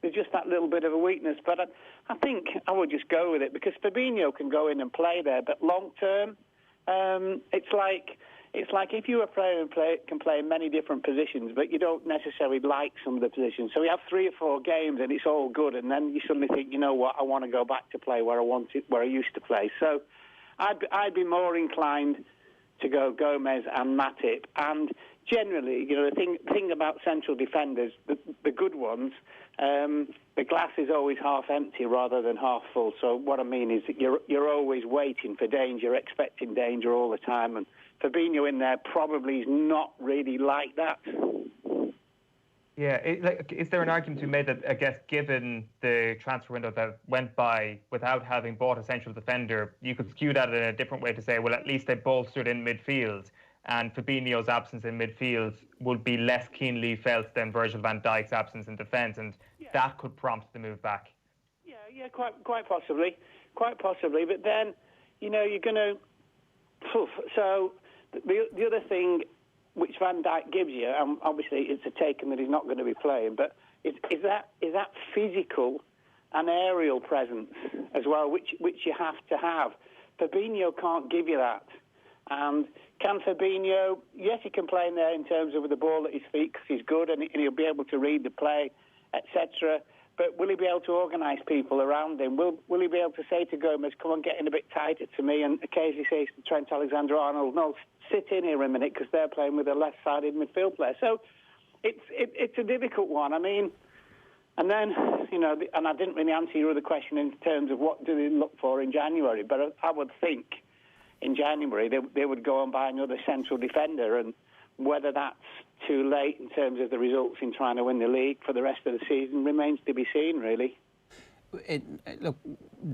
there's just that little bit of a weakness. But I think I would just go with it, because Fabinho can go in and play there, but long term, it's like if you're a player who can play in many different positions, but you don't necessarily like some of the positions. So we have 3 or 4 games and it's all good, and then you suddenly think, you know what, I want to go back to play where I used to play. So I'd be more inclined to go Gomez and Matip. And generally, the thing about central defenders, the good ones, the glass is always half empty rather than half full. So what I mean is that you're always waiting for danger, expecting danger all the time. And Fabinho in there probably is not really like that. Yeah, is there an argument to be made that, I guess, given the transfer window that went by without having bought a central defender, you could skew that in a different way to say, well, at least they bolstered in midfield, and Fabinho's absence in midfield would be less keenly felt than Virgil van Dijk's absence in defence, and that could prompt the move back. Yeah, quite possibly. But then, you're going to... So the other thing which Van Dijk gives you, obviously it's a taken that he's not going to be playing, but is that physical and aerial presence as well, which you have to have. Fabinho can't give you that. And can Fabinho, yes, he can play in there in terms of with the ball at his feet because he's good and he'll be able to read the play, etc. But will he be able to organise people around him? Will he be able to say to Gomez, come on, get in a bit tighter to me, and occasionally say to Trent Alexander-Arnold, no, sit in here a minute because they're playing with a left-sided midfield player. So it's a difficult one. I mean, and then, you know, and I didn't really answer your other question in terms of what do they look for in January, but I would think in January they would go and buy another central defender, and whether that's too late in terms of the results in trying to win the league for the rest of the season remains to be seen, really. Look,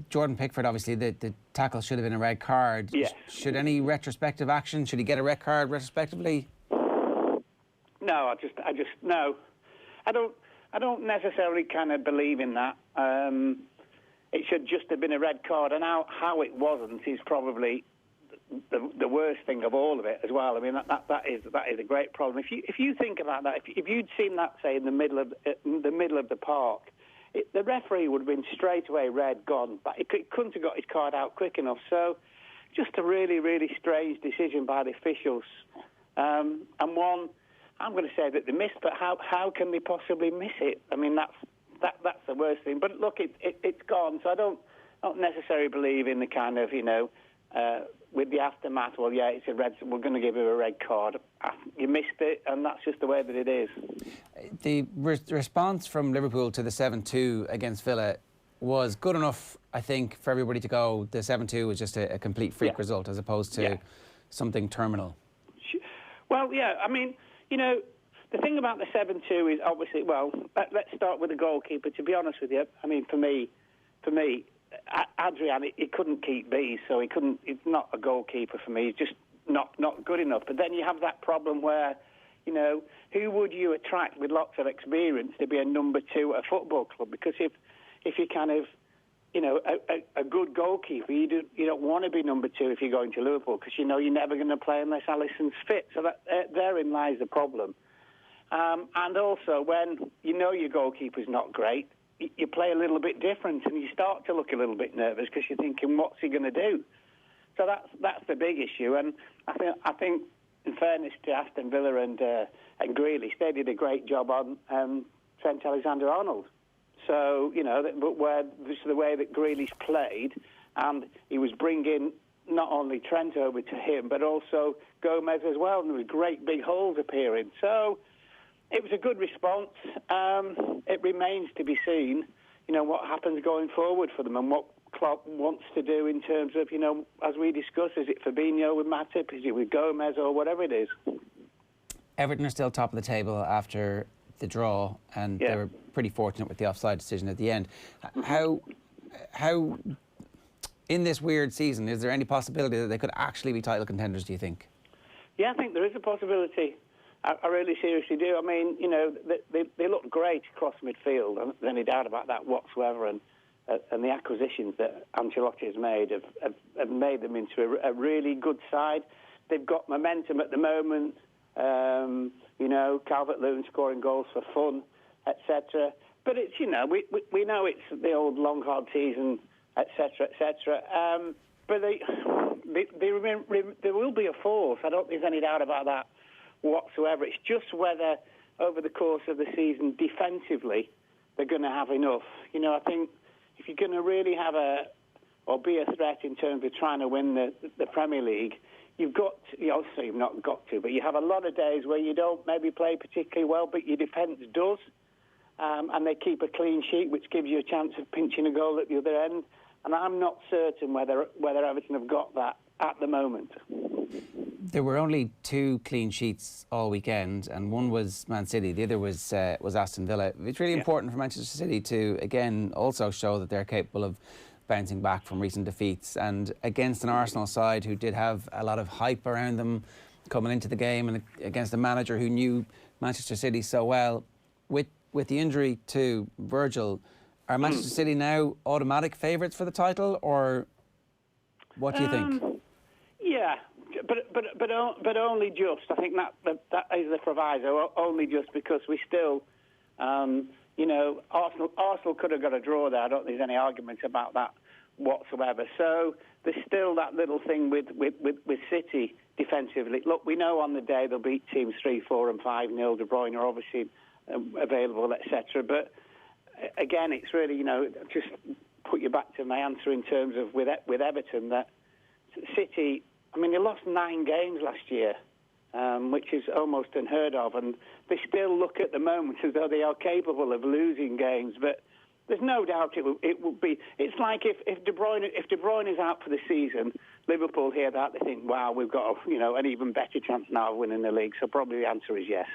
Jordan Pickford, obviously, the tackle should have been a red card. Yeah. Should any retrospective action, should he get a red card retrospectively? No, I just no. I don't necessarily kind of believe in that. It should just have been a red card, and how it wasn't is probably the worst thing of all of it as well. I mean, that is a great problem. If you think about that, if you'd seen that, say, in the middle of the park, the referee would have been straight away red, gone. But he couldn't have got his card out quick enough. So, just a really, really strange decision by the officials. And one, I'm going to say that they missed, but how can they possibly miss it? I mean, that's the worst thing. But look, it's gone. So I don't necessarily believe in the kind of, you know, with the aftermath, well, yeah, it's a red, we're going to give him a red card. You missed it, and that's just the way that it is. The response from Liverpool to the 7-2 against Villa was good enough, I think, for everybody to go, the 7-2 was just a complete freak result as opposed to something terminal. Well, yeah, I mean, you know, the thing about the 7-2 is obviously, well, let's start with the goalkeeper. To be honest with you, I mean, for me, Adrian, he couldn't keep bees, so he couldn't. He's not a goalkeeper for me. He's just not good enough. But then you have that problem where, you know, who would you attract with lots of experience to be a number 2 at a football club? Because if you kind of, you know, a good goalkeeper, you don't want to be number 2 if you're going to Liverpool, because you know you're never going to play unless Alisson's fit. So that therein lies the problem. And also, when you know your goalkeeper's not great, you play a little bit different, and you start to look a little bit nervous because you're thinking, what's he going to do? So that's the big issue. And I think in fairness to Aston Villa and Grealish, they did a great job on Trent Alexander-Arnold. So, you know, but where this is the way that Grealish played, and he was bringing not only Trent over to him, but also Gomez as well, and there were great big holes appearing. So it was a good response. It remains to be seen, you know, what happens going forward for them and what Klopp wants to do in terms of, you know, as we discussed, is it Fabinho with Matip, is it with Gomez or whatever it is? Everton are still top of the table after the draw, and they were pretty fortunate with the offside decision at the end. How in this weird season, is there any possibility that they could actually be title contenders, do you think? Yeah, I think there is a possibility. I really seriously do. I mean, you know, they look great across midfield. There's any doubt about that whatsoever. And the acquisitions that Ancelotti has made have made them into a really good side. They've got momentum at the moment. You know, Calvert-Lewin scoring goals for fun, etc. But it's, you know, we know it's the old long hard season, etc., etc. But there will be a force. I don't think there's any doubt about that whatsoever. It's just whether over the course of the season defensively they're going to have enough. You know, I think if you're going to really have be a threat in terms of trying to win the Premier League, you've got to, also you've not got to, but you have a lot of days where you don't maybe play particularly well, but your defence does, and they keep a clean sheet, which gives you a chance of pinching a goal at the other end. And I'm not certain whether Everton have got that at the moment. There were only 2 clean sheets all weekend, and one was Man City, the other was Aston Villa. It's really important for Manchester City to, again, also show that they're capable of bouncing back from recent defeats, and against an Arsenal side who did have a lot of hype around them coming into the game, and against a manager who knew Manchester City so well. With the injury to Virgil, are Manchester City now automatic favourites for the title, or what do you think? Yeah, but only just. I think that is the proviso. Only just because we still, you know, Arsenal could have got a draw there. I don't think there's any argument about that whatsoever. So there's still that little thing with City defensively. Look, we know on the day they'll beat teams 3-4 and 5-0. De Bruyne are obviously available, etc. But again, it's really, just put you back to my answer in terms of with Everton, that City, I mean, they lost 9 games last year, which is almost unheard of, and they still look at the moment as though they are capable of losing games. But there's no doubt it will be. It's like if De Bruyne is out for the season, Liverpool hear that, they think, wow, we've got an even better chance now of winning the league. So probably the answer is yes.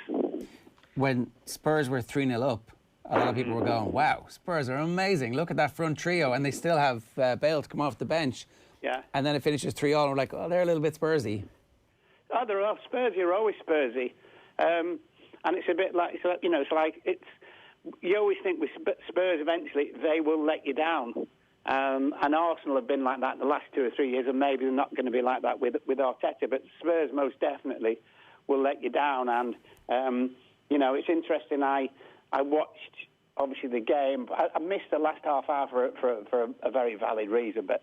When Spurs were 3-0 up, a lot of people were going, wow, Spurs are amazing. Look at that front trio. And they still have Bale to come off the bench. Yeah. And then it finishes 3-all, and we're like, oh, they're a little bit Spursy. Oh, they're all Spursy. You're always Spursy. And it's a bit like, you always think with Spurs eventually they will let you down. And Arsenal have been like that the last 2 or 3 years, and maybe they're not going to be like that with Arteta. But Spurs most definitely will let you down. And, it's interesting. I watched, obviously, the game. I missed the last half hour for a very valid reason. But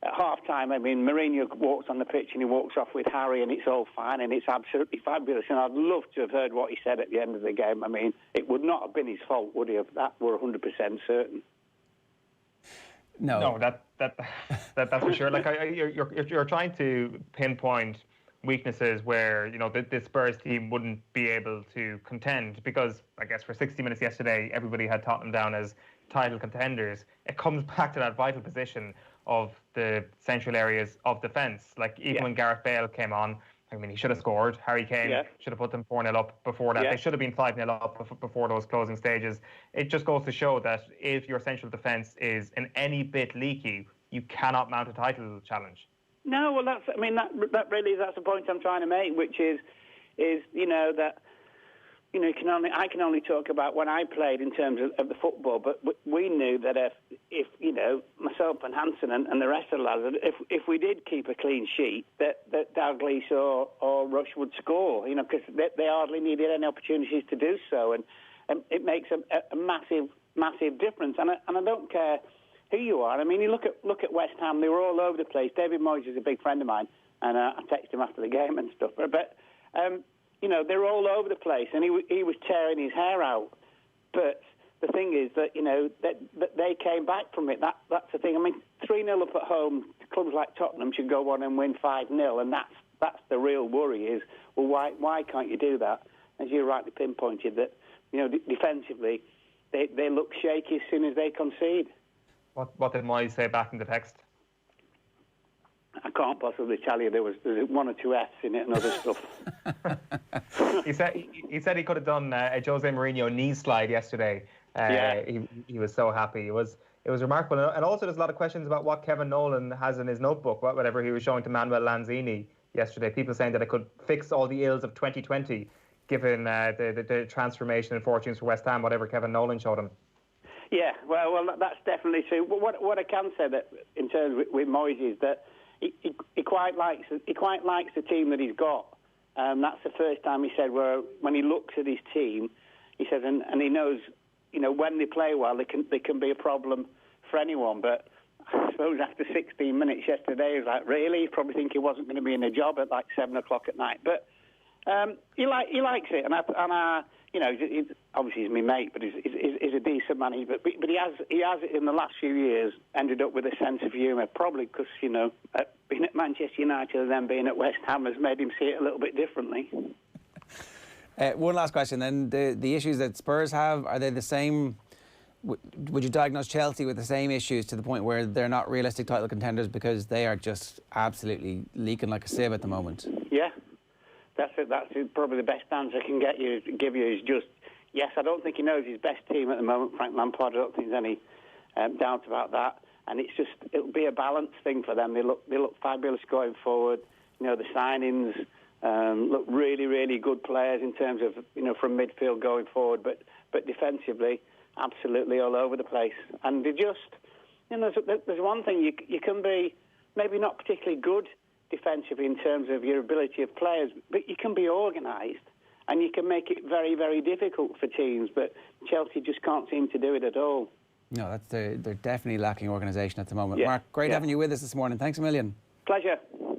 at half-time, I mean, Mourinho walks on the pitch and he walks off with Harry, and it's all fine, and it's absolutely fabulous. And I'd love to have heard what he said at the end of the game. I mean, it would not have been his fault, would he? That we're 100% certain. No, that's for sure. Like you're trying to pinpoint weaknesses where the Spurs team wouldn't be able to contend, because I guess for 60 minutes yesterday everybody had Tottenham down as title contenders. It comes back to that vital position of the central areas of defence. Like even when Gareth Bale came on, I mean, he should have scored. Harry Kane should have put them 4-0 up before that. They should have been 5-0 up before those closing stages. It just goes to show that if your central defence is in any bit leaky, you cannot mount a title challenge. No, well, that's the point I'm trying to make, which is that I can only talk about when I played in terms of the football, but we knew that if myself and Hansen and the rest of the lads, if we did keep a clean sheet, that Dalglish or Rush would score, because they hardly needed any opportunities to do so, and it makes a massive difference. And I don't care who you are. I mean, you look at West Ham; they were all over the place. David Moyes is a big friend of mine, and I texted him after the game and stuff. But they're all over the place, and he was tearing his hair out. But the thing is that that they came back from it. That's the thing. I mean, 3-0 up at home, clubs like Tottenham should go on and win 5-0, and that's the real worry. Is, well, why can't you do that? As you rightly pinpointed, that defensively they look shaky as soon as they concede. What did Moyes say back in the text? I can't possibly tell you. There's 1 or 2 F's in it and other stuff. He said he could have done a Jose Mourinho knee slide yesterday. He was so happy. It was remarkable. And also there's a lot of questions about what Kevin Nolan has in his notebook, whatever he was showing to Manuel Lanzini yesterday. People saying that it could fix all the ills of 2020, given the transformation and fortunes for West Ham, whatever Kevin Nolan showed him. Yeah, well, that's definitely true. What I can say that in terms with Moyes is that he quite likes the team that he's got. That's the first time he said when he looks at his team, he says, and he knows, when they play well, they can be a problem for anyone. But I suppose after 16 minutes yesterday, he was like, really? You probably think he wasn't going to be in a job at like 7 o'clock at night. But he likes it, and obviously he's my mate, but he's a decent man. But he has in the last few years ended up with a sense of humour, probably because being at Manchester United and then being at West Ham has made him see it a little bit differently. One last question then: the issues that Spurs have, are they the same? Would you diagnose Chelsea with the same issues to the point where they're not realistic title contenders because they are just absolutely leaking like a sieve at the moment? Yeah. That's probably the best answer I can give you is just, yes, I don't think he knows his best team at the moment, Frank Lampard. I don't think there's any doubt about that. And it'll be a balanced thing for them. They look fabulous going forward. The signings look really, really good players in terms of, from midfield going forward. But defensively, absolutely all over the place. And they just, there's one thing, you can be maybe not particularly good defensively in terms of your ability of players, but you can be organised and you can make it very, very difficult for teams, but Chelsea just can't seem to do it at all. No, they're definitely lacking organisation at the moment. Yeah, Mark, great having you with us this morning. Thanks a million. Pleasure.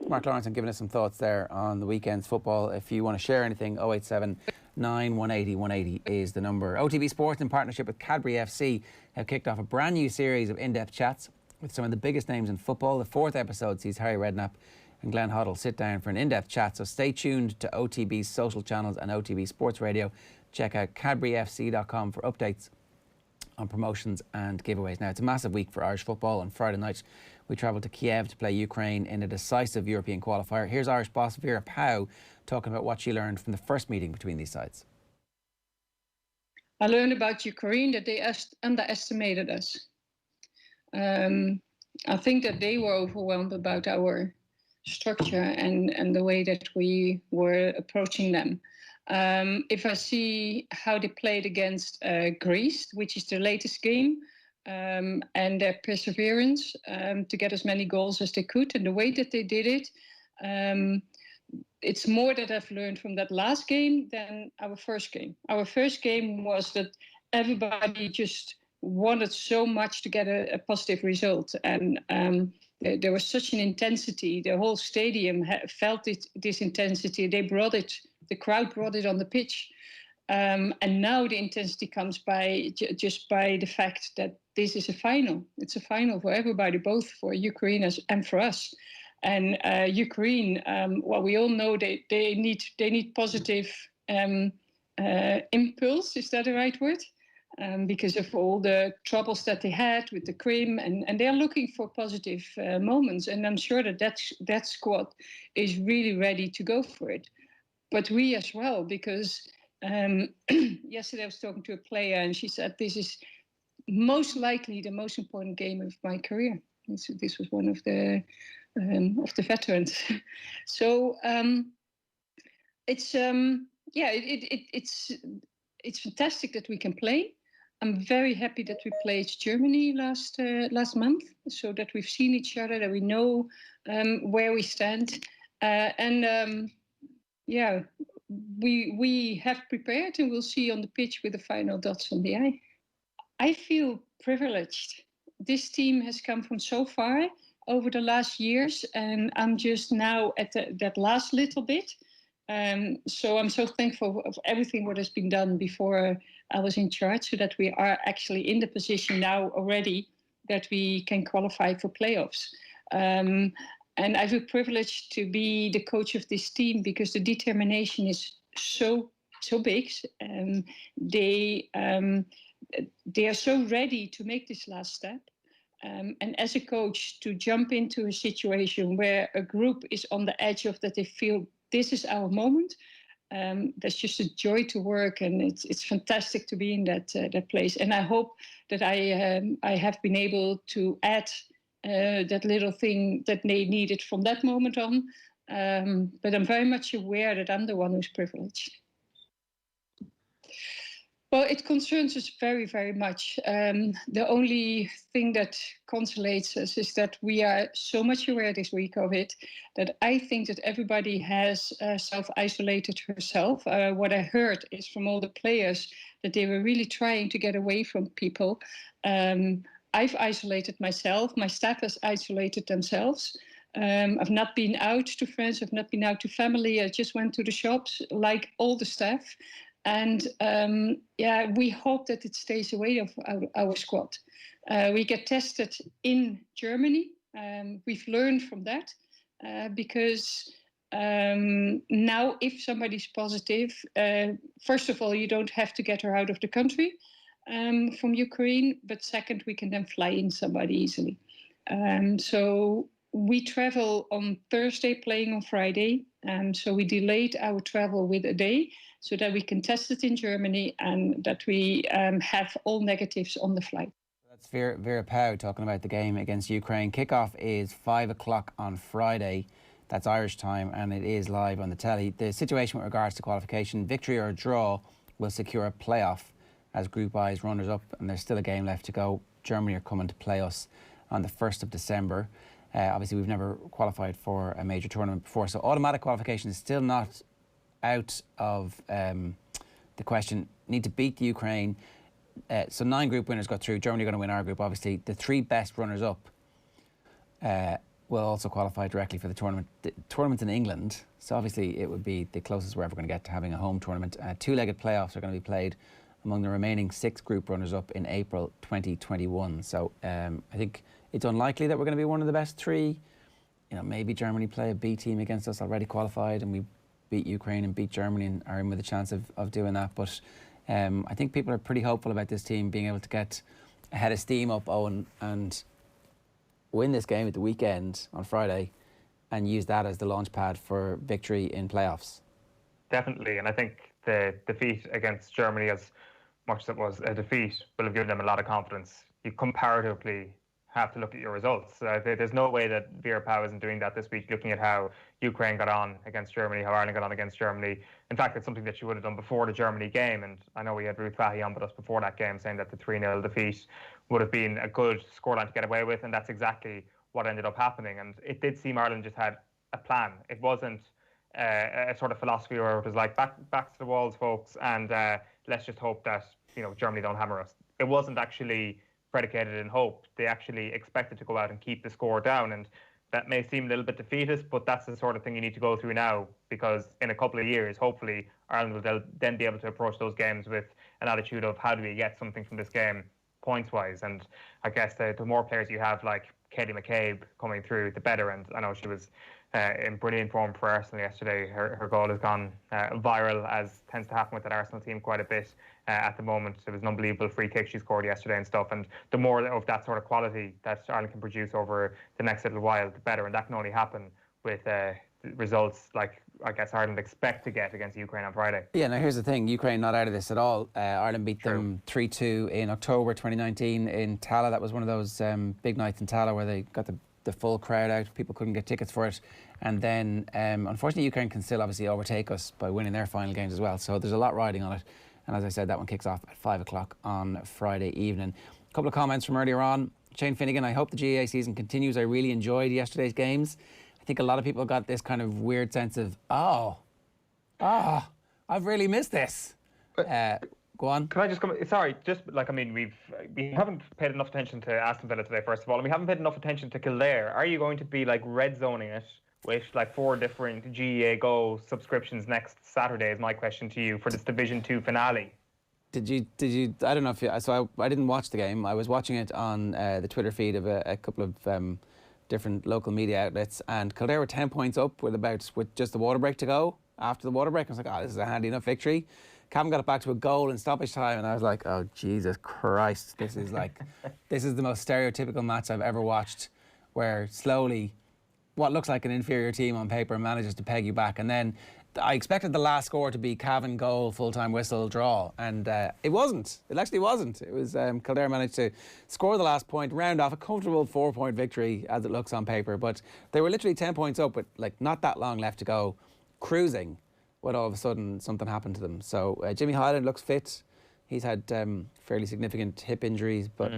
Mark Lawrenson giving us some thoughts there on the weekend's football. If you want to share anything, 087 918 180 is the number. OTB Sport, in partnership with Cadbury FC, have kicked off a brand new series of in-depth chats with some of the biggest names in football. The 4th episode sees Harry Redknapp and Glenn Hoddle sit down for an in-depth chat. So stay tuned to OTB's social channels and OTB Sports Radio. Check out cadburyfc.com for updates on promotions and giveaways. Now, it's a massive week for Irish football. On Friday night, we travelled to Kiev to play Ukraine in a decisive European qualifier. Here's Irish boss Vera Pauw talking about what she learned from the first meeting between these sides. I learned about Ukraine that they underestimated us. I think that they were overwhelmed about our structure and the way that we were approaching them. If I see how they played against Greece, which is their latest game, and their perseverance to get as many goals as they could, and the way that they did it, it's more that I've learned from that last game than our first game. Our first game was that everybody just wanted so much to get a positive result, and there was such an intensity. The whole stadium felt this intensity. They brought it. The crowd brought it on the pitch. And now the intensity comes just by the fact that this is a final. It's a final for everybody, both for Ukraine and for us. And Ukraine, well, we all know they need positive impulse. Is that the right word? Because of all the troubles that they had with the Crim, and they're looking for positive moments. And I'm sure that squad is really ready to go for it. But we as well, because yesterday I was talking to a player and she said, this is most likely the most important game of my career. This was one of the veterans. So it's fantastic that we can play. I'm very happy that we played Germany last month, so that we've seen each other, that we know where we stand, we have prepared, and we'll see on the pitch with the final dots on the I. I feel privileged. This team has come from so far over the last years, and I'm just now at that last little bit. So I'm so thankful of everything what has been done before I was in charge, so that we are actually in the position now already that we can qualify for playoffs. And I feel privileged to be the coach of this team, because the determination is so big. They are so ready to make this last step. And as a coach, to jump into a situation where a group is on the edge of that, they feel this is our moment. That's just a joy to work, and it's fantastic to be in that place. And I hope that I have been able to add that little thing that they needed from that moment on. But I'm very much aware that I'm the one who's privileged. Well, it concerns us very, very much. The only thing that consolates us is that we are so much aware this week of it, that I think that everybody has self-isolated herself. What I heard is from all the players that they were really trying to get away from people. I've isolated myself. My staff has isolated themselves. I've not been out to friends. I've not been out to family. I just went to the shops like all the staff. And we hope that it stays away of our squad. We get tested in Germany. We've learned from that because now if somebody's positive, first of all, you don't have to get her out of the country from Ukraine. But second, we can then fly in somebody easily. So we travel on Thursday, playing on Friday. So we delayed our travel with a day, so that we can test it in Germany and that we have all negatives on the flight. That's Vera Pauw talking about the game against Ukraine. Kickoff is 5 o'clock on Friday. That's Irish time, and it is live on the telly. The situation with regards to qualification, victory or draw will secure a playoff as Group I is runners-up, and there's still a game left to go. Germany are coming to play us on the 1st of December. Obviously, we've never qualified for a major tournament before, so automatic qualification is still not out of the question. Need to beat the Ukraine. So 9 group winners got through. Germany are going to win our group, obviously. The 3 best runners-up will also qualify directly for the tournament. The tournament's in England, so obviously it would be the closest we're ever going to get to having a home tournament. 2-legged playoffs are going to be played among the remaining 6 group runners-up in April 2021. So I think it's unlikely that we're going to be one of the best 3. Maybe Germany play a B team against us already qualified, and we beat Ukraine and beat Germany and are in with a chance of doing that. But I think people are pretty hopeful about this team being able to get a head of steam up, Owen, and win this game at the weekend on Friday and use that as the launch pad for victory in playoffs. Definitely, and I think the defeat against Germany, as much as it was a defeat, will have given them a lot of confidence. You comparatively have to look at your results. There's no way that Vera Pauw isn't doing that this week, looking at how Ukraine got on against Germany, how Ireland got on against Germany. In fact, it's something that she would have done before the Germany game, and I know we had Ruth Fahy on with us before that game saying that the 3-0 defeat would have been a good scoreline to get away with, and that's exactly what ended up happening. And it did seem Ireland just had a plan. It wasn't a sort of philosophy where it was like back to the walls, folks, and let's just hope that Germany don't hammer us. It wasn't actually predicated in hope. They actually expected to go out and keep the score down, and that may seem a little bit defeatist, but that's the sort of thing you need to go through now, because in a couple of years, hopefully, Ireland will then be able to approach those games with an attitude of how do we get something from this game points-wise. And I guess the more players you have, like Katie McCabe coming through, the better. And I know she was in brilliant form for Arsenal yesterday. Her goal has gone viral, as tends to happen with that Arsenal team quite a bit at the moment. It was an unbelievable free kick she scored yesterday and stuff. And the more of that sort of quality that Ireland can produce over the next little while, the better. And that can only happen with results like I guess Ireland expect to get against Ukraine on Friday. Yeah, now here's the thing, Ukraine not out of this at all. Ireland beat them 3-2 in October 2019 in Tala. That was one of those big nights in Tala where they got the full crowd out. People couldn't get tickets for it. And then, unfortunately, Ukraine can still obviously overtake us by winning their final games as well. So there's a lot riding on it. And as I said, that one kicks off at 5 o'clock on Friday evening. A couple of comments from earlier on. Shane Finnegan, I hope the GAA season continues. I really enjoyed yesterday's games. I think a lot of people got this kind of weird sense of, I've really missed this. Go on. Can I just come? Sorry, we haven't paid enough attention to Aston Villa today, first of all, and we haven't paid enough attention to Kildare. Are you going to be like red zoning it with like 4 different GAA Go subscriptions next Saturday? Is my question to you for this Division 2 finale. Did you? I don't know if you. So I didn't watch the game. I was watching it on the Twitter feed of a couple of different local media outlets, and Kildare were 10 points up with just the water break to go. After the water break, I was like, this is a handy enough victory. Cavan got it back to a goal in stoppage time, and I was like, oh, Jesus Christ. This is the most stereotypical match I've ever watched, where slowly what looks like an inferior team on paper manages to peg you back. And then I expected the last score to be Cavan goal, full-time whistle, draw. And it wasn't. It actually wasn't. It was Kildare managed to score the last point, round off a comfortable 4-point victory as it looks on paper. But they were literally 10 points up with not that long left to go, cruising, when all of a sudden something happened to them. So Jimmy Hyland looks fit. He's had fairly significant hip injuries, but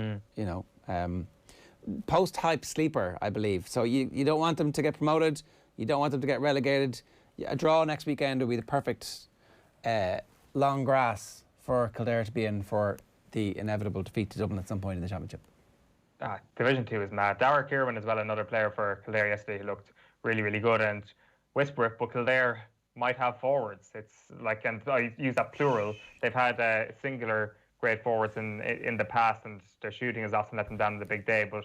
post-hype sleeper, I believe. So you don't want them to get promoted. You don't want them to get relegated. A draw next weekend would be the perfect long grass for Kildare to be in for the inevitable defeat to Dublin at some point in the championship. Division 2 is mad. Dara Kieran as well, another player for Kildare yesterday who looked really, really good. And whisper it, but Kildare might have forwards. It's like, and I use that plural, they've had singular great forwards in the past, and their shooting has often let them down in the big day. But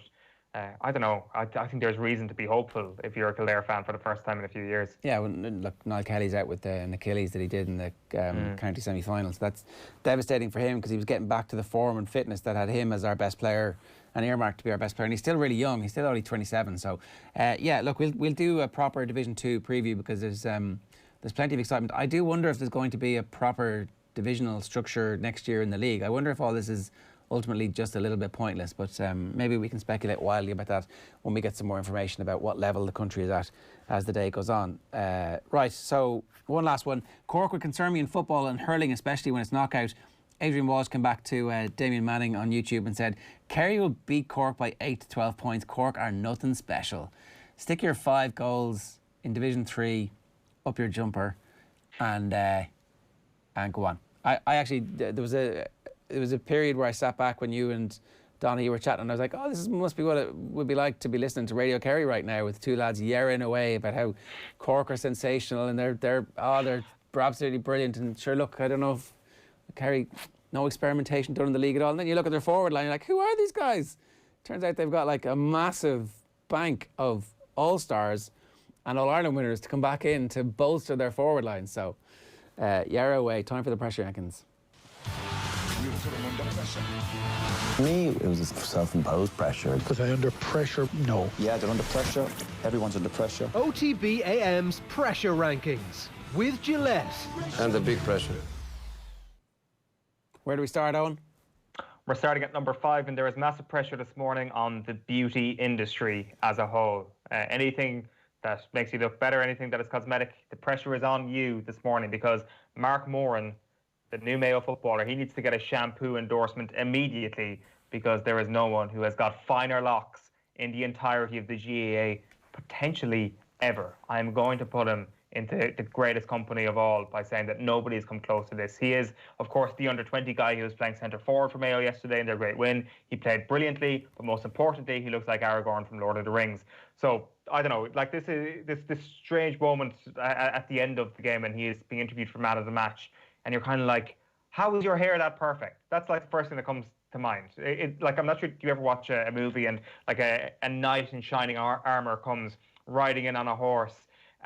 I don't know. I think there's reason to be hopeful if you're a Kildare fan for the first time in a few years. Yeah, well, look, Niall Kelly's out with an Achilles that he did in the county semi-finals. That's devastating for him because he was getting back to the form and fitness that had him as our best player and earmarked to be our best player. And he's still really young. He's still only 27. So, look, we'll do a proper Division 2 preview because there's plenty of excitement. I do wonder if there's going to be a proper divisional structure next year in the league. I wonder if all this is ultimately just a little bit pointless, but maybe we can speculate wildly about that when we get some more information about what level the country is at as the day goes on. Right, so one last one. Cork would concern me in football and hurling, especially when it's knockout. Adrian Walsh came back to Damien Manning on YouTube and said, Kerry will beat Cork by 8 to 12 points. Cork are nothing special. Stick your 5 goals in Division 3 up your jumper and go on. I actually, there was a it was a period where I sat back when you and Donaghy were chatting, and I was like, oh, this must be what it would be like to be listening to Radio Kerry right now with two lads yerring away about how Cork are sensational and they're absolutely brilliant. And sure, look, I don't know if Kerry, no experimentation done in the league at all. And then you look at their forward line, you're like, who are these guys? Turns out they've got like a massive bank of All-Stars and All-Ireland winners to come back in to bolster their forward line. So, yerra away, time for the pressure rankings. For me, it was a self-imposed pressure. Was I under pressure? No. Yeah, they're under pressure. Everyone's under pressure. OTB AM's pressure rankings with Gillette. And the big pressure. Where do we start, Owen? We're starting at number 5, and there is massive pressure this morning on the beauty industry as a whole. Anything that makes you look better, anything that is cosmetic, the pressure is on you this morning because Mark Moran, the new Mayo footballer, he needs to get a shampoo endorsement immediately because there is no one who has got finer locks in the entirety of the GAA, potentially ever. I'm going to put him into the greatest company of all by saying that nobody has come close to this. He is, of course, the under-20 guy who was playing centre forward for Mayo yesterday in their great win. He played brilliantly, but most importantly, he looks like Aragorn from Lord of the Rings. So, I don't know, like this strange moment at the end of the game, and he is being interviewed for man of the match, and you're kind of like, how is your hair that perfect? That's like the first thing that comes to mind. Like, I'm not sure, do you ever watch a movie and like a knight in shining armour comes riding in on a horse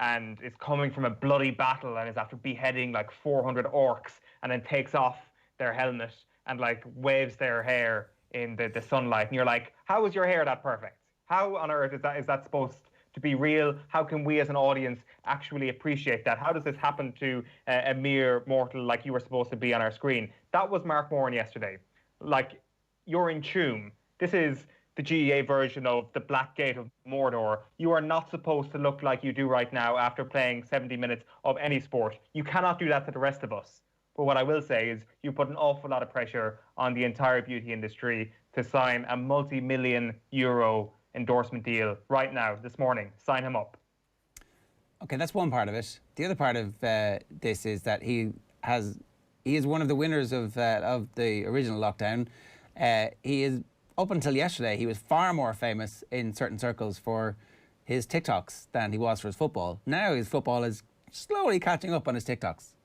and is coming from a bloody battle and is after beheading like 400 orcs and then takes off their helmet and like waves their hair in the sunlight, and you're like, how is your hair that perfect? How on earth is that supposed to be real? How can we as an audience actually appreciate that? How does this happen to a mere mortal like you were supposed to be on our screen? That was Mark Moran yesterday. Like, you're in tune. This is the GAA version of the Black Gate of Mordor. You are not supposed to look like you do right now after playing 70 minutes of any sport. You cannot do that to the rest of us. But what I will say is you put an awful lot of pressure on the entire beauty industry to sign a multi-million euro endorsement deal right now, this morning. Sign him up. Okay, that's one part of it. The other part of this is that he is one of the winners of the original lockdown. He is, up until yesterday, he was far more famous in certain circles for his TikToks than he was for his football. Now his football is slowly catching up on his TikToks.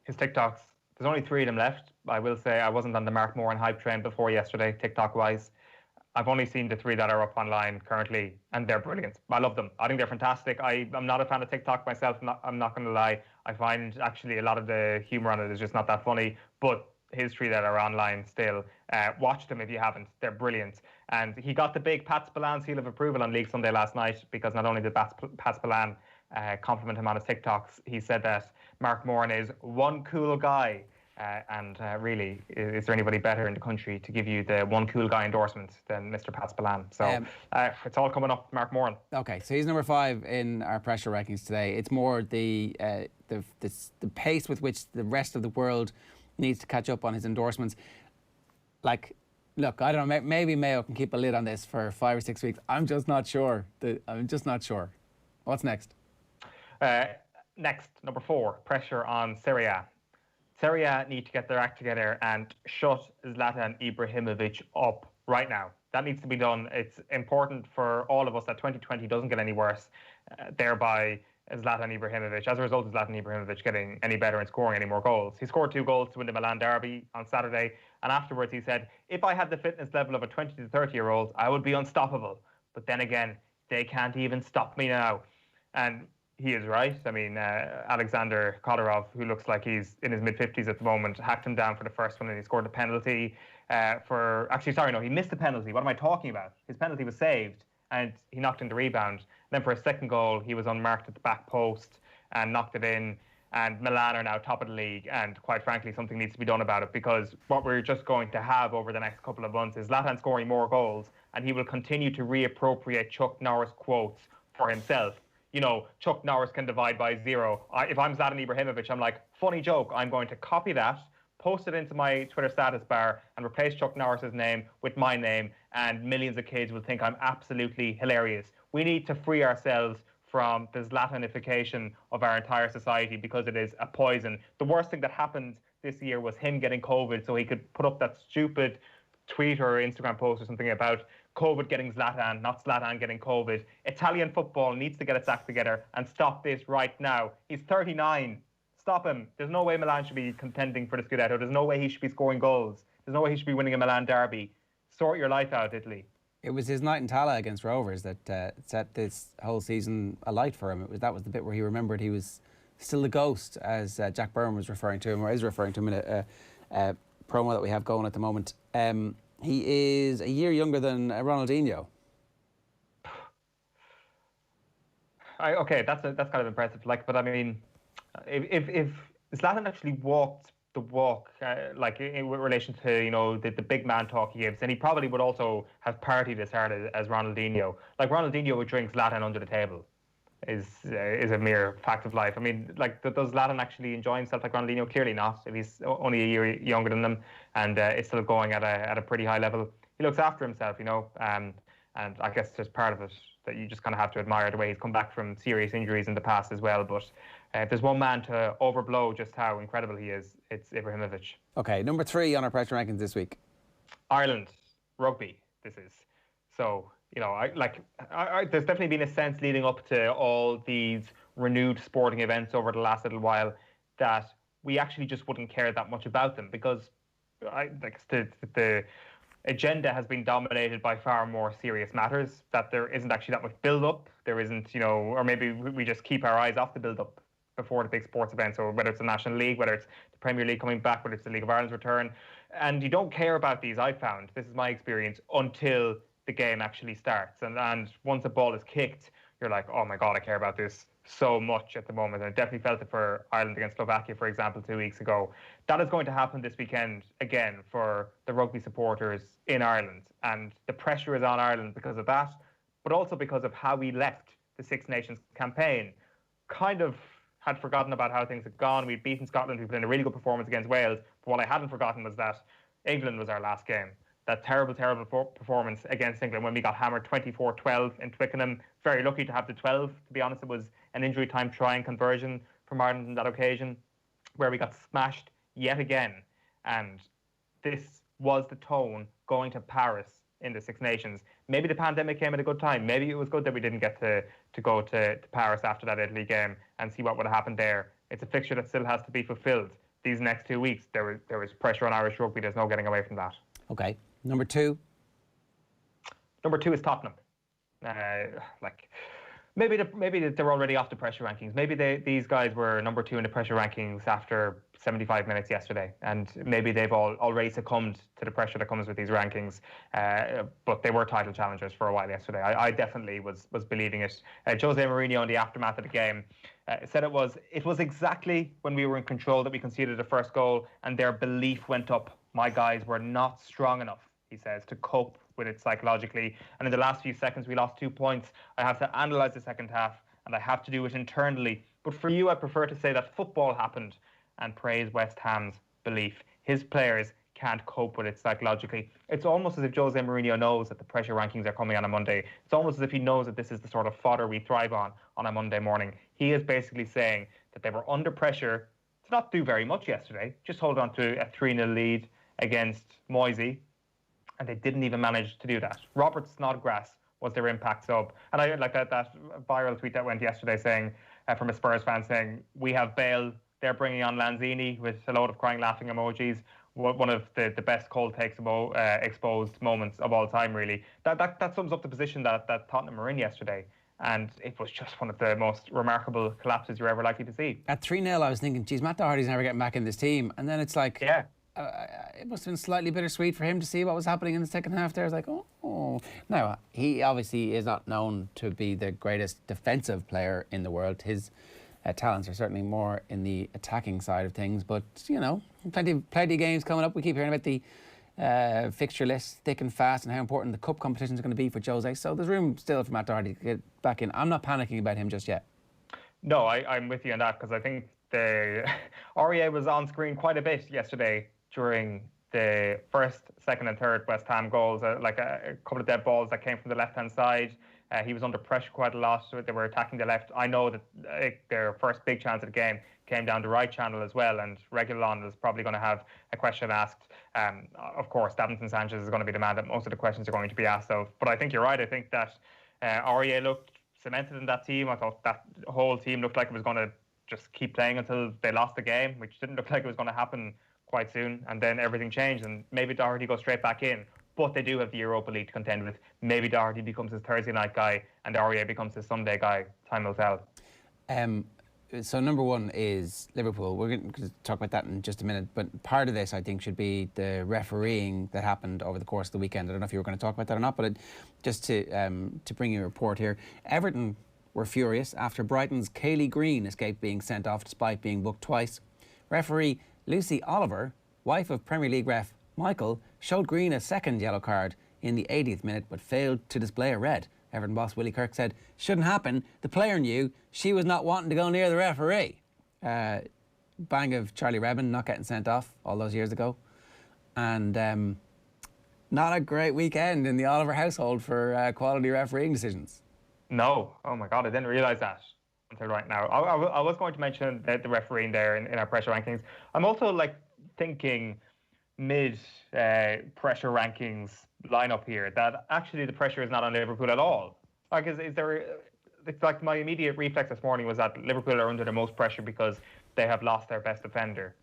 His TikToks, there's only 3 of them left. I will say I wasn't on the Mark Moran hype train before yesterday, TikTok-wise. I've only seen the 3 that are up online currently, and they're brilliant. I love them. I think they're fantastic. I'm not a fan of TikTok myself, I'm not going to lie. I find actually a lot of the humour on it is just not that funny, but his 3 that are online still, watch them if you haven't. They're brilliant. And he got the big Pat Spillane seal of approval on League Sunday last night, because not only did Pat Spillane compliment him on his TikToks, he said that Mark Moran is one cool guy. And really, is there anybody better in the country to give you the one cool guy endorsement than Mr. Pat Spillane? So it's all coming up, Mark Moran. Okay, so he's number 5 in our pressure rankings today. It's more the pace with which the rest of the world needs to catch up on his endorsements. Like, look, I don't know, maybe Mayo can keep a lid on this for 5 or 6 weeks. I'm just not sure. What's next? Next, number 4, pressure on Serie A. Serie A need to get their act together and shut Zlatan Ibrahimovic up right now. That needs to be done. It's important for all of us that 2020 doesn't get any worse, thereby Zlatan Ibrahimovic, as a result of Zlatan Ibrahimovic getting any better and scoring any more goals. He scored 2 goals to win the Milan derby on Saturday, and afterwards he said, if I had the fitness level of a 20 to 30-year-old, I would be unstoppable. But then again, they can't even stop me now. And he is right. I mean, Alexander Kodorov, who looks like he's in his mid-50s at the moment, hacked him down for the first one, and he scored a penalty he missed the penalty. What am I talking about? His penalty was saved, and he knocked in the rebound. Then for his second goal, he was unmarked at the back post and knocked it in. And Milan are now top of the league, and quite frankly, something needs to be done about it, because what we're just going to have over the next couple of months is Zlatan scoring more goals, and he will continue to reappropriate Chuck Norris quotes for himself. You know, Chuck Norris can divide by 0. If I'm Zlatan Ibrahimovic, I'm like, funny joke, I'm going to copy that, post it into my Twitter status bar, and replace Chuck Norris's name with my name, and millions of kids will think I'm absolutely hilarious. We need to free ourselves from the Zlatanification of our entire society, because it is a poison. The worst thing that happened this year was him getting COVID so he could put up that stupid tweet or Instagram post or something about COVID getting Zlatan, not Zlatan getting COVID. Italian football needs to get its act together and stop this right now. He's 39. Stop him. There's no way Milan should be contending for the Scudetto. There's no way he should be scoring goals. There's no way he should be winning a Milan derby. Sort your life out, Italy. It was his night in Tala against Rovers that set this whole season alight for him. That was the bit where he remembered he was still the ghost, as Jack Byrne was referring to him, or is referring to him in a promo that we have going at the moment. He is a year younger than Ronaldinho. Okay, that's kind of impressive. But I mean, if Zlatan actually walked the walk, in relation to the big man talk he gives, then he probably would also have partied as hard as Ronaldinho. Like Ronaldinho would drink Zlatan under the table. Is a mere fact of life. I mean, does Zlatan actually enjoy himself like Ronaldinho? Clearly not. If he's only a year younger than them and is still going at a pretty high level, he looks after himself, and I guess there's part of it that you just kind of have to admire the way he's come back from serious injuries in the past as well. But if there's one man to overblow just how incredible he is, it's Ibrahimovic. Okay, number 3 on our pressure rankings this week. Ireland, rugby, this is. So, there's definitely been a sense leading up to all these renewed sporting events over the last little while that we actually just wouldn't care that much about them because the agenda has been dominated by far more serious matters, that there isn't actually that much build-up. There isn't, or maybe we just keep our eyes off the build-up before the big sports events, or whether it's the National League, whether it's the Premier League coming back, whether it's the League of Ireland's return. And you don't care about these, I've found, this is my experience, until the game actually starts. And once a ball is kicked, you're like, oh my God, I care about this so much at the moment. And I definitely felt it for Ireland against Slovakia, for example, 2 weeks ago. That is going to happen this weekend again for the rugby supporters in Ireland. And the pressure is on Ireland because of that, but also because of how we left the Six Nations campaign. Kind of had forgotten about how things had gone. We'd beaten Scotland. We put in a really good performance against Wales. But what I hadn't forgotten was that England was our last game. That terrible, terrible performance against England when we got hammered 24-12 in Twickenham. Very lucky to have the 12. To be honest, it was an injury time try and conversion from Ireland on that occasion where we got smashed yet again. And this was the tone going to Paris in the Six Nations. Maybe the pandemic came at a good time. Maybe it was good that we didn't get to go to Paris after that Italy game and see what would have happened there. It's a fixture that still has to be fulfilled. These next 2 weeks, there was pressure on Irish rugby. There's no getting away from that. Okay. Number 2? Number 2 is Tottenham. Maybe they're already off the pressure rankings. Maybe these guys were number 2 in the pressure rankings after 75 minutes yesterday, and maybe they've already succumbed to the pressure that comes with these rankings. But they were title challengers for a while yesterday. I definitely was believing it. Jose Mourinho, in the aftermath of the game, said it was exactly when we were in control that we conceded the first goal, and their belief went up. My guys were not strong enough, he says, to cope with it psychologically. And in the last few seconds, we lost 2 points. I have to analyse the second half, and I have to do it internally. But for you, I prefer to say that football happened and praise West Ham's belief. His players can't cope with it psychologically. It's almost as if Jose Mourinho knows that the pressure rankings are coming on a Monday. It's almost as if he knows that this is the sort of fodder we thrive on a Monday morning. He is basically saying that they were under pressure to not do very much yesterday, just hold on to a 3-0 lead against Moisey, and they didn't even manage to do that. Robert Snodgrass was their impact sub. And I like that viral tweet that went yesterday saying, from a Spurs fan saying, we have Bale, they're bringing on Lanzini with a load of crying, laughing emojis. One of the best cold takes exposed moments of all time, really. That sums up the position that Tottenham were in yesterday. And it was just one of the most remarkable collapses you're ever likely to see. At 3-0, I was thinking, geez, Matt Doherty's never getting back in this team. And then it's like, yeah. It must have been slightly bittersweet for him to see what was happening in the second half there. I was like, oh. Now, he obviously is not known to be the greatest defensive player in the world. His talents are certainly more in the attacking side of things. But, plenty of games coming up. We keep hearing about the fixture list thick and fast and how important the cup competition is going to be for Jose. So there's room still for Matt Doherty to get back in. I'm not panicking about him just yet. No, I'm with you on that because I think Aurier was on screen quite a bit yesterday during the first, second and third West Ham goals, like a couple of dead balls that came from the left-hand side. He was under pressure quite a lot, so they were attacking the left. I know that their first big chance of the game came down the right channel as well, and Reguilón is probably going to have a question asked. Of course, Davinson Sanchez is going to be the man that most of the questions are going to be asked of. But I think you're right. I think that Aurier looked cemented in that team. I thought that whole team looked like it was going to just keep playing until they lost the game, which didn't look like it was going to happen quite soon. And then everything changed, and maybe Doherty goes straight back in. But they do have the Europa League to contend with. Maybe Doherty becomes his Thursday night guy and Aurier becomes his Sunday guy. Time will tell. So number one is Liverpool. We're going to talk about that in just a minute. But part of this, I think, should be the refereeing that happened over the course of the weekend. I don't know if you were going to talk about that or not, but just to bring you a report here. Everton were furious after Brighton's Kaylee Green escaped being sent off despite being booked twice. Referee Lucy Oliver, wife of Premier League ref Michael, showed Green a second yellow card in the 80th minute but failed to display a red. Everton boss Willie Kirk said, "Shouldn't happen. The player knew she was not wanting to go near the referee." Bang of Charlie Redmond not getting sent off all those years ago. And not a great weekend in the Oliver household for quality refereeing decisions. No. Oh, my God. I didn't realise that until right now. I was going to mention the refereeing there in our pressure rankings. I'm also thinking mid-pressure rankings lineup here that actually the pressure is not on Liverpool at all. Is there? It's like my immediate reflex this morning was that Liverpool are under the most pressure because they have lost their best defender.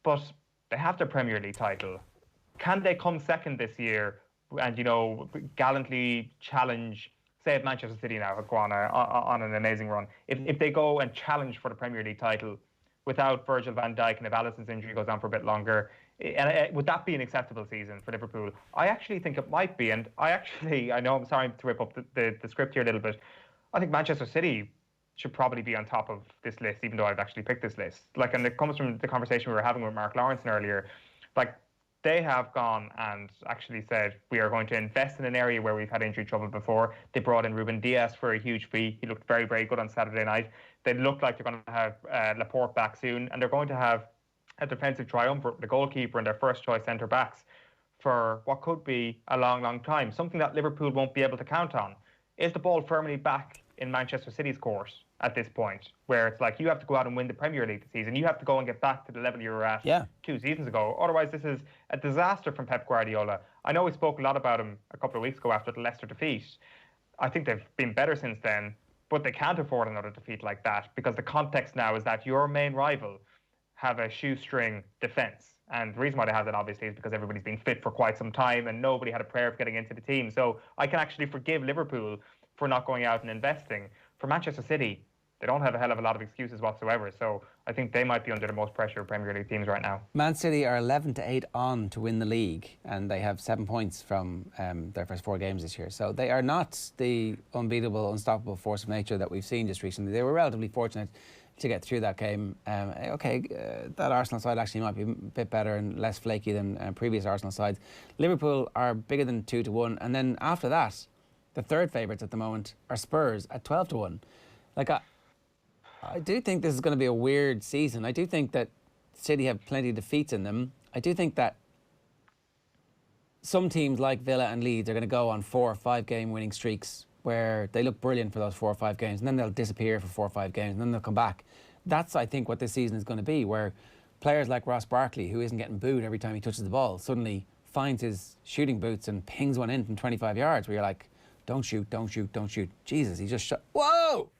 But they have the Premier League title. Can they come second this year and, gallantly challenge, say if Manchester City now have gone on an amazing run, if they go and challenge for the Premier League title without Virgil van Dijk and if Alisson's injury goes on for a bit longer, and would that be an acceptable season for Liverpool? I actually think it might be, and I know I'm sorry to rip up the script here a little bit. I think Manchester City should probably be on top of this list, even though I've actually picked this list. And it comes from the conversation we were having with Mark Lawrenson earlier. They have gone and actually said, we are going to invest in an area where we've had injury trouble before. They brought in Ruben Dias for a huge fee. He looked very, very good on Saturday night. They look like they're going to have Laporte back soon, and they're going to have a defensive triumvirate, the goalkeeper and their first choice centre-backs for what could be a long, long time, something that Liverpool won't be able to count on. Is the ball firmly back in Manchester City's court at this point, where it's you have to go out and win the Premier League this season. You have to go and get back to the level you were at 2 seasons ago. Otherwise, this is a disaster from Pep Guardiola. I know we spoke a lot about him a couple of weeks ago after the Leicester defeat. I think they've been better since then, but they can't afford another defeat like that because the context now is that your main rival have a shoestring defence. And the reason why they have that, obviously, is because everybody's been fit for quite some time and nobody had a prayer of getting into the team. So I can actually forgive Liverpool for not going out and investing. For Manchester City, they don't have a hell of a lot of excuses whatsoever. So I think they might be under the most pressure of Premier League teams right now. Man City are 11-8 on to win the league, and they have 7 points from their first 4 games this year. So they are not the unbeatable, unstoppable force of nature that we've seen just recently. They were relatively fortunate to get through that game. That Arsenal side actually might be a bit better and less flaky than previous Arsenal sides. Liverpool are bigger than 2-1, and then after that, the third favourites at the moment are Spurs at 12-1. I do think this is going to be a weird season. I do think that City have plenty of defeats in them. I do think that some teams like Villa and Leeds are going to go on 4 or 5 game winning streaks where they look brilliant for those 4 or 5 games, and then they'll disappear for 4 or 5 games, and then they'll come back. That's, I think, what this season is going to be, where players like Ross Barkley, who isn't getting booed every time he touches the ball, suddenly finds his shooting boots and pings one in from 25 yards, where you're like, don't shoot, don't shoot, don't shoot. Jesus, he just shot. Whoa!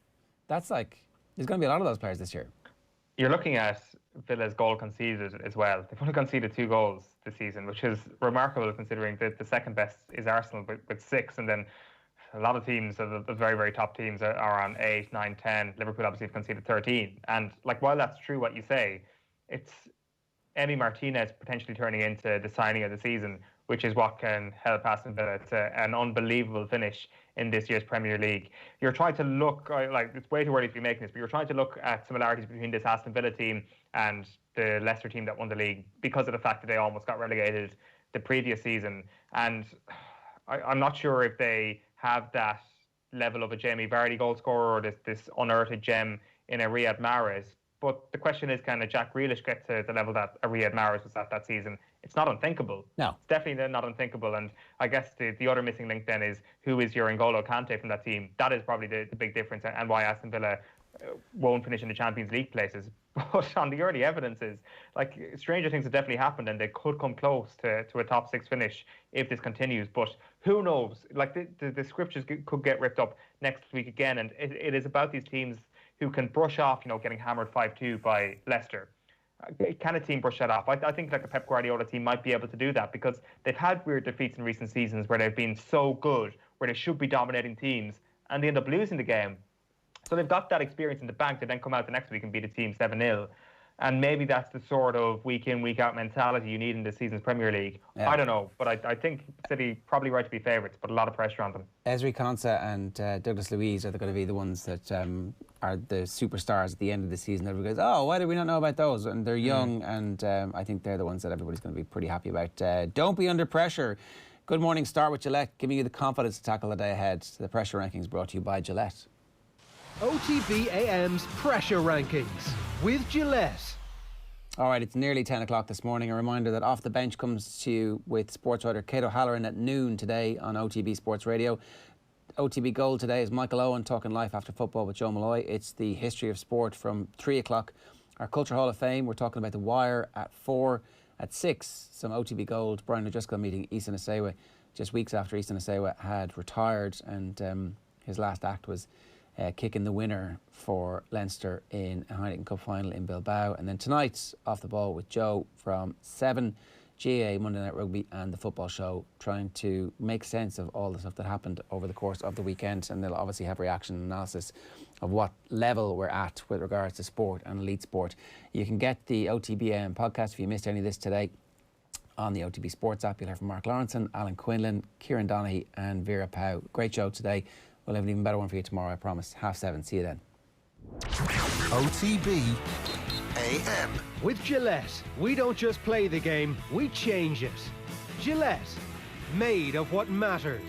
That's there's going to be a lot of those players this year. You're looking at Villa's goal conceded as well. They've only conceded 2 goals this season, which is remarkable considering that the second best is Arsenal with 6, and then a lot of teams, the very, very top teams, are on 8, 9, 10. Liverpool obviously have conceded 13. And while that's true what you say, it's Emi Martinez potentially turning into the signing of the season, which is what can help Aston Villa to an unbelievable finish in this year's Premier League. You're trying to look, it's way too early to be making this, but you're trying to look at similarities between this Aston Villa team and the Leicester team that won the league because of the fact that they almost got relegated the previous season. And I'm not sure if they have that level of a Jamie Vardy goal scorer or this unearthed gem in a Riyad Mahrez. But the question is, can a Jack Grealish get to the level that a Riyad Mahrez was at that season? it's not unthinkable. No. It's definitely not unthinkable. And I guess the other missing link then is who is your N'Golo Kante from that team. That is probably the big difference, and why Aston Villa won't finish in the Champions League places. But on the early evidence is, like, stranger things have definitely happened, and they could come close to a top 6 finish if this continues. But who knows? Like, the scriptures could get ripped up next week again, and it is about these teams who can brush off, getting hammered 5-2 by Leicester. Can a team brush that off? I think like a Pep Guardiola team might be able to do that, because they've had weird defeats in recent seasons where they've been so good, where they should be dominating teams, and they end up losing the game. So they've got that experience in the bank to then come out the next week and beat a team 7-0. And maybe that's the sort of week in, week out mentality you need in this season's Premier League. Yeah. I don't know, but I think City probably right to be favourites, but a lot of pressure on them. Ezri Konsa and Douglas Luiz are going to be the ones that are the superstars at the end of the season. Everybody goes, oh, why did we not know about those? And they're young, and I think they're the ones that everybody's going to be pretty happy about. Don't be under pressure. Good morning, start with Gillette, giving you the confidence to tackle the day ahead. The Pressure Rankings brought to you by Gillette. OTB AM's Pressure Rankings with Gillette. All right, it's nearly 10 o'clock this morning. A reminder that Off the Bench comes to you with sports writer Kate O'Halloran at noon today on OTB Sports Radio. OTB Gold today is Michael Owen talking life after football with Joe Malloy. It's the history of sport from 3 o'clock. Our Culture Hall of Fame, we're talking about The Wire at 4. At 6, some OTB Gold. Brian O'Driscoll meeting Isan Asewa just weeks after Isan Asewa had retired, and his last act was kicking the winner for Leinster in a Heineken Cup final in Bilbao. And then tonight, Off the Ball with Joe from 7, GA, Monday Night Rugby and the Football Show, trying to make sense of all the stuff that happened over the course of the weekend. And they'll obviously have reaction and analysis of what level we're at with regards to sport and elite sport. You can get the OTB AM podcast if you missed any of this today on the OTB Sports app. You'll hear from Mark Lawrenson, Alan Quinlan, Kieran Donaghy and Vera Pauw. Great show today. We'll have an even better one for you tomorrow, I promise. 7:30. See you then. OTB AM. With Gillette, we don't just play the game, we change it. Gillette, made of what matters.